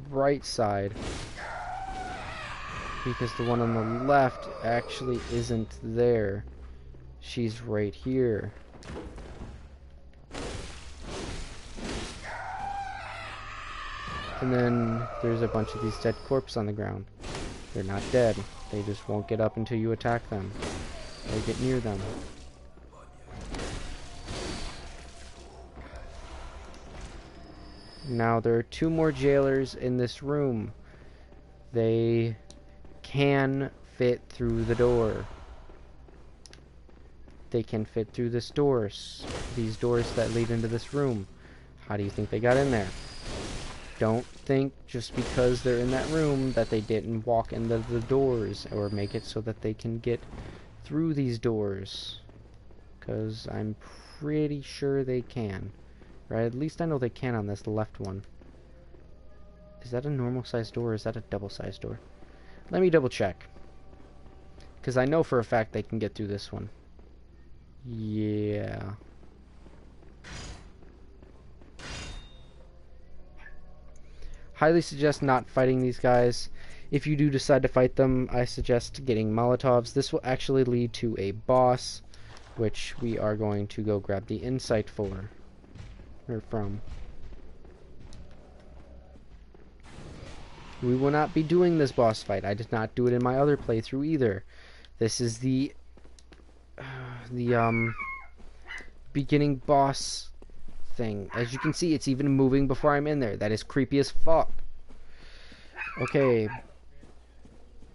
right side. Because the one on the left actually isn't there. She's right here. And then there's a bunch of these dead corpses on the ground. They're not dead. They just won't get up until you attack them. Or get near them. Now there are 2 more jailers in this room. They can fit through the door. They can fit through this doors. These doors that lead into this room. How do you think they got in there? Don't think just because they're in that room that they didn't walk into the doors or make it so that they can get through these doors. Because I'm pretty sure they can. Right? At least I know they can on this left one. Is that a normal sized door or is that a double sized door? Let me double check. Because I know for a fact they can get through this one. Yeah. Highly suggest not fighting these guys. If you do decide to fight them, I suggest getting Molotovs. This will actually lead to a boss, which we are going to go grab the insight for. Or from. We will not be doing this boss fight. I did not do it in my other playthrough either. This is the beginning boss thing. As you can see, it's even moving before I'm in there. That is creepy as fuck. Okay.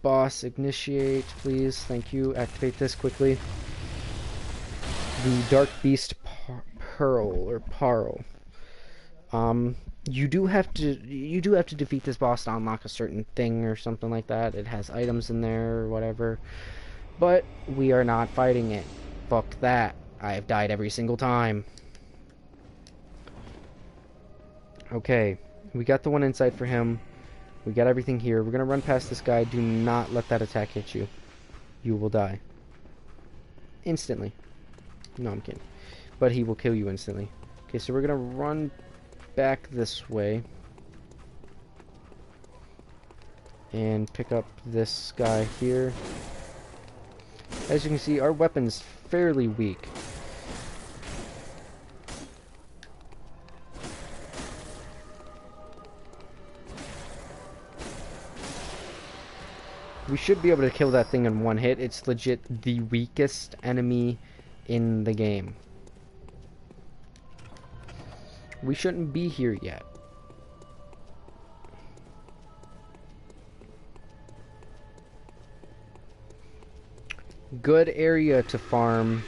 Boss, initiate, please. Thank you. Activate this quickly. The Dark Beast Pearl or Parl. You do have to defeat this boss to unlock a certain thing or something like that. It has items in there or whatever. But we are not fighting it. Fuck that. I have died every single time. Okay, we got the one insight for him. We got everything here. We're gonna run past this guy. Do not let that attack hit you. You will die. Instantly. No, I'm kidding. But he will kill you instantly. Okay, so we're gonna run back this way. And pick up this guy here. As you can see, our weapon's fairly weak. We should be able to kill that thing in one hit. It's legit the weakest enemy in the game. We shouldn't be here yet. Good area to farm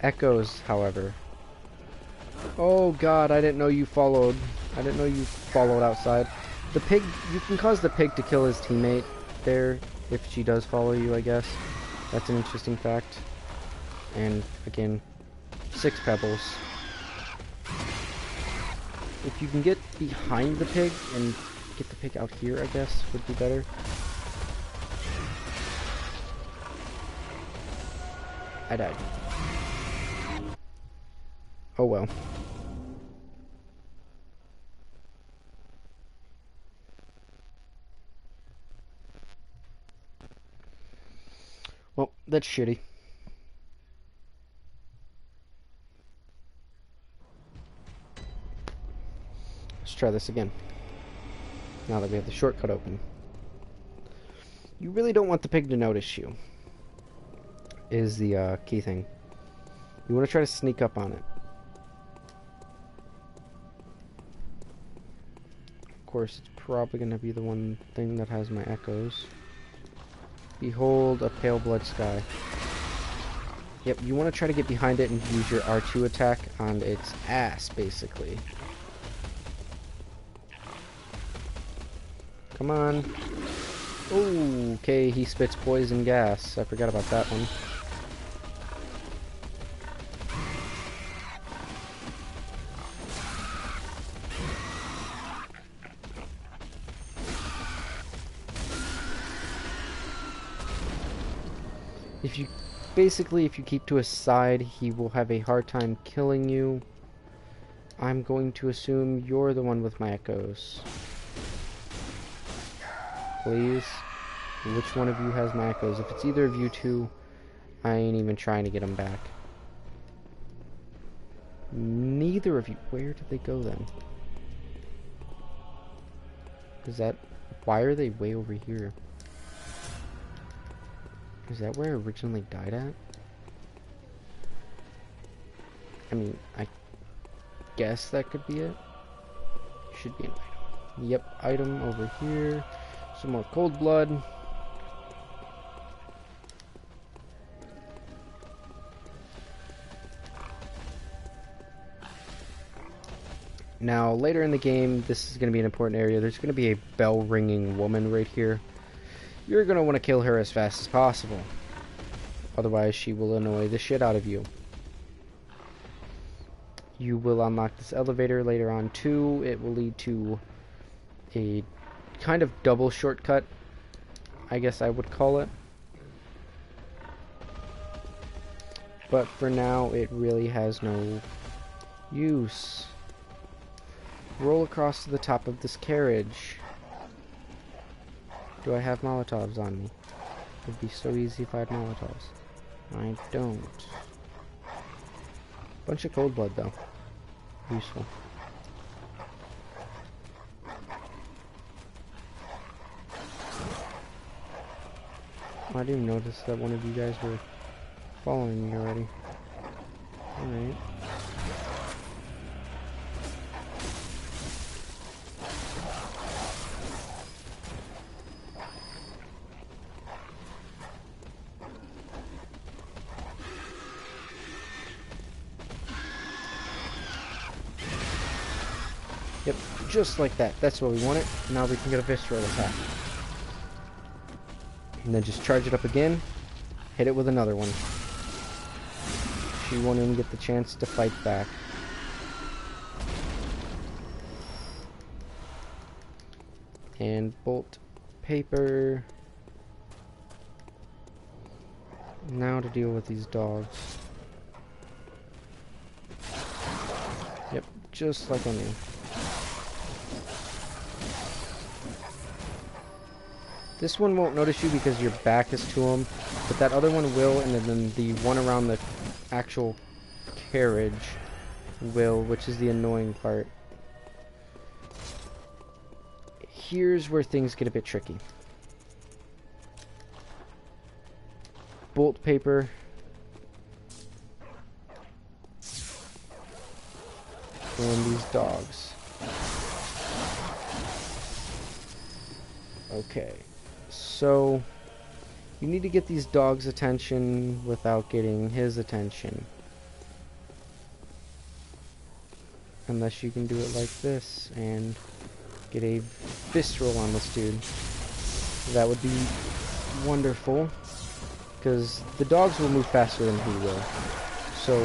echoes, however. Oh god, I didn't know you followed. I didn't know you followed outside. The pig, you can cause the pig to kill his teammate there if she does follow you, I guess. That's an interesting fact. And again, 6 pebbles. If you can get behind the pig and get the pig out here, I guess, would be better. I died. Oh well. Well, that's shitty. Let's try this again. Now that we have the shortcut open. You really don't want the pig to notice you. Is the key thing. You want to try to sneak up on it. Of course, it's probably going to be the one thing that has my echoes. Behold a pale blood sky. Yep, you want to try to get behind it and use your R2 attack on its ass, basically. Come on. Oh, okay, he spits poison gas. I forgot about that one. If you keep to his side, he will have a hard time killing you. I'm going to assume you're the one with my echoes. Please? Which one of you has my echoes? If it's either of you two, I ain't even trying to get them back. Neither of you. Where did they go then? Is that... Why are they way over here? Is that where I originally died at? I mean, I guess that could be it. Should be an item. Yep, item over here. Some more cold blood. Now, later in the game, this is going to be an important area. There's going to be a bell-ringing woman right here. You're going to want to kill her as fast as possible. Otherwise, she will annoy the shit out of you. You will unlock this elevator later on, too. It will lead to a kind of double shortcut, I guess I would call it. But for now, it really has no use. Roll across to the top of this carriage. Do I have Molotovs on me? It'd be so easy if I had Molotovs. I don't. Bunch of cold blood, though. Useful. I didn't notice that one of you guys were following me already. Alright. Yep, just like that. That's what we wanted. Now we can get a visceral attack. And then just charge it up again. Hit it with another one. She won't even get the chance to fight back. And bolt paper. Now to deal with these dogs. Yep, just like I knew. This one won't notice you because your back is to him, but that other one will, and then the one around the actual carriage will, which is the annoying part. Here's where things get a bit tricky. Bolt paper. And these dogs. Okay. So, you need to get these dogs' attention without getting his attention. Unless you can do it like this and get a visceral on this dude. That would be wonderful. Because the dogs will move faster than he will. So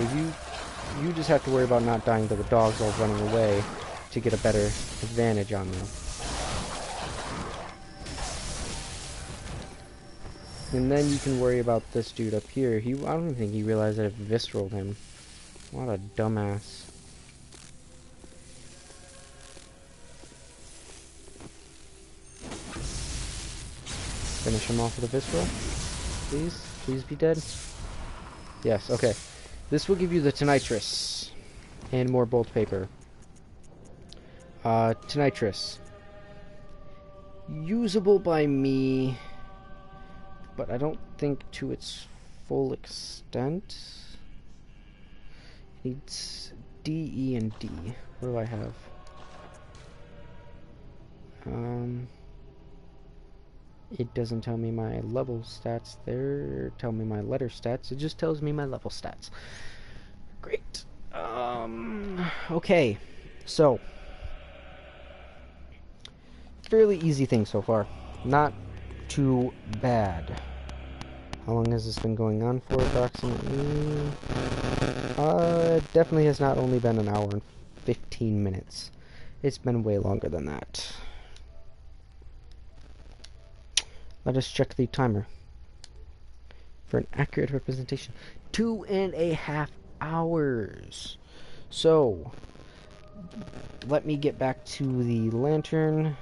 you just have to worry about not dying to the dogs while running away to get a better advantage on them. And then you can worry about this dude up here. I don't think he realized that it visceraled him. What a dumbass. Finish him off with a visceral. Please? Please be dead. Yes, okay. This will give you the Tonitrus. And more bolt paper. Tonitrus. Usable by me, but I don't think to its full extent. It needs D, E, and D. What do I have? It doesn't tell me my level stats there, tell me my letter stats, it just tells me my level stats. Great. Okay, so fairly easy thing so far. Not too bad. How long has this been going on for approximately? It definitely has not only been an hour and 15 minutes. It's been way longer than that. Let us check the timer for an accurate representation. 2.5 hours. So, let me get back to the lantern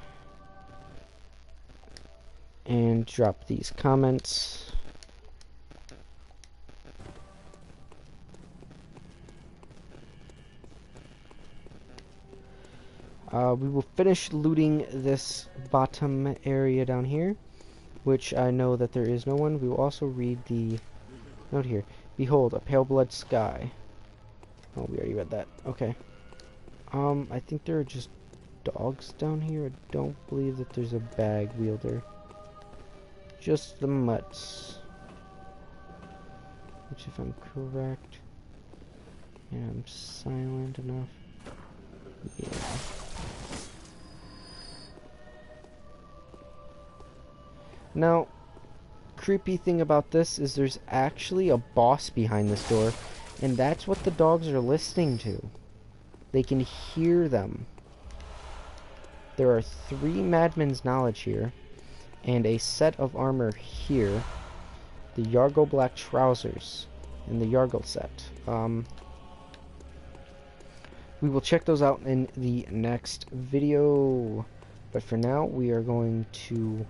and drop these comments. We will finish looting this bottom area down here, which I know that there is no one. We will also read the note here. Behold, a pale blood sky. Oh, we already read that. Okay. I think there are just dogs down here. I don't believe that there's a bag wielder. Just the mutts. Which, if I'm correct, and I'm silent enough. Yeah. Now, creepy thing about this is there's actually a boss behind this door, and that's what the dogs are listening to. They can hear them. There are 3 Madman's Knowledge here, and a set of armor here, the Yargle Black Trousers, and the Yargle set. We will check those out in the next video, but for now we are going to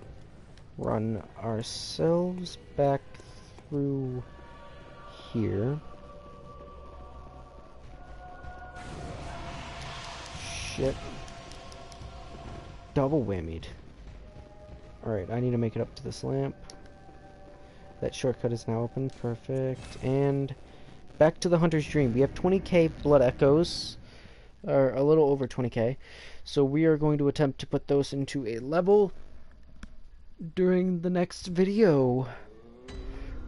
run ourselves back through here. Shit. Double whammied. Alright, I need to make it up to this lamp. That shortcut is now open. Perfect. And back to the Hunter's Dream. We have 20k blood echoes, or a little over 20k. So we are going to attempt to put those into a level during the next video.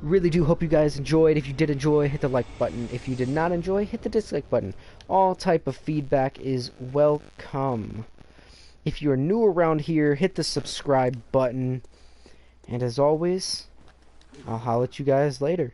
Really do hope you guys enjoyed. If you did enjoy, hit the like button. If you did not enjoy, hit the dislike button. All type of feedback is welcome. If you are new around here, hit the subscribe button. And as always, I'll holler at you guys later.